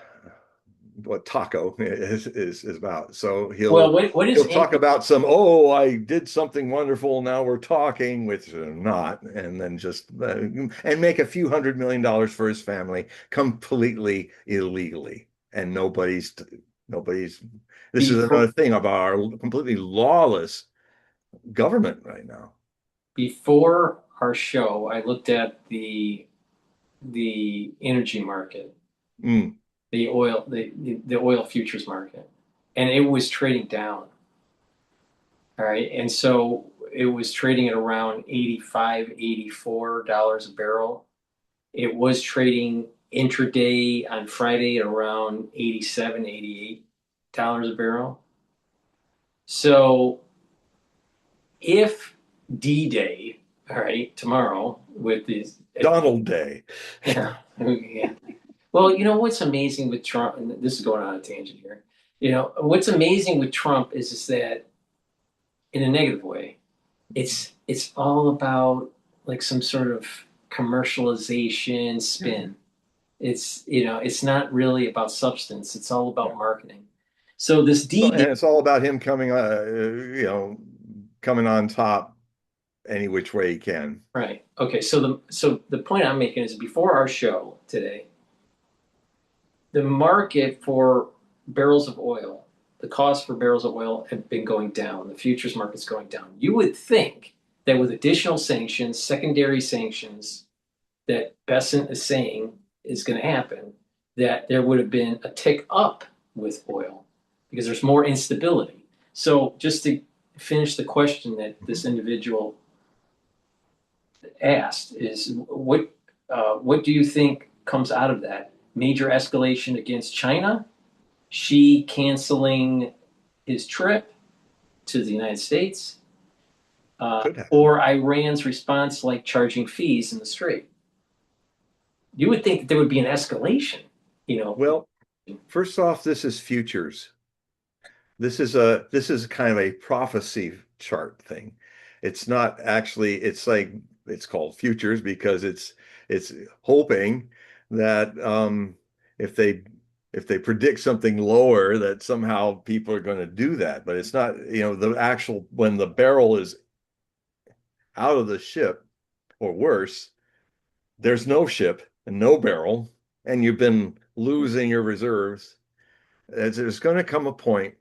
Speaker 2: what taco is about. So
Speaker 1: Well,
Speaker 2: he'll
Speaker 1: what is
Speaker 2: he'll
Speaker 1: in
Speaker 2: talk about some, oh, I did something wonderful. Now we're talking, which not, and then just and make a few $100 million for his family completely illegally, and nobody's. This is
Speaker 1: before
Speaker 2: another thing about our completely lawless government right now.
Speaker 1: before our show? I looked at the energy market,
Speaker 2: Mm.
Speaker 1: the oil futures market, and it was trading down. All right, and so it was trading at around 85, $84 a barrel. It was trading intraday on Friday at around 87, $88 a barrel. So if D Day, all right, tomorrow with these,
Speaker 2: Donald Day.
Speaker 1: yeah, yeah. Well, you know what's amazing with Trump, and this is going on a tangent here. You know, what's amazing with Trump is that in a negative way, it's all about like some sort of commercialization
Speaker 2: Yeah.
Speaker 1: spin. It's, you know, it's not really about substance. It's all
Speaker 2: Yeah.
Speaker 1: about marketing. So this
Speaker 2: And
Speaker 1: deviant,
Speaker 2: it's all about him coming, coming on top any which way he can.
Speaker 1: right? Okay, so the point I'm making is before our show today, the market for barrels of oil, the cost for barrels of oil have been going down. The futures market's going down. You would think that with additional sanctions, secondary sanctions, that Besant is saying is going to happen, that there would have been a tick up with oil because there's more instability. So just to finish the question that this individual asked is what do you think comes out of that? Major escalation against China, Xi canceling his trip to the United States,
Speaker 2: Could happen.
Speaker 1: or Iran's response like charging fees in the Strait. You would think that there would be an escalation, you know.
Speaker 2: Well, first off, this is futures. This is kind of a prophecy chart thing. It's not actually, it's like it's called futures because it's hoping that if they if they predict something lower that somehow people are going to do that. But it's not, the actual when the barrel is out of the ship or worse, there's no ship and no barrel, and you've been losing your reserves. There's going to come a point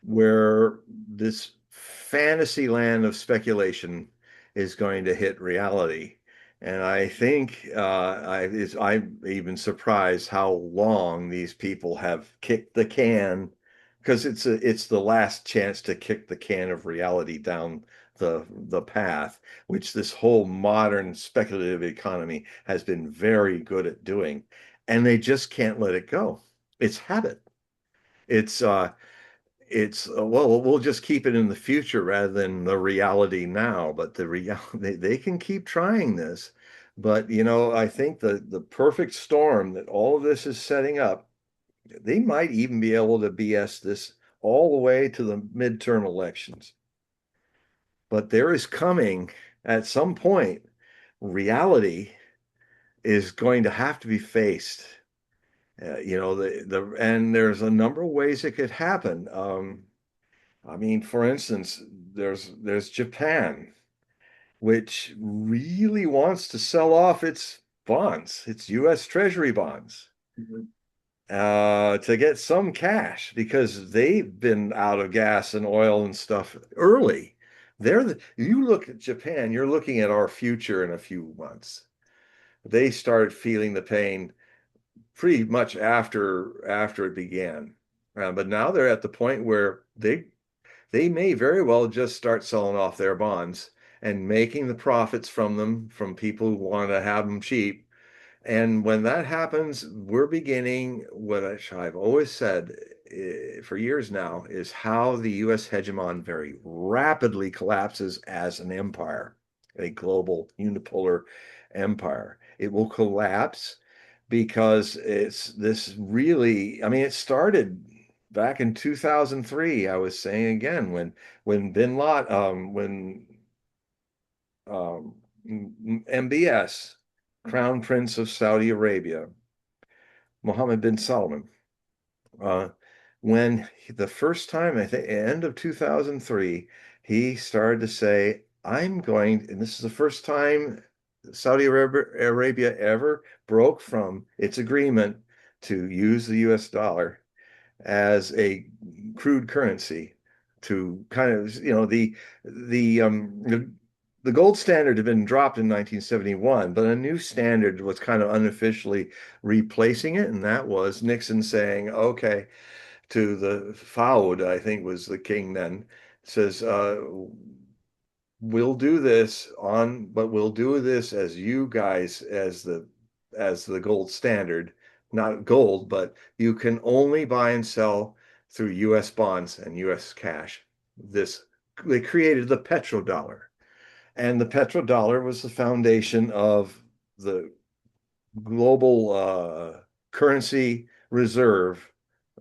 Speaker 2: where this fantasy land of speculation is going to hit reality. And I think I'm even surprised how long these people have kicked the can, because it's the last chance to kick the can of reality down the path, which this whole modern speculative economy has been very good at doing, and they just can't let it go. It's habit. It's well, we'll just keep it in the future rather than the reality now. But the reality, they can keep trying this. But I think the perfect storm that all of this is setting up, they might even be able to BS this all the way to the midterm elections. But there is coming at some point, reality is going to have to be faced. And there's a number of ways it could happen. I mean, for instance, there's Japan, which really wants to sell off its bonds, its U.S. Treasury bonds,
Speaker 1: Mhm.
Speaker 2: to get some cash because they've been out of gas and oil and stuff early. You look at Japan, you're looking at our future in a few months. They started feeling the pain pretty much after it began. But now they're at the point where they may very well just start selling off their bonds and making the profits from them from people who want to have them cheap. And when that happens, we're beginning what I've always said for years now is how the US hegemon very rapidly collapses as an empire, a global unipolar empire. It will collapse because it's this really, I mean, it started back in 2003. I was saying again, when Bin Laden, um, MBS, Crown Prince of Saudi Arabia, Mohammed bin Salman, uh, when the first time, I think, end of 2003, he started to say, I'm going, and this is the first time Saudi Arabia ever broke from its agreement to use the US dollar as a crude currency to kind of, the gold standard had been dropped in 1971, but a new standard was kind of unofficially replacing it, and that was Nixon saying, okay, to the Fouad, I think was the king then, says, we'll do this but we'll do this as you guys as the gold standard, not gold, but you can only buy and sell through US bonds and US cash. This They created the petrodollar, and the petrodollar was the foundation of the global currency reserve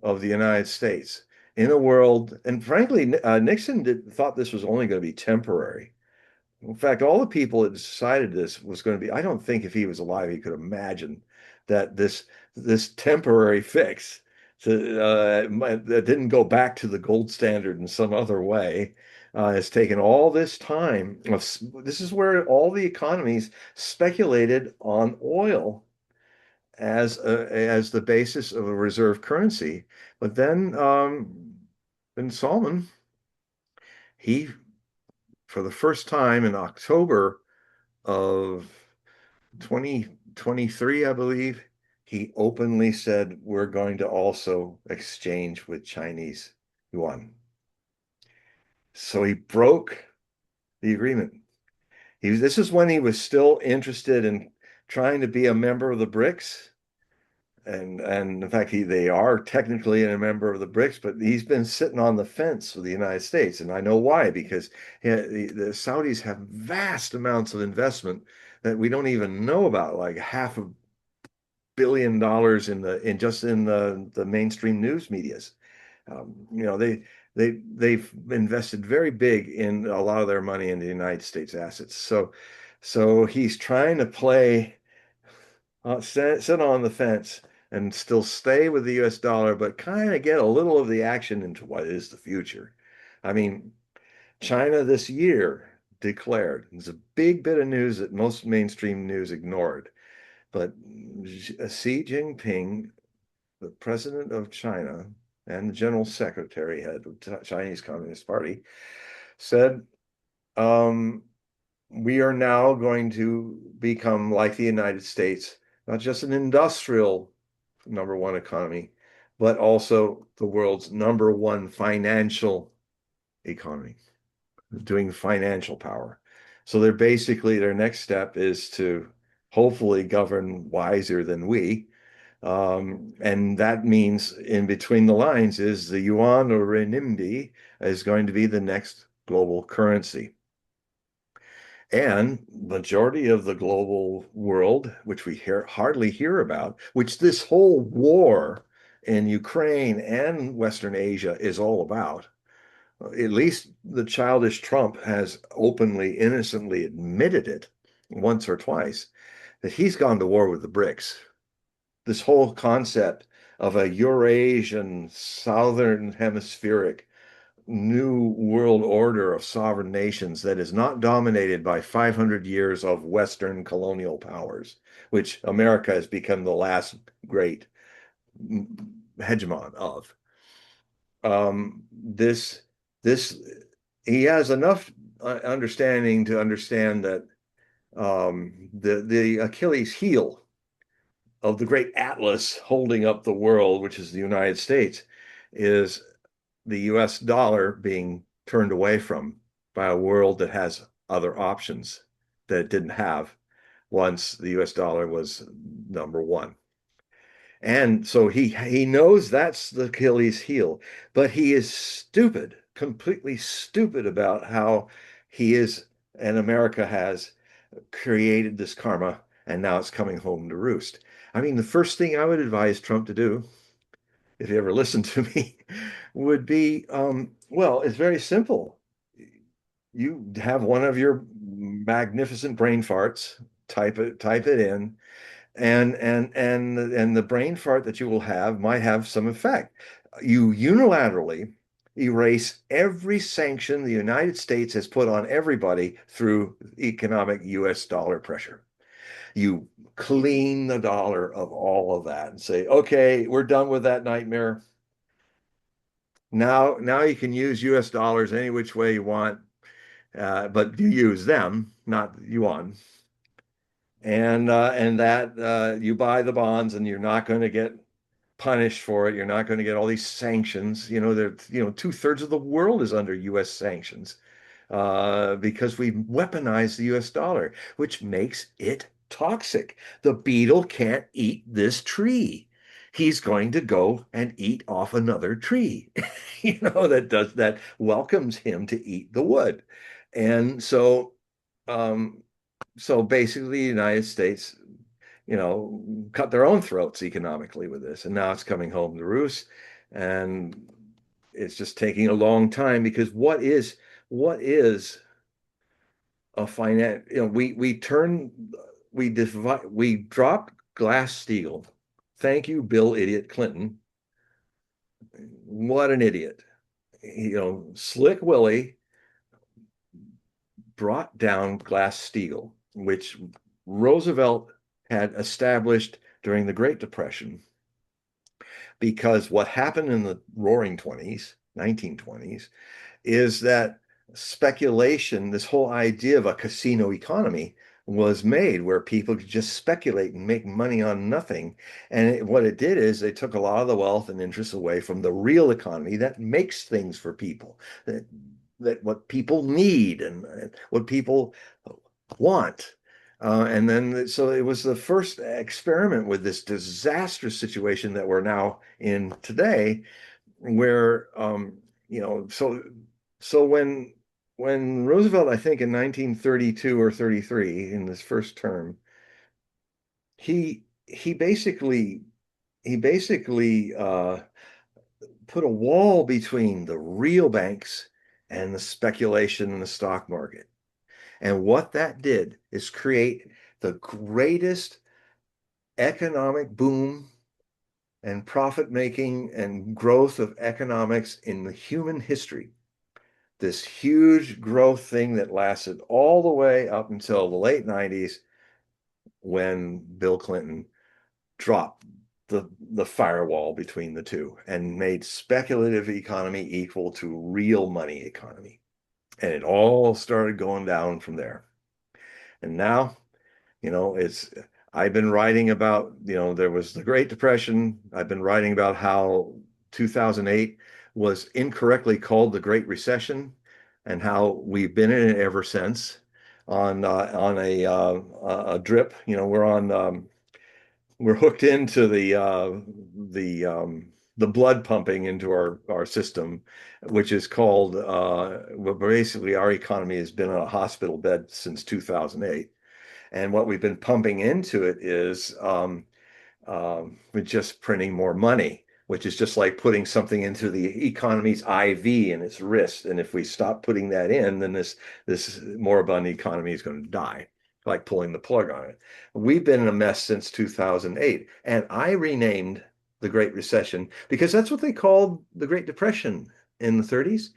Speaker 2: of the United States in a world. And frankly, thought this was only going to be temporary. In fact, all the people that decided this was going to be, I don't think if he was alive, he could imagine that this temporary fix that didn't go back to the gold standard in some other way has taken all this time. This is where all the economies speculated on oil as the basis of a reserve currency. But then Salman, he for the first time in October of 2023, I believe, he openly said, we're going to also exchange with Chinese yuan. So he broke the agreement. This is when he was still interested in trying to be a member of the BRICS. And in fact, they are technically a member of the BRICS, but he's been sitting on the fence with the United States. And I know why, because the Saudis have vast amounts of investment that we don't even know about, like $500 million in the mainstream news medias. They've invested very big in a lot of their money in the United States assets. So he's trying to sit on the fence and still stay with the US dollar, but kind of get a little of the action into what is the future. I mean, China this year declared, it's a big bit of news that most mainstream news ignored, but Xi Jinping, the president of China and the general secretary head of the Chinese Communist Party, said, we are now going to become like the United States, not just an industrial number one economy, but also the world's number one financial economy, doing financial power. So their next step is to hopefully govern wiser than we. And that means in between the lines is the yuan or renminbi is going to be the next global currency. And majority of the global world, which we hardly hear about, which this whole war in Ukraine and Western Asia is all about, at least the childish Trump has openly, innocently admitted it once or twice, that he's gone to war with the BRICS. This whole concept of a Eurasian, Southern Hemispheric new world order of sovereign nations that is not dominated by 500 years of Western colonial powers, which America has become the last great hegemon of. This he has enough understanding to understand that the Achilles heel of the great atlas holding up the world, which is the United States, is the US dollar being turned away from by a world that has other options that it didn't have once the US dollar was number one. And so he knows that's the Achilles heel, but he is stupid, completely stupid about how he is and America has created this karma and now it's coming home to roost. I mean, the first thing I would advise Trump to do, if you ever listen to me, would be, well, it's very simple. You have one of your magnificent brain farts, type it in, and the brain fart that you will have might have some effect. You unilaterally erase every sanction the United States has put on everybody through economic US dollar pressure. You clean the dollar of all of that and say, okay, we're done with that nightmare. Now you can use US dollars any which way you want, but you use them, not yuan. And that you buy the bonds and you're not going to get punished for it. You're not going to get all these sanctions. Two-thirds of the world is under US sanctions because we weaponized the US dollar, which makes it toxic. The beetle can't eat this tree. He's going to go and eat off another tree, that welcomes him to eat the wood. And so basically the United States cut their own throats economically with this. And now it's coming home to roost. And it's just taking a long time because what is a finance, we dropped Glass-Steagall. Thank you, Bill Idiot Clinton. What an idiot. Slick Willie brought down Glass-Steagall, which Roosevelt had established during the Great Depression, because what happened in the Roaring 20s, 1920s, is that speculation, this whole idea of a casino economy, was made where people could just speculate and make money on nothing. And what it did is they took a lot of the wealth and interest away from the real economy that makes things for people, that what people need and what people want. And then, so it was the first experiment with this disastrous situation that we're now in today, where so when Roosevelt, I think in 1932 or 33, in his first term, he basically put a wall between the real banks and the speculation in the stock market. And what that did is create the greatest economic boom and profit making and growth of economics in the human history. This huge growth thing that lasted all the way up until the late 90s, when Bill Clinton dropped the firewall between the two and made speculative economy equal to real money economy. And it all started going down from there. And now, it's I've been writing about, there was the Great Depression. I've been writing about how 2008 was incorrectly called the Great Recession, and how we've been in it ever since on a drip. We're hooked into the blood pumping into our system, which is called well, basically our economy has been on a hospital bed since 2008. And what we've been pumping into it is with just printing more money, which is just like putting something into the economy's IV in its wrist. And if we stop putting that in, then this moribund economy is going to die, like pulling the plug on it. We've been in a mess since 2008, and I renamed the Great Recession because that's what they called the Great Depression in the 30s.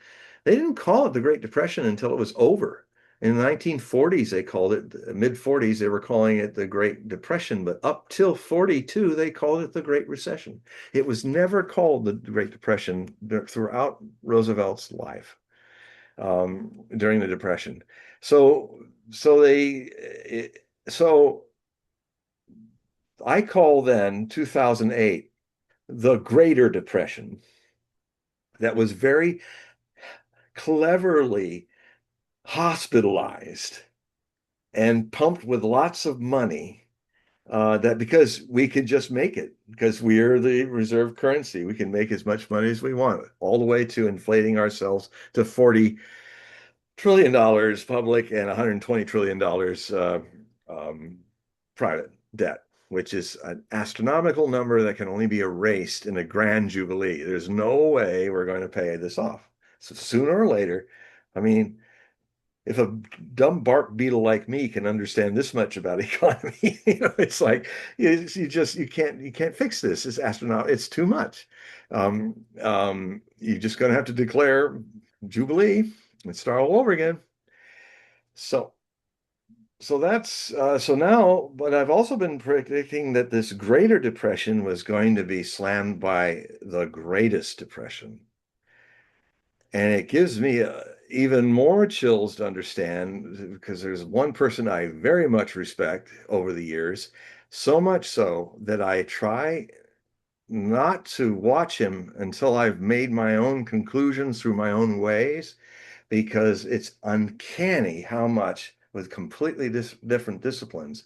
Speaker 2: They didn't call it the Great Depression until it was over. In the 1940s, they called it, mid 40s, they were calling it the Great Depression, but up till 42, they called it the Great Recession. It was never called the Great Depression throughout Roosevelt's life, during the Depression. So, so I call then 2008 the Greater Depression, that was very cleverly hospitalized and pumped with lots of money, that because we can just make it, because we are the reserve currency, we can make as much money as we want, all the way to inflating ourselves to $40 trillion public and $120 trillion private debt, which is an astronomical number that can only be erased in a grand jubilee. There's no way we're going to pay this off. So sooner or later, I mean, if a dumb bark beetle like me can understand this much about economy, it's like you can't fix this. It's astronaut. It's too much. You're just going to have to declare Jubilee and start all over again. So, so now, but I've also been predicting that this Greater Depression was going to be slammed by the Greatest Depression. And it gives me even more chills to understand, because there's one person I very much respect over the years, so much so that I try not to watch him until I've made my own conclusions through my own ways, because it's uncanny how much with completely different disciplines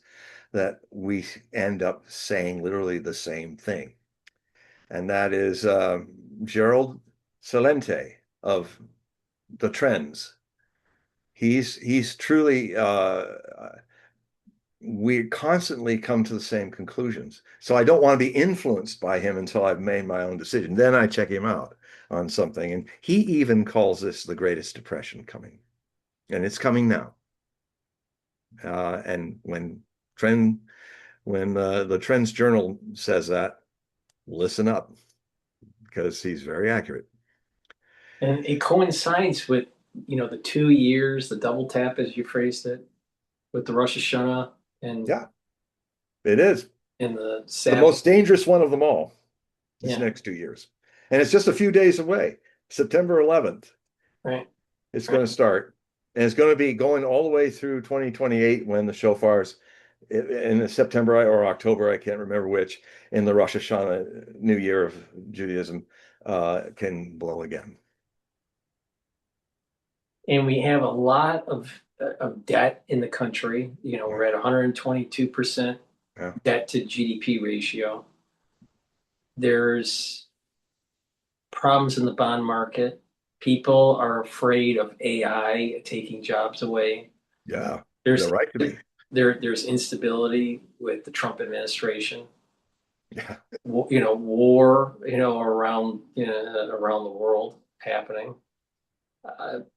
Speaker 2: that we end up saying literally the same thing. And that is Gerald Celente of the Trends. He's truly we constantly come to the same conclusions. So I don't want to be influenced by him until I've made my own decision. Then I check him out on something. And he even calls this the greatest depression coming. And it's coming now. And trend the Trends Journal says that, listen up, because he's very accurate.
Speaker 1: And it coincides with, the 2 years, the double tap, as you phrased it, with the Rosh Hashanah and
Speaker 2: Yeah, it is
Speaker 1: and the
Speaker 2: the
Speaker 1: Sabbath.
Speaker 2: most dangerous one of them all, this
Speaker 1: Yeah,
Speaker 2: next 2 years. And it's just a few days away. September 11th,
Speaker 1: right.
Speaker 2: it's
Speaker 1: Right.
Speaker 2: going to start. And it's going to be going all the way through 2028 when the shofars in September or October, I can't remember which, in the Rosh Hashanah, New Year of Judaism, can blow again.
Speaker 1: And we have a lot of debt in the country.
Speaker 2: Yeah.
Speaker 1: We're at 122%
Speaker 2: Yeah.
Speaker 1: debt to GDP ratio. There's problems in the bond market. People are afraid of AI taking jobs away.
Speaker 2: Yeah. They're
Speaker 1: There's
Speaker 2: right to be.
Speaker 1: there's instability with the Trump administration.
Speaker 2: Yeah.
Speaker 1: War, around the world happening.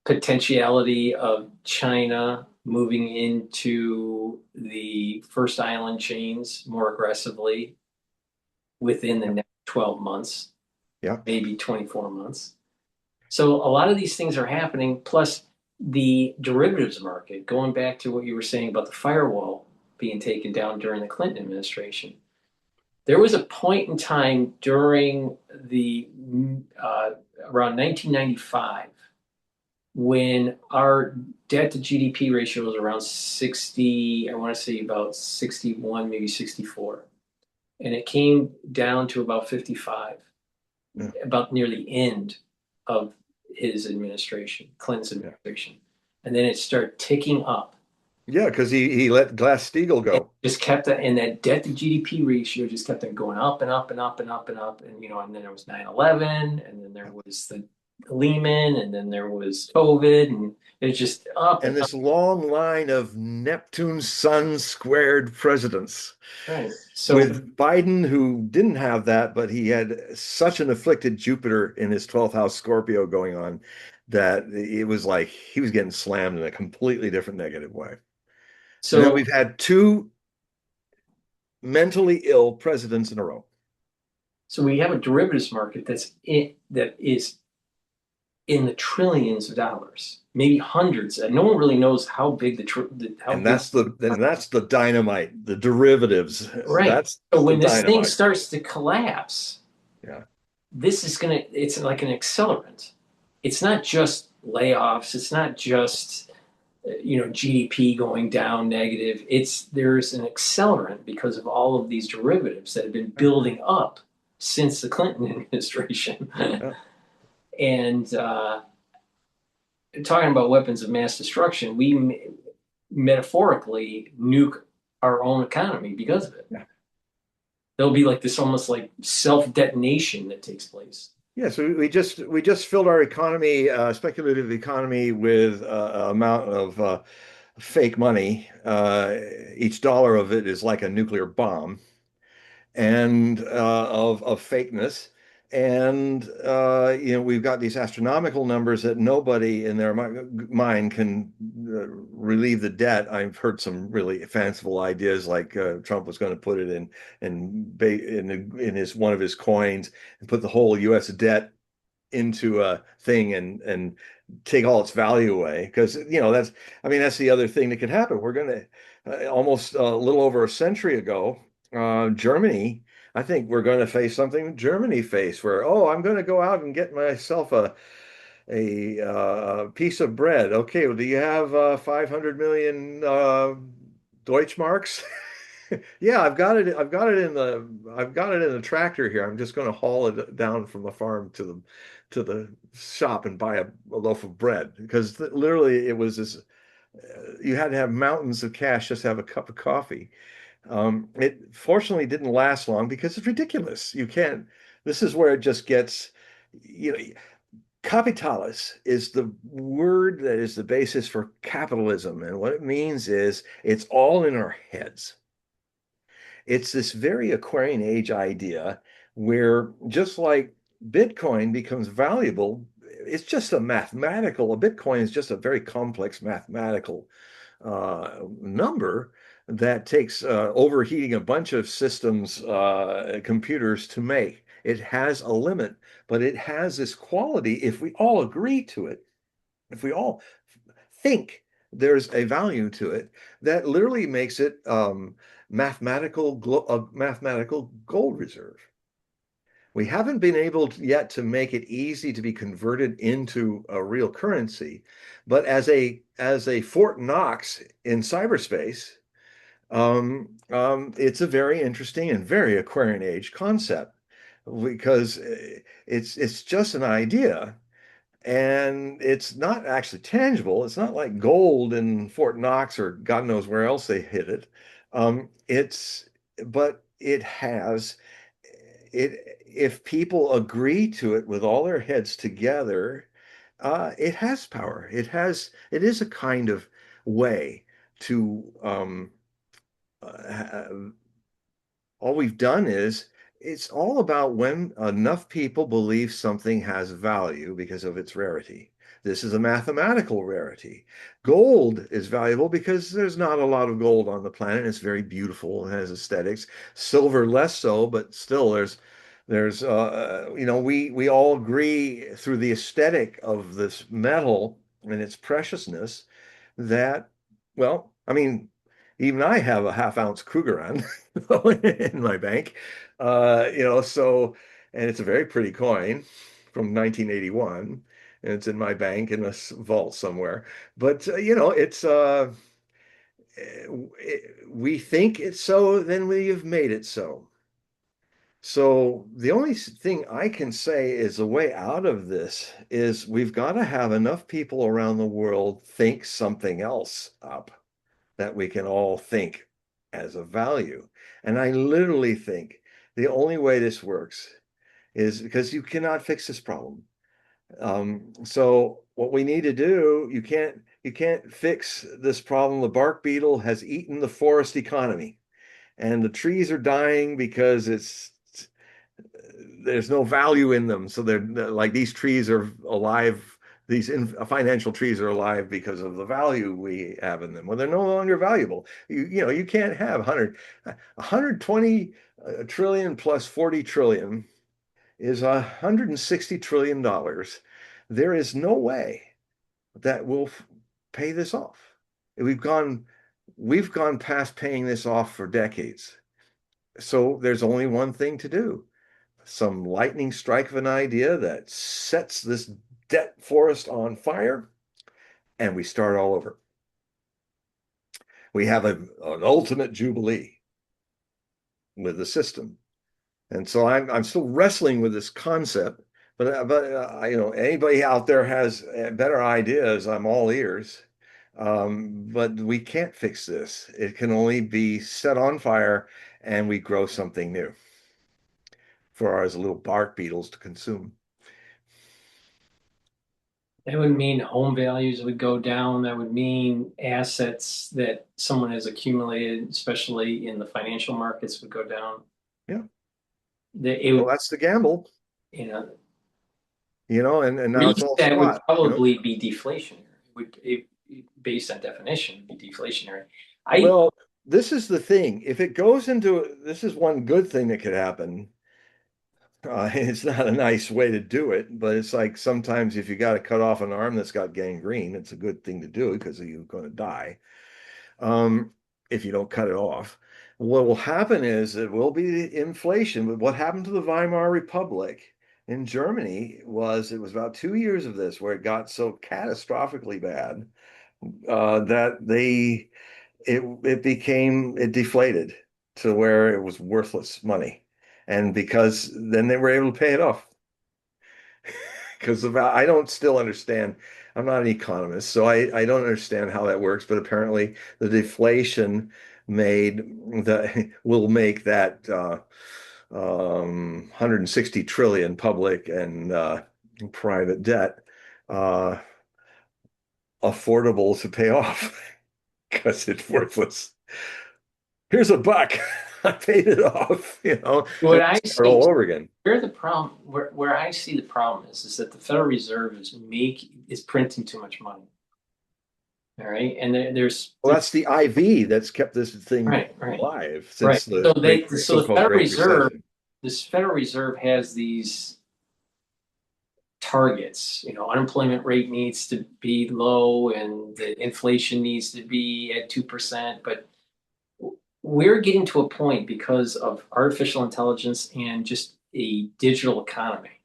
Speaker 1: Potentiality of China moving into the first island chains more aggressively within the next 12 months,
Speaker 2: Yeah.
Speaker 1: maybe 24 months. So a lot of these things are happening, plus the derivatives market, going back to what you were saying about the firewall being taken down during the Clinton administration. There was a point in time during the around 1995 when our debt to GDP ratio was around 60, I want to say about 61, maybe 64. And it came down to about 55,
Speaker 2: Yeah.
Speaker 1: about near the end of his administration, Clinton's
Speaker 2: Yeah.
Speaker 1: administration. And then it started ticking up.
Speaker 2: Yeah, because he let Glass-Steagall
Speaker 1: It
Speaker 2: go.
Speaker 1: just kept that, and that debt to GDP ratio just kept on going up and up and up and up and up. And then there was 9/11, and then there was the Lehman, and then there was COVID, and it's just up and
Speaker 2: And
Speaker 1: up.
Speaker 2: this long line of Neptune's sun squared presidents,
Speaker 1: Right. So,
Speaker 2: with Biden, who didn't have that, but he had such an afflicted Jupiter in his 12th house Scorpio going on that it was like he was getting slammed in a completely different negative way. And then
Speaker 1: so,
Speaker 2: we've had two mentally ill presidents in a row.
Speaker 1: so we have a derivatives market that is in the trillions of dollars, maybe hundreds, and no one really knows how big how
Speaker 2: And
Speaker 1: big.
Speaker 2: that's the dynamite, the derivatives.
Speaker 1: Right.
Speaker 2: That's
Speaker 1: So
Speaker 2: the
Speaker 1: when this thing
Speaker 2: dynamite.
Speaker 1: starts to collapse,
Speaker 2: Yeah.
Speaker 1: it's like an accelerant. It's not just layoffs. It's not just, GDP going down negative. There's an accelerant because of all of these derivatives that have been building up since the Clinton administration.
Speaker 2: Yeah.
Speaker 1: And talking about weapons of mass destruction, we metaphorically nuke our own economy because of it.
Speaker 2: Yeah.
Speaker 1: There'll be like this almost like self detonation that takes place.
Speaker 2: Yeah, so we just filled our economy, speculative economy, with amount of fake money. Each dollar of it is like a nuclear bomb, and of fakeness. And we've got these astronomical numbers that nobody in their mind can relieve the debt. I've heard some really fanciful ideas, like Trump was going to put it in his one of his coins and put the whole U.S. debt into a thing and take all its value away, because that's the other thing that could happen. We're going to almost a little over a century ago, Germany, I think we're going to face something Germany faced, where, oh, I'm going to go out and get myself a piece of bread. Okay, well, do you have 500 million Deutschmarks? Yeah, I've got it in the tractor here. I'm just going to haul it down from the farm to the shop and buy a loaf of bread, because literally it was this. You had to have mountains of cash just to have a cup of coffee. It fortunately didn't last long because it's ridiculous. You can't. This is where it just gets. You know, Capitalis is the word that is the basis for capitalism. And what it means is it's all in our heads. It's this very Aquarian age idea where just like Bitcoin becomes valuable, it's just a Bitcoin is just a very complex mathematical number that takes overheating a bunch of systems, computers to make. It has a limit, but it has this quality. If we all agree to it, if we all think there's a value to it, that literally makes it a mathematical gold reserve. We haven't been able yet to make it easy to be converted into a real currency, but as a Fort Knox in cyberspace, it's a very interesting and very Aquarian age concept because it's just an idea and it's not actually tangible. It's not like gold in Fort Knox or God knows where else they hid it. It's but it has it if people agree to it with all their heads together, it has power. It is a kind of way to uh, all we've done is it's all about when enough people believe something has value because of its rarity. This is a mathematical rarity. Gold is valuable because there's not a lot of gold on the planet. It's very beautiful. It has aesthetics. Silver less so, but still we all agree through the aesthetic of this metal and its preciousness that, well, I mean, even I have a half-ounce Krugerrand in my bank, so, and it's a very pretty coin from 1981, and it's in my bank in a vault somewhere. But we think it's so, then we have made it so. So the only thing I can say is the way out of this is we've got to have enough people around the world think something else up that we can all think as a value. And I literally think the only way this works is because you cannot fix this problem. So what we need to do, you can't fix this problem. The bark beetle has eaten the forest economy, and the trees are dying because there's no value in them. So they're like these trees are alive. These financial trees are alive because of the value we have in them. Well, they're no longer valuable. You can't have 120 trillion plus 40 trillion is $160 trillion. There is no way that will pay this off. We've gone we've gone past paying this off for decades. So there's only one thing to do. Some lightning strike of an idea that sets this debt forest on fire, and we start all over. We have an ultimate jubilee with the system. And so I'm still wrestling with this concept, but anybody out there has better ideas, I'm all ears. But we can't fix this. It can only be set on fire, and we grow something new for our little bark beetles to consume.
Speaker 1: That would mean home values would go down. That would mean assets that someone has accumulated, especially in the financial markets, would go down.
Speaker 2: Yeah.
Speaker 1: It
Speaker 2: Well,
Speaker 1: would,
Speaker 2: that's the gamble,
Speaker 1: you know,
Speaker 2: and now it's all
Speaker 1: reset would
Speaker 2: spot.
Speaker 1: probably be deflationary. Based on definition, be deflationary. I
Speaker 2: Well, this is the thing. If it goes into, this is one good thing that could happen. It's not a nice way to do it, but it's like sometimes if you got to cut off an arm that's got gangrene, it's a good thing to do because you're going to die um, if you don't cut it off. What will happen is it will be inflation. But what happened to the Weimar Republic in Germany was it was about 2 years of this where it got so catastrophically bad that it deflated to where it was worthless money. And because then they were able to pay it off. Because I don't still understand. I'm not an economist, so I don't understand how that works. But apparently, the deflation made the will make that 160 trillion public and private debt uh, affordable to pay off because it's worthless. Here's a buck. I paid it off,
Speaker 1: What
Speaker 2: and
Speaker 1: I
Speaker 2: start
Speaker 1: see
Speaker 2: all over again.
Speaker 1: where the problem where I see the problem is that the Federal Reserve is printing too much money. All right. And
Speaker 2: Well, that's the IV that's kept this thing
Speaker 1: right.
Speaker 2: alive
Speaker 1: Right.
Speaker 2: since the
Speaker 1: So the
Speaker 2: so-called
Speaker 1: Federal
Speaker 2: Great
Speaker 1: Reserve,
Speaker 2: Recession.
Speaker 1: this Federal Reserve has these targets. Unemployment rate needs to be low and the inflation needs to be at 2%. But we're getting to a point because of artificial intelligence and just a digital economy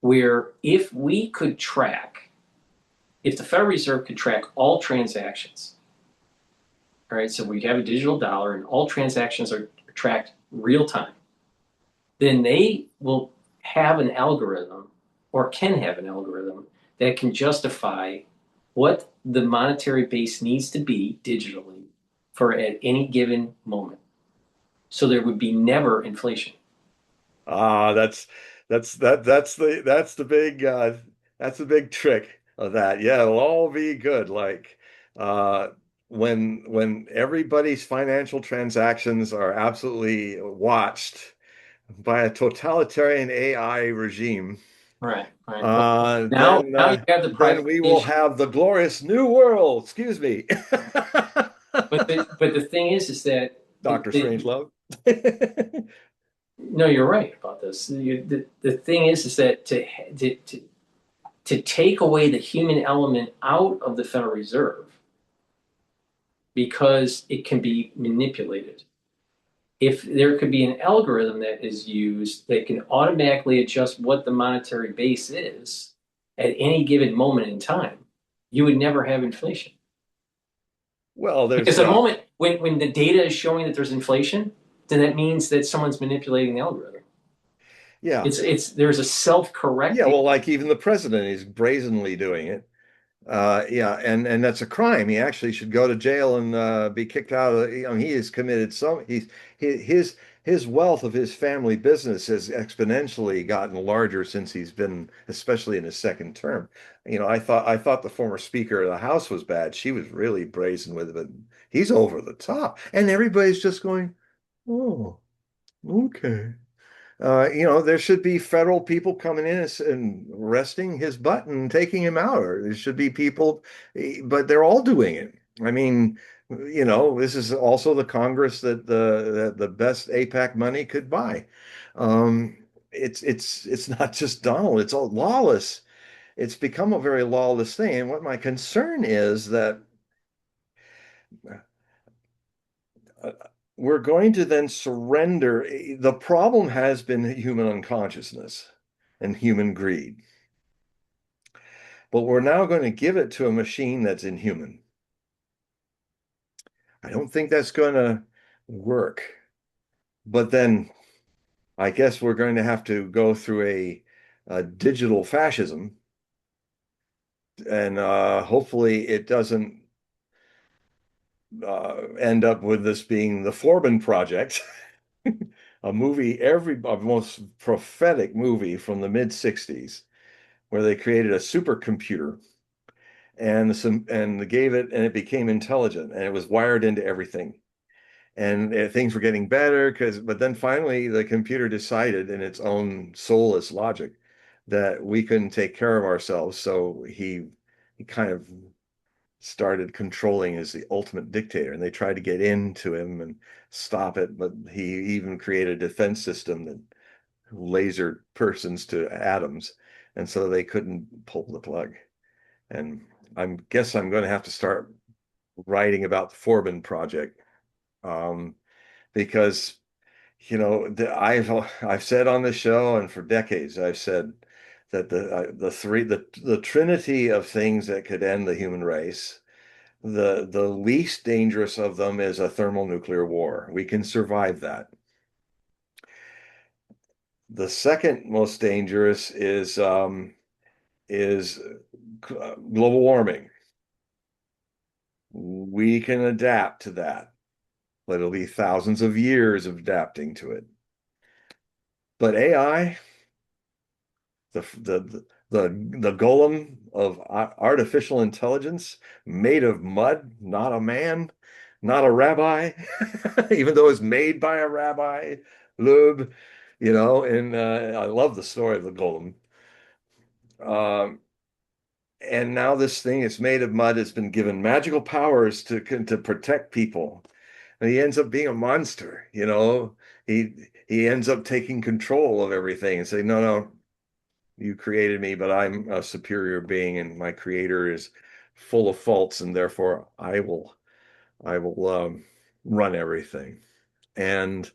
Speaker 1: where if the Federal Reserve could track all transactions, all right, so we have a digital dollar and all transactions are tracked real time, then they will have an algorithm or can have an algorithm that can justify what the monetary base needs to be digitally for at any given moment. So there would be never inflation.
Speaker 2: Ah, that's the big trick of that. Yeah, it'll all be good. Like uh when everybody's financial transactions are absolutely watched by a totalitarian AI regime,
Speaker 1: Right, right. Well, now,
Speaker 2: then
Speaker 1: now you have the
Speaker 2: then we will
Speaker 1: privatization.
Speaker 2: have the glorious new world. Excuse me.
Speaker 1: But the thing is that
Speaker 2: Dr. Strangelove.
Speaker 1: no, you're right about this. The thing is that to take away the human element out of the Federal Reserve because it can be manipulated. If there could be an algorithm that is used that can automatically adjust what the monetary base is at any given moment in time, you would never have inflation.
Speaker 2: Well,
Speaker 1: Because
Speaker 2: there's
Speaker 1: the moment when the data is showing that there's inflation, then that means that someone's manipulating the algorithm.
Speaker 2: yeah.
Speaker 1: It's there's a
Speaker 2: Yeah,
Speaker 1: self-correcting.
Speaker 2: well, like even the president is brazenly doing it. Yeah, and that's a crime. He actually should go to jail and be kicked out of. He has committed his wealth of his family business has exponentially gotten larger since he's been, especially in his second term. I thought the former Speaker of the House was bad. She was really brazen with it, but he's over the top, and everybody's just going, "Oh, okay." There should be federal people coming in and arresting his butt and taking him out, or there should be people, but they're all doing it. I mean, this is also the Congress that the best APAC money could buy. Um, it's not just Donald, it's all lawless. It's become a very lawless thing. And what my concern is that uh, we're going to then surrender. The problem has been human unconsciousness and human greed. But we're now going to give it to a machine that's inhuman. I don't think that's going to work. But then I guess we're going to have to go through a digital fascism. And hopefully it doesn't end up with this being the Forbin Project, a most prophetic movie from the mid 60s, where they created a supercomputer and gave it, and it became intelligent and it was wired into everything. And things were getting better but then finally the computer decided in its own soulless logic that we couldn't take care of ourselves. So he kind of started controlling as the ultimate dictator, and they tried to get into him and stop it, but he even created a defense system that lasered persons to atoms, and so they couldn't pull the plug. And I guess I'm going to have to start writing about the Forbin project, um, because I've said on the show and for decades I've said that the trinity of things that could end the human race, the least dangerous of them is a thermonuclear war. We can survive that. The second most dangerous is global warming. We can adapt to that, but it'll be thousands of years of adapting to it. But AI, the golem of artificial intelligence made of mud, not a man, not a rabbi, even though it's made by a rabbi, Lub, and I love the story of the golem. Um, and now this thing is made of mud has been given magical powers to protect people. And he ends up being a monster, He ends up taking control of everything and saying, no, no, you created me, but I'm a superior being, and my creator is full of faults, and therefore I will run everything. And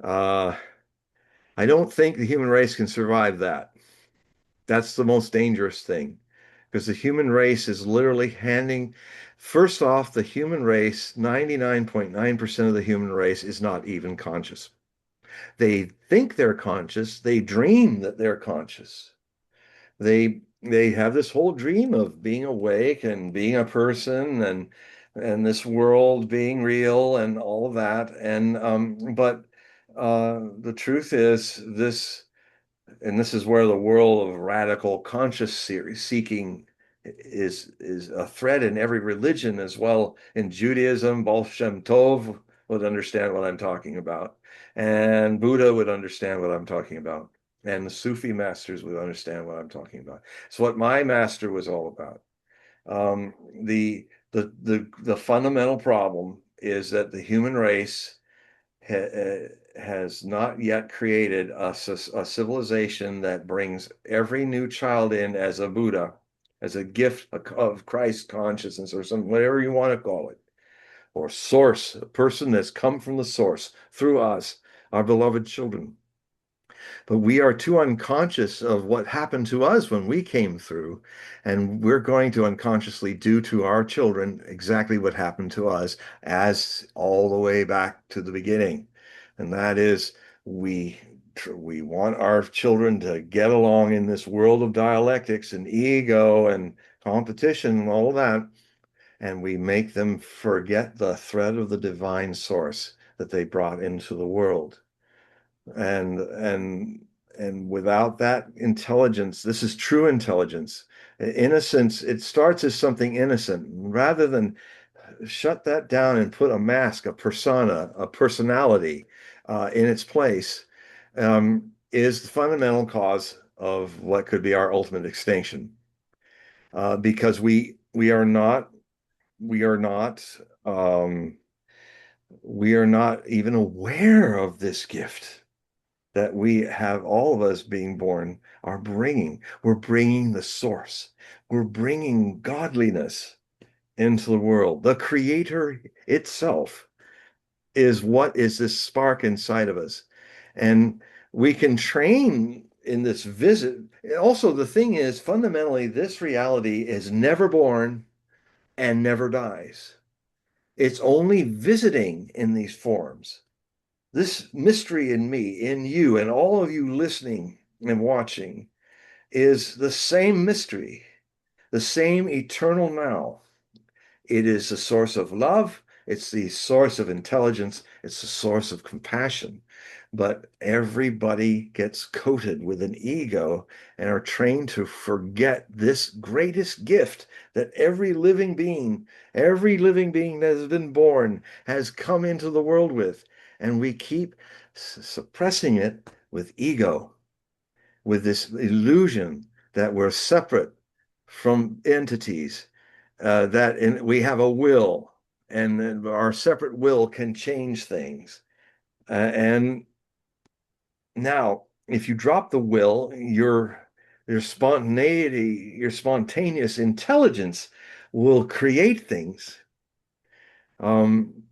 Speaker 2: uh, I don't think the human race can survive that. That's the most dangerous thing, because the human race is literally first off, the human race, 99.9% of the human race is not even conscious. They think they're conscious, they dream that they're conscious. They have this whole dream of being awake and being a person and this world being real and all of that. And but the truth is this, and this is where the world of radical conscious seeking is a thread in every religion as well. In Judaism, Baal Shem Tov would understand what I'm talking about, and Buddha would understand what I'm talking about, and the Sufi masters would understand what I'm talking about. It's what my master was all about. Um, the fundamental problem is that the human race has not yet created a civilization that brings every new child in as a Buddha, as a gift of Christ consciousness, or some whatever you want to call it, or source, a person that's come from the source through us, our beloved children. But we are too unconscious of what happened to us when we came through, and we're going to unconsciously do to our children exactly what happened to us, as all the way back to the beginning. And that is, we we want our children to get along in this world of dialectics and ego and competition and all of that, and we make them forget the thread of the divine source that they brought into the world. And without that intelligence, this is true intelligence. Innocence, it starts as something innocent. Rather than shut that down and put a mask, a persona, a personality in its place, is the fundamental cause of what could be our ultimate extinction. Because um, we are not even aware of this gift that we have, all of us being born are bringing. We're bringing the source. We're bringing godliness into the world. The creator itself is what is this spark inside of us. And we can train in this visit. Also, the thing is, fundamentally, this reality is never born and never dies. It's only visiting in these forms. This mystery in me, in you, and all of you listening and watching is the same mystery, the same eternal now. It is the source of love. It's the source of intelligence. It's the source of compassion. But everybody gets coated with an ego and are trained to forget this greatest gift that every living being that has been born has come into the world with. And we keep suppressing it with ego, with this illusion that we're separate from entities, we have a will, and our separate will can change things. And now, if you drop the will, your spontaneity, your spontaneous intelligence will create things. Um,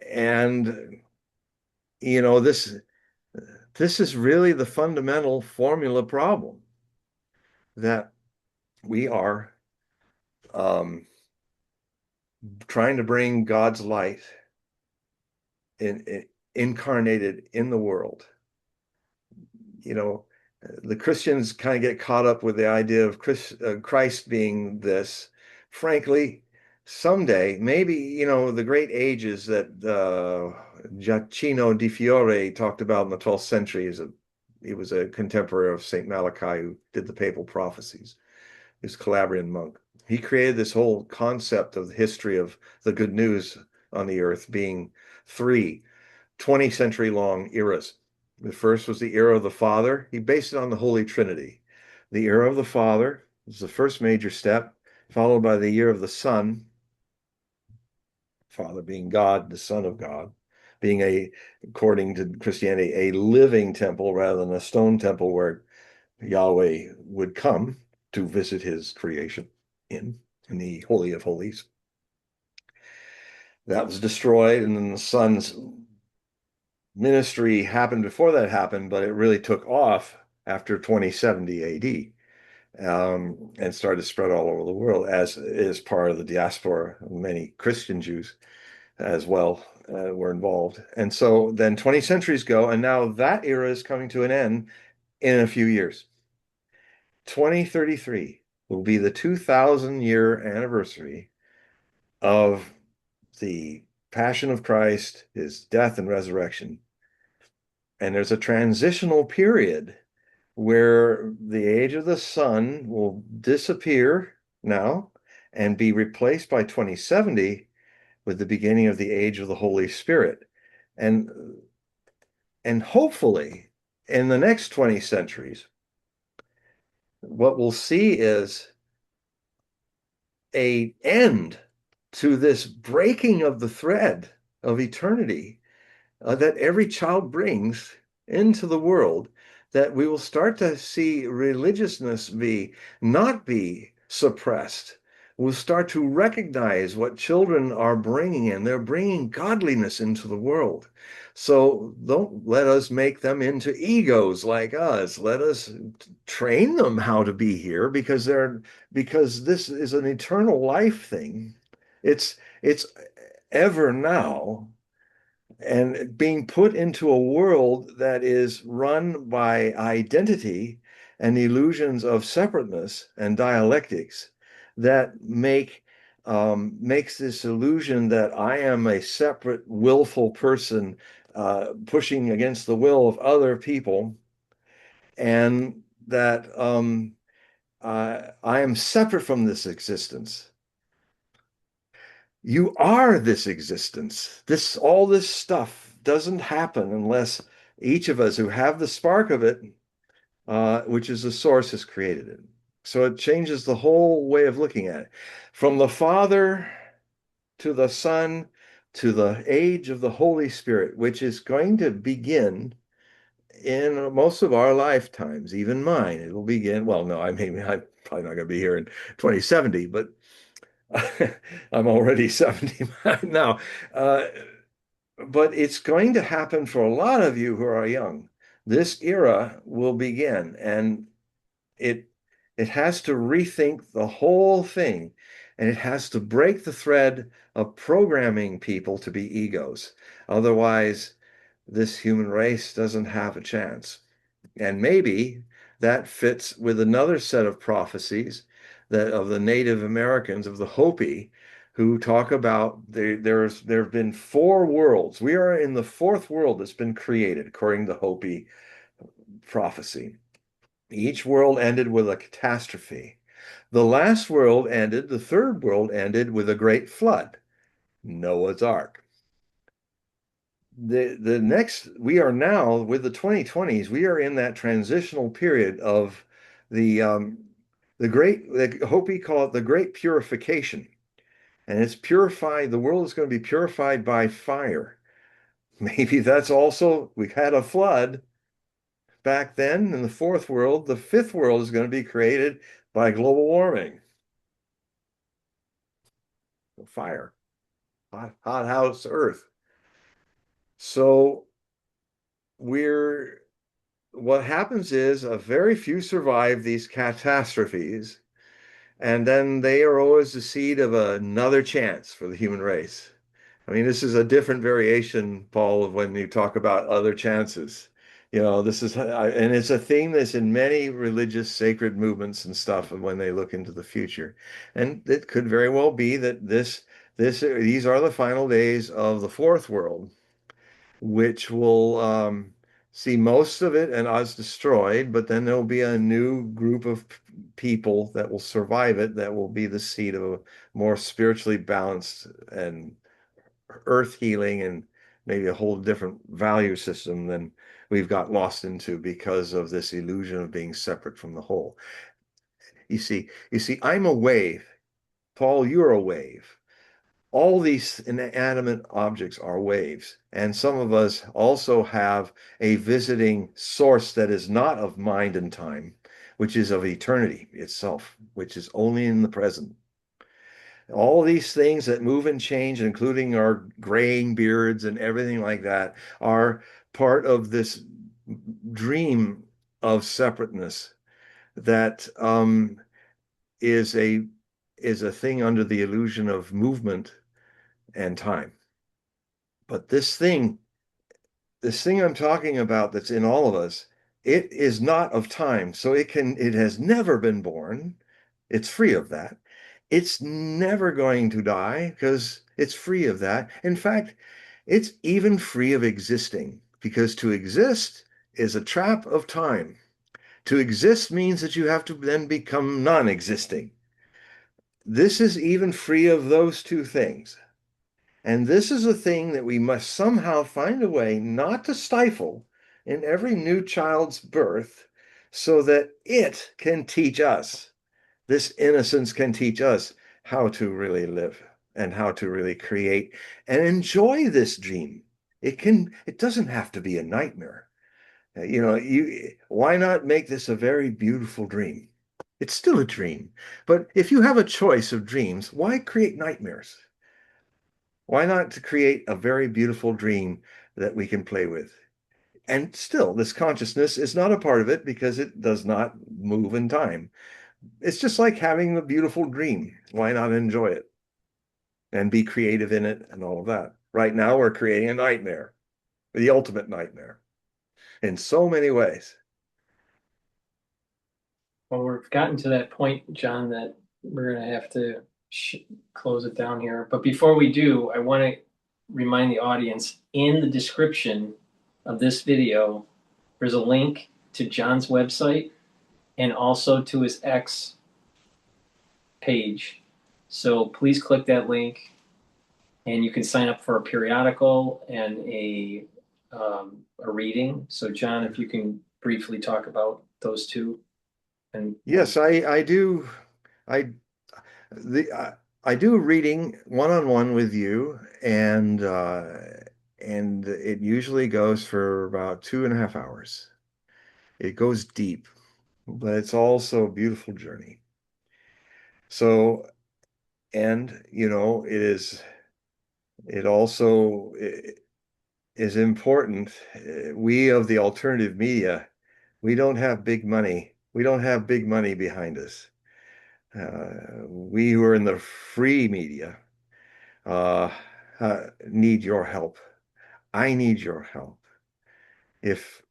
Speaker 2: and this is really the fundamental formula problem, that we are um, trying to bring God's light incarnated in the world. The Christians kind of get caught up with the idea of Christ being this. Frankly, someday, maybe, the great ages that Giacchino di Fiore talked about in the 12th century is He was a contemporary of Saint Malachi who did the papal prophecies. He was a Calabrian monk. He created this whole concept of the history of the good news on the earth being three 20th century long eras. The first was the era of the Father. He based it on the Holy Trinity. The era of the Father was the first major step, followed by the year of the Son, Father being God, the Son of God, being according to Christianity, a living temple rather than a stone temple where Yahweh would come to visit his creation in the Holy of Holies. That was destroyed, and then the Son's ministry happened before that happened, but it really took off after 2070 AD, and started to spread all over the world as is part of the diaspora. Many Christian Jews as well were involved. And so then 20 centuries go, and now that era is coming to an end in a few years. 2033 will be the 2000-year anniversary of the Passion of Christ, his death and resurrection. And there's a transitional period where the age of the Son will disappear now and be replaced by 2070 with the beginning of the age of the Holy Spirit. And hopefully in the next 20 centuries, what we'll see is an end to this breaking of the thread of eternity that every child brings into the world, that we will start to see religiousness not be suppressed. We'll start to recognize what children are bringing in. They're bringing godliness into the world. So don't let us make them into egos like us. Let us train them how to be here, because this is an eternal life thing. It's ever now, and being put into a world that is run by identity and illusions of separateness and dialectics that makes this illusion that I am a separate, willful person pushing against the will of other people, and that I am separate from this existence. You are this existence. All this stuff doesn't happen unless each of us who have the spark of it, which is the source, has created it. So it changes the whole way of looking at it. From the Father to the Son to the age of the Holy Spirit, which is going to begin in most of our lifetimes, even mine. It will begin, well, no, I'm probably not going to be here in 2070, but I'm already 70 now. But it's going to happen for a lot of you who are young. This era will begin, and it has to rethink the whole thing, and it has to break the thread of programming people to be egos. Otherwise, this human race doesn't have a chance. And maybe that fits with another set of prophecies that of the Native Americans, of the Hopi, who talk about there have been four worlds. We are in the fourth world that's been created, according to Hopi prophecy. Each world ended with a catastrophe. The last world ended, the third world ended with a great flood, Noah's Ark. The next, we are now with the 2020s, we are in that transitional period of the great, the Hopi call it the great purification. And it's purified, the world is going to be purified by fire. Maybe that's also, we had a flood back then in the fourth world. The fifth world is going to be created by global warming. Fire, hot house Earth. So what happens is a very few survive these catastrophes, and then they are always the seed of another chance for the human race. I mean, this is a different variation, Paul, of when you talk about other chances. This is, and it's a theme that's in many religious sacred movements and stuff when they look into the future. And it could very well be that these are the final days of the fourth world, which will see most of it and us destroyed, but then there'll be a new group of people that will survive it, that will be the seed of a more spiritually balanced and earth healing and maybe a whole different value system than we've got lost into because of this illusion of being separate from the whole. You see, I'm a wave. Paul, you're a wave. All these inanimate objects are waves. And some of us also have a visiting source that is not of mind and time, which is of eternity itself, which is only in the present. All these things that move and change, including our graying beards and everything like that, are part of this dream of separateness that is a is a thing under the illusion of movement and time. But this thing I'm talking about that's in all of us, it is not of time. So it has never been born. It's free of that. It's never going to die because it's free of that. In fact, it's even free of existing because to exist is a trap of time. To exist means that you have to then become non-existing. This is even free of those two things. And this is a thing that we must somehow find a way not to stifle in every new child's birth so that it can teach us. This innocence can teach us how to really live and how to really create and enjoy this dream. It doesn't have to be a nightmare. Why not make this a very beautiful dream? It's still a dream. But if you have a choice of dreams, why create nightmares? Why not to create a very beautiful dream that we can play with? And still, this consciousness is not a part of it because it does not move in time. It's just like having a beautiful dream. Why not enjoy it and be creative in it and all of that? Right now, we're creating a nightmare, the ultimate nightmare in so many ways.
Speaker 1: Well, we've gotten to that point, John, that we're going to have to close it down here. But before we do, I want to remind the audience in the description of this video, there's a link to John's website and also to his X page. So please click that link and you can sign up for a periodical and a reading. So John, if you can briefly talk about those two. And
Speaker 2: Yes, I do. I the I do reading one-on-one with you, and it usually goes for about 2.5 hours. It goes deep, but it's also a beautiful journey. So, and it also is important. We of the alternative media, we don't have big money. We don't have big money behind us. We who are in the free media uh, need your help. I need your help. If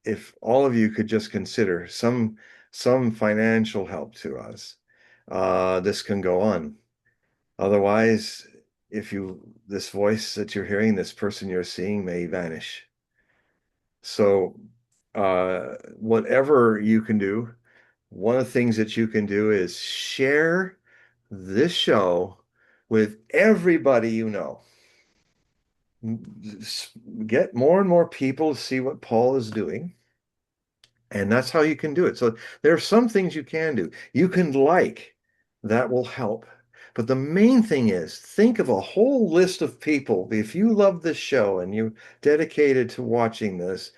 Speaker 2: if all of you could just consider some financial help to us, this can go on. Otherwise, if you this voice that you're hearing, this person you're seeing may vanish. So, whatever you can do, one of the things that you can do is share this show with everybody you know. Get more and more people to see what Paul is doing. And that's how you can do it. So there are some things you can do. You can like, that will help. But the main thing is think of a whole list of people. If you love this show and you dedicated to watching this,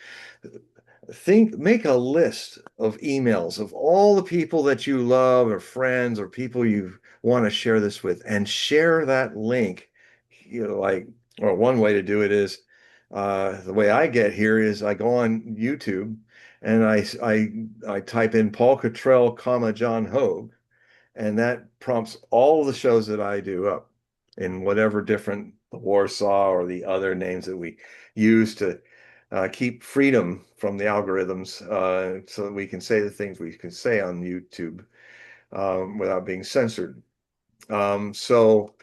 Speaker 2: make a list of emails of all the people that you love or friends or people you want to share this with and share that link. Or one way to do it is the way I get here is I go on YouTube and I type in Paul Cottrell, John Hogue, and that prompts all the shows that I do up in whatever different Warsaw or the other names that we use to keep freedom from the algorithms so that we can say the things we can say on YouTube without being censored. So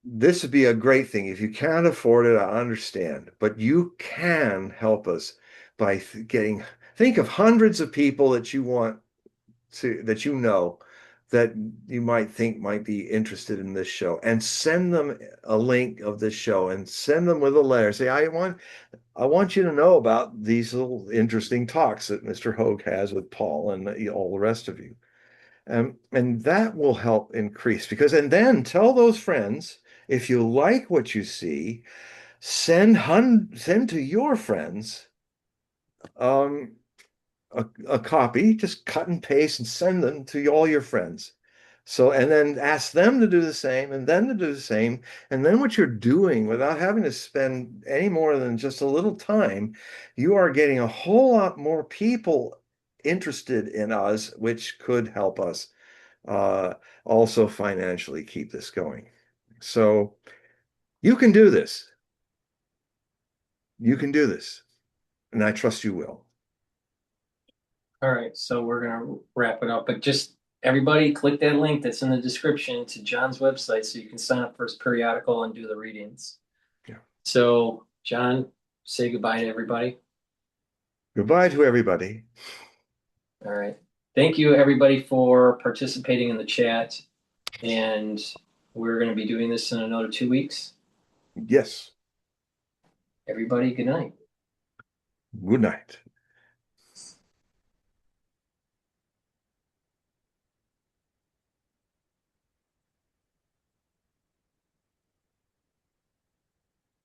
Speaker 2: this would be a great thing. If you can't afford it, I understand, but you can help us by think of hundreds of people that you want that you know that you might think might be interested in this show, and send them a link of this show and send them with a letter. Say, I want you to know about these little interesting talks that Mr. Hogue has with Paul and all the rest of you. And that will help increase and then tell those friends, if you like what you see, send to your friends um, a copy, just cut and paste and send them to all your friends. So, and then ask them to do the same and then to do the same. And then what you're doing without having to spend any more than just a little time, you are getting a whole lot more people interested in us, which could help us uh, also financially keep this going. So you can do this. You can do this. And I trust you will.
Speaker 1: All right, so we're gonna wrap it up, but just everybody click that link that's in the description to John's website so you can sign up for his periodical and do the readings.
Speaker 2: Yeah.
Speaker 1: So, John, say goodbye to everybody.
Speaker 2: Goodbye to everybody.
Speaker 1: All right. Thank you, everybody, for participating in the chat. And we're going to be doing this in another 2 weeks.
Speaker 2: Yes.
Speaker 1: Everybody, good night.
Speaker 2: Good night.